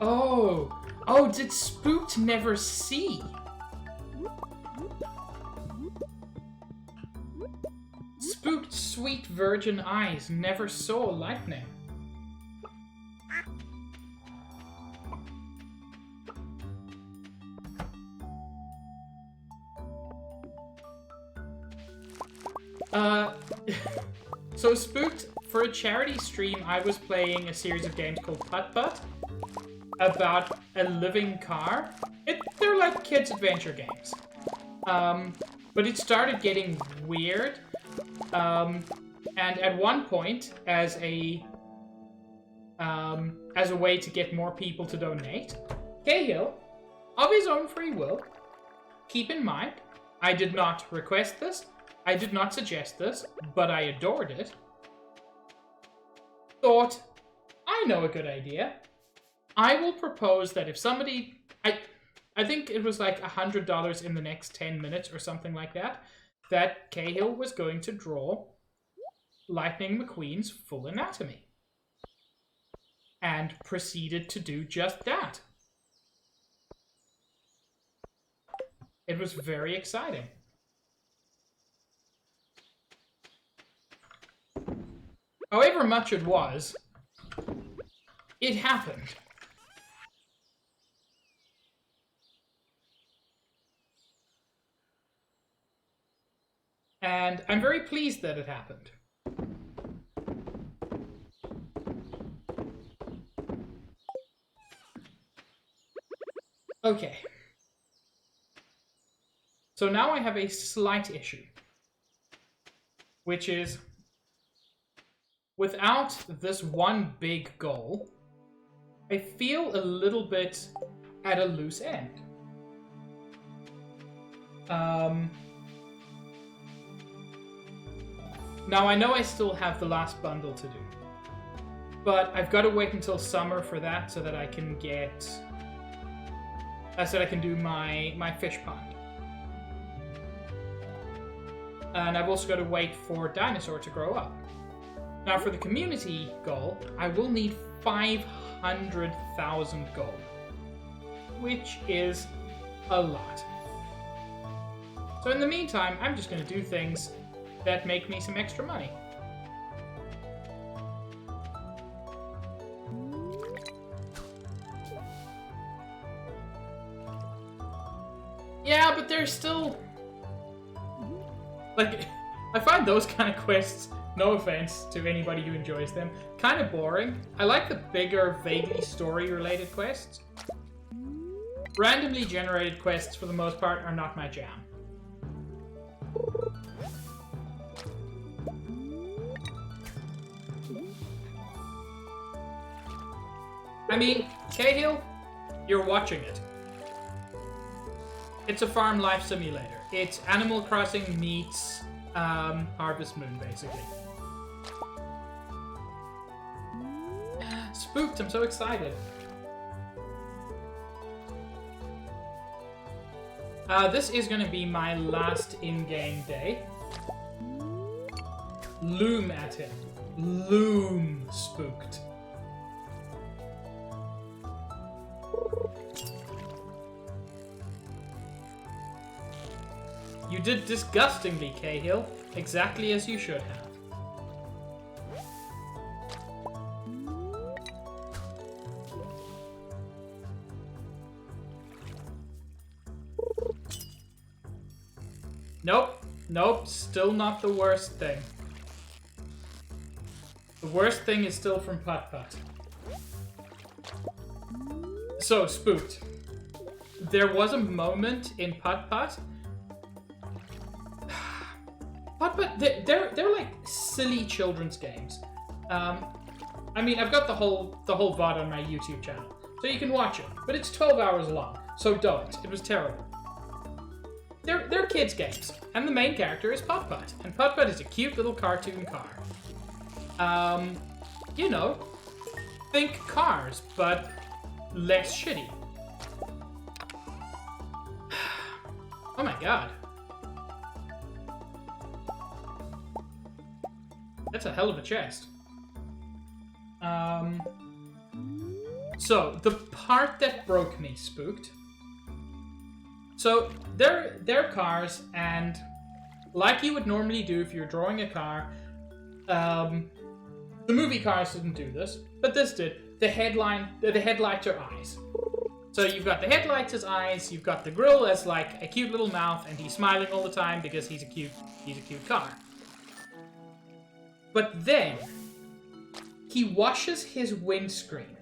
Oh, did Spooked never see? Spooked sweet virgin eyes never saw lightning. Uh, so Spooked, for a charity stream, I was playing a series of games called Putt Putt about a living car. They're like kids' adventure games. But it started getting weird. And at one point, as a way to get more people to donate, Cahill, of his own free will, keep in mind, I did not request this, I did not suggest this, but I adored it, thought, I know a good idea. I will propose that if somebody... I think it was like $100 in the next 10 minutes or something like that, that Cahill was going to draw Lightning McQueen's full anatomy. And proceeded to do just that. It was very exciting. However much it was, it happened. And I'm very pleased that it happened. Okay. So now I have a slight issue. Which is, without this one big goal, I feel a little bit at a loose end. Now I know I still have the last bundle to do, but I've got to wait until summer for that so that I can get... so that I can do my fish pond. And I've also got to wait for Dinosaur to grow up. Now for the community goal, I will need 500,000 gold, which is a lot. So in the meantime, I'm just going to do things that make me some extra money. Yeah, but they're still... Like, I find those kind of quests, no offense to anybody who enjoys them, kind of boring. I like the bigger, vaguely story-related quests. Randomly generated quests, for the most part, are not my jam. I mean, Cahill, you're watching it. It's a farm life simulator. It's Animal Crossing meets Harvest Moon, basically. Spooked, I'm so excited. This is going to be my last in-game day. Loom at him. Loom, Spooked. You did disgustingly, Cahill. Exactly as you should have. Nope. Nope. Still not the worst thing. The worst thing is still from Putt Putt. So, Spooked. There was a moment in Putt Putt. Putt Putt, they're like silly children's games. I mean, I've got the whole VOD on my YouTube channel, so you can watch it. But it's 12 hours long, so don't. It was terrible. They're kids' games, and the main character is Putt Putt, and Putt Putt is a cute little cartoon car. You know, think Cars, but less shitty. Oh my god. That's a hell of a chest. So, the part that broke me, Spooked. So, they're cars, and like you would normally do if you're drawing a car, the movie Cars didn't do this, but this did. The headlights are eyes. So you've got the headlights as eyes, you've got the grille as like a cute little mouth, and he's smiling all the time because he's a cute car. But then, he washes his windscreen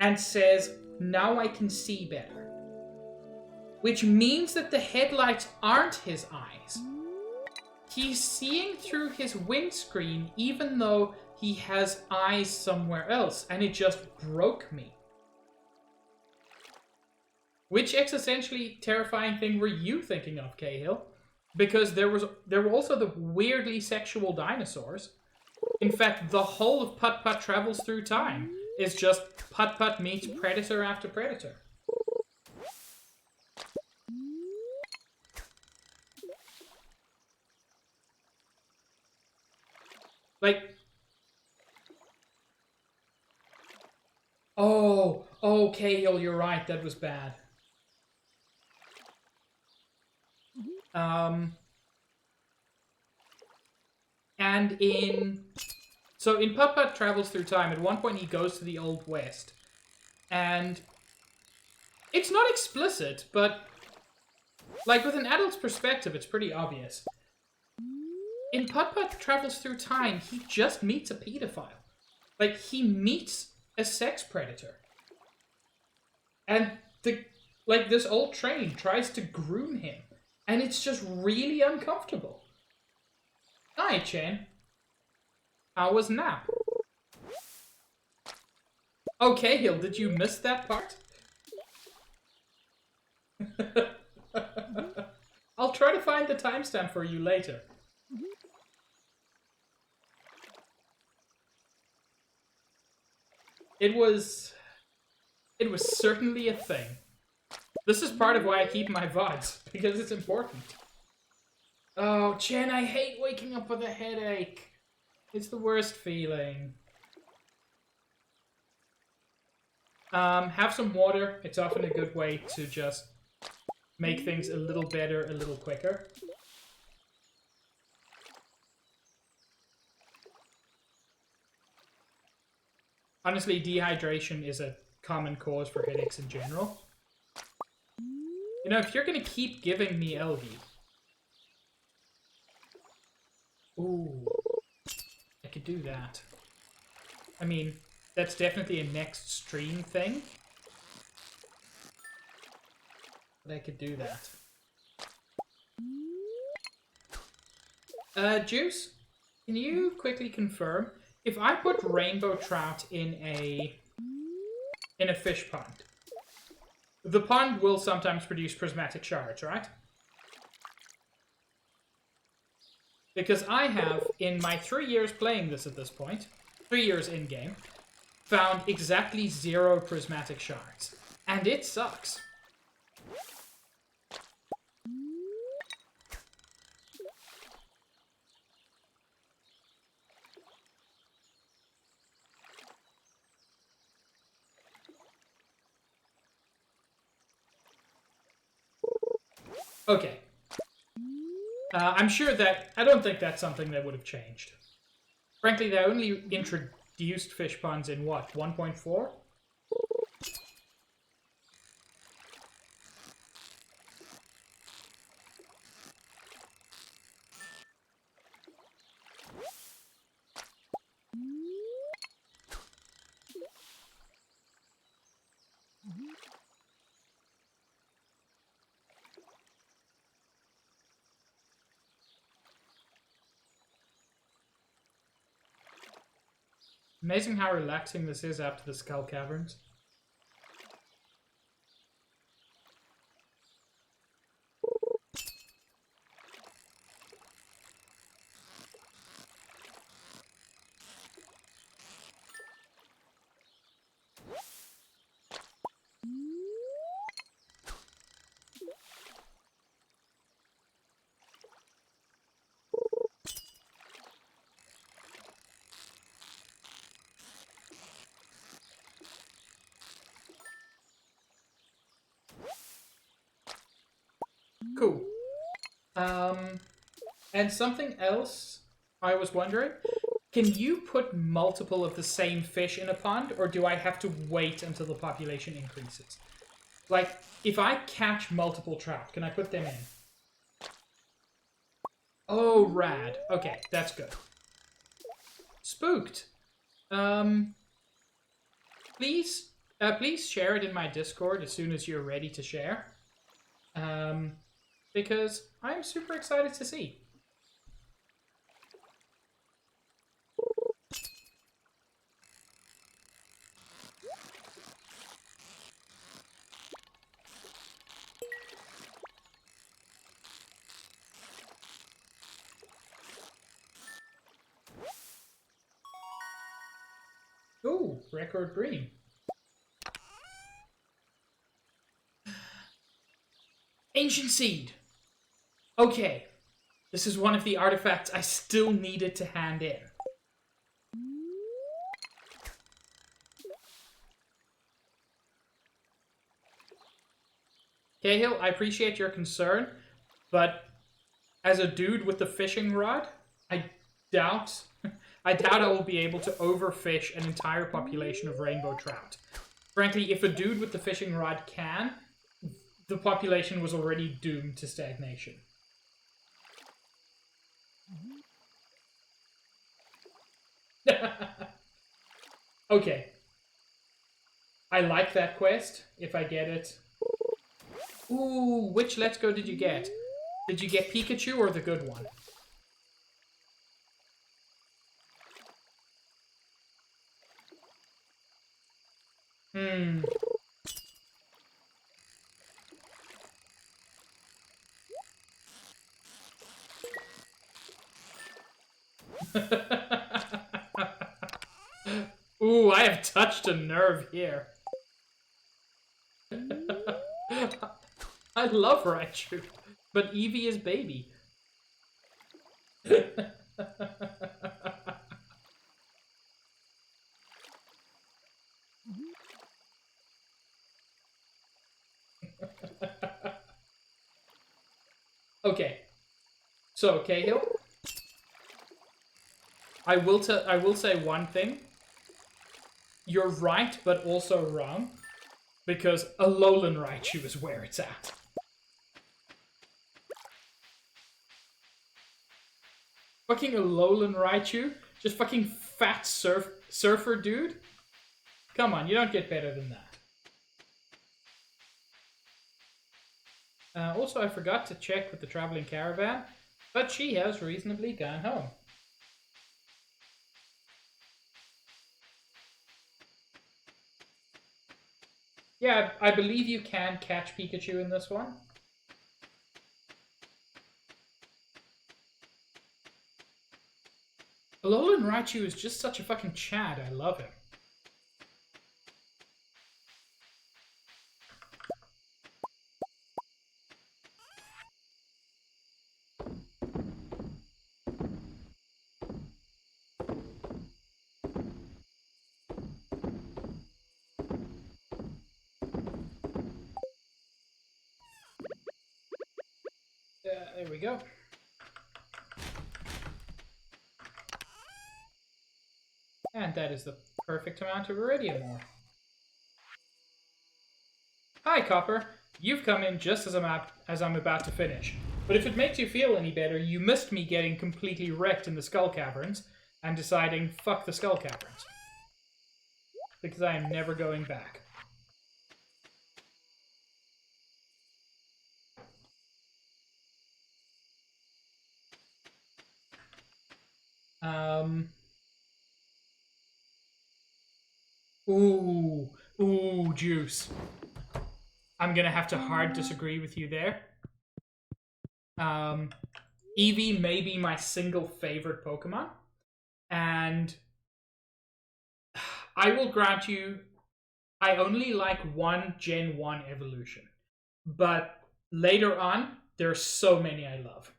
and says, now I can see better. Which means that the headlights aren't his eyes. He's seeing through his windscreen even though he has eyes somewhere else, and it just broke me. Which existentially terrifying thing were you thinking of, Cahill? Because there were also the weirdly sexual dinosaurs. In fact, the whole of Putt Putt Travels Through Time is just Putt Putt meets predator after predator. Like, oh, Cahill, you're right, that was bad. And in Putt Putt Travels Through Time, at one point he goes to the Old West. And it's not explicit, but like with an adult's perspective, it's pretty obvious. In Putt Putt Travels Through Time, he just meets a pedophile. Like, he meets a sex predator. And this old train tries to groom him. And it's just really uncomfortable. Hi, Chen. How was nap? Oh, Cahill, did you miss that part? I'll try to find the timestamp for you later. It was certainly a thing. This is part of why I keep my VODs, because it's important. Oh, Chen, I hate waking up with a headache. It's the worst feeling. Have some water. It's often a good way to just make things a little better, a little quicker. Honestly, dehydration is a common cause for headaches in general. You know, if you're gonna keep giving me Elgi... Ooh. I could do that. I mean, that's definitely a next stream thing. But I could do that. Juice, can you quickly confirm if I put rainbow trout in a fish pond? The pond will sometimes produce prismatic shards, right? Because I have, in my 3 years playing this at this point, 3 years in-game, found exactly 0 prismatic shards. And it sucks. Okay. I'm sure that... I don't think that's something that would have changed. Frankly, they only introduced fish ponds in what, 1.4? Amazing how relaxing this is after the Skull Caverns. Cool. And something else I was wondering, can you put multiple of the same fish in a pond, or do I have to wait until the population increases? Like, if I catch multiple trout, can I put them in? Oh, rad. Okay, that's good. spooked. Um, please share it in my Discord as soon as you're ready to share. Because I'm super excited to see. Ooh, record green. Ancient Seed. Okay, this is one of the artifacts I still needed to hand in. Cahill, I appreciate your concern, but as a dude with the fishing rod, I doubt I doubt I will be able to overfish an entire population of rainbow trout. Frankly, if a dude with the fishing rod can, the population was already doomed to stagnation. Okay. I like that quest, if I get it. Ooh, which Let's Go did you get? Did you get Pikachu or the good one? Hmm. Ooh, I have touched a nerve here. I love Raichu, but Eevee is baby. Okay, so Cahill, I will say one thing. You're right, but also wrong, because Alolan Raichu is where it's at. Fucking Alolan Raichu, just fucking fat surfer dude. Come on, you don't get better than that. Also, I forgot to check with the traveling caravan, but she has reasonably gone home. Yeah, I believe you can catch Pikachu in this one. Alolan Raichu is just such a fucking Chad. I love him. There we go. And that is the perfect amount of Iridium ore. Hi, Copper. You've come in just as I'm about to finish. But if it makes you feel any better, you missed me getting completely wrecked in the Skull Caverns and deciding, fuck the Skull Caverns. Because I am never going back. Ooh, Juice. I'm gonna have to hard disagree with you there. Eevee may be my single favorite Pokemon, and I will grant you, I only like one Gen 1 evolution, but later on, there are so many I love.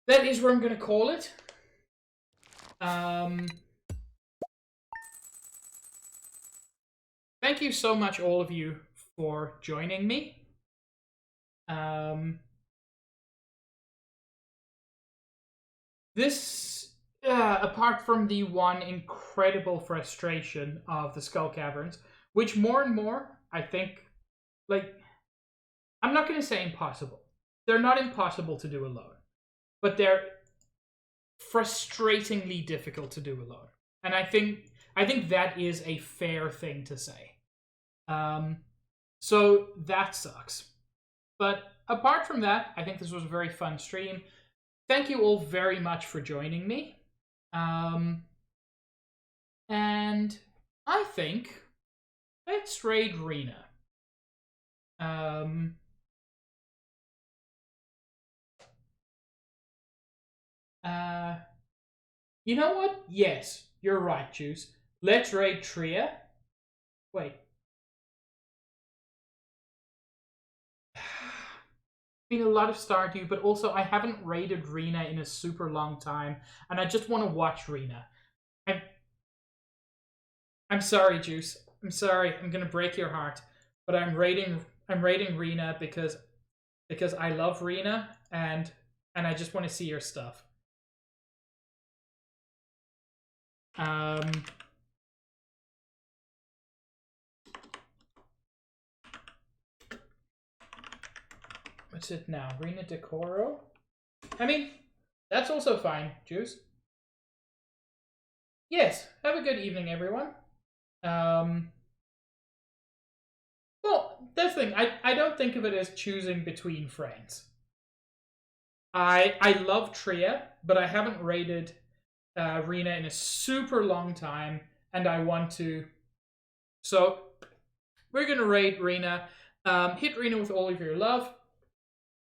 That is where I'm going to call it. Thank you so much, all of you, for joining me. This, apart from the one incredible frustration of the Skull Caverns, which more and more I think, like, I'm not going to say impossible. They're not impossible to do alone, but they're frustratingly difficult to do alone. And I think that is a fair thing to say. So that sucks. But apart from that, I think this was a very fun stream. Thank you all very much for joining me. And I think let's raid Rena. You know what? Yes, you're right, Juice. Let's raid Tria. Wait. Been a lot of Stardew, but also I haven't raided Rena in a super long time, and I just want to watch Rena. I'm sorry, Juice. I'm sorry. I'm gonna break your heart, but I'm raiding Rena because I love Rena and I just want to see your stuff. What's it now? Rena Decoro? I mean, that's also fine, Juice. Yes, have a good evening, everyone. Well, that's the thing. I don't think of it as choosing between friends. I love Tria, but I haven't raided Rena in a super long time, and I want to. So we're gonna raid Rena. Hit Rena with all of your love.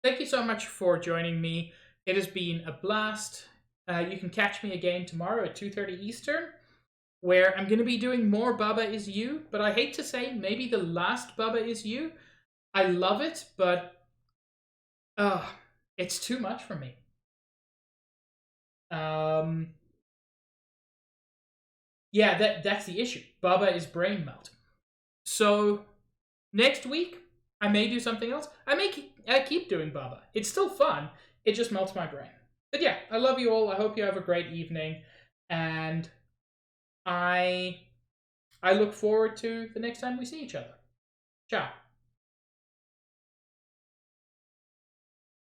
Thank you so much for joining me. It has been a blast. You can catch me again tomorrow at 2:30 Eastern, where I'm going to be doing more Baba Is You, but I hate to say, maybe the last Baba Is You. I love it, but it's too much for me. Yeah, that's the issue. Baba is brain melt. So next week, I may do something else. I may keep doing Baba. It's still fun. It just melts my brain. But yeah, I love you all. I hope you have a great evening, and I look forward to the next time we see each other. Ciao.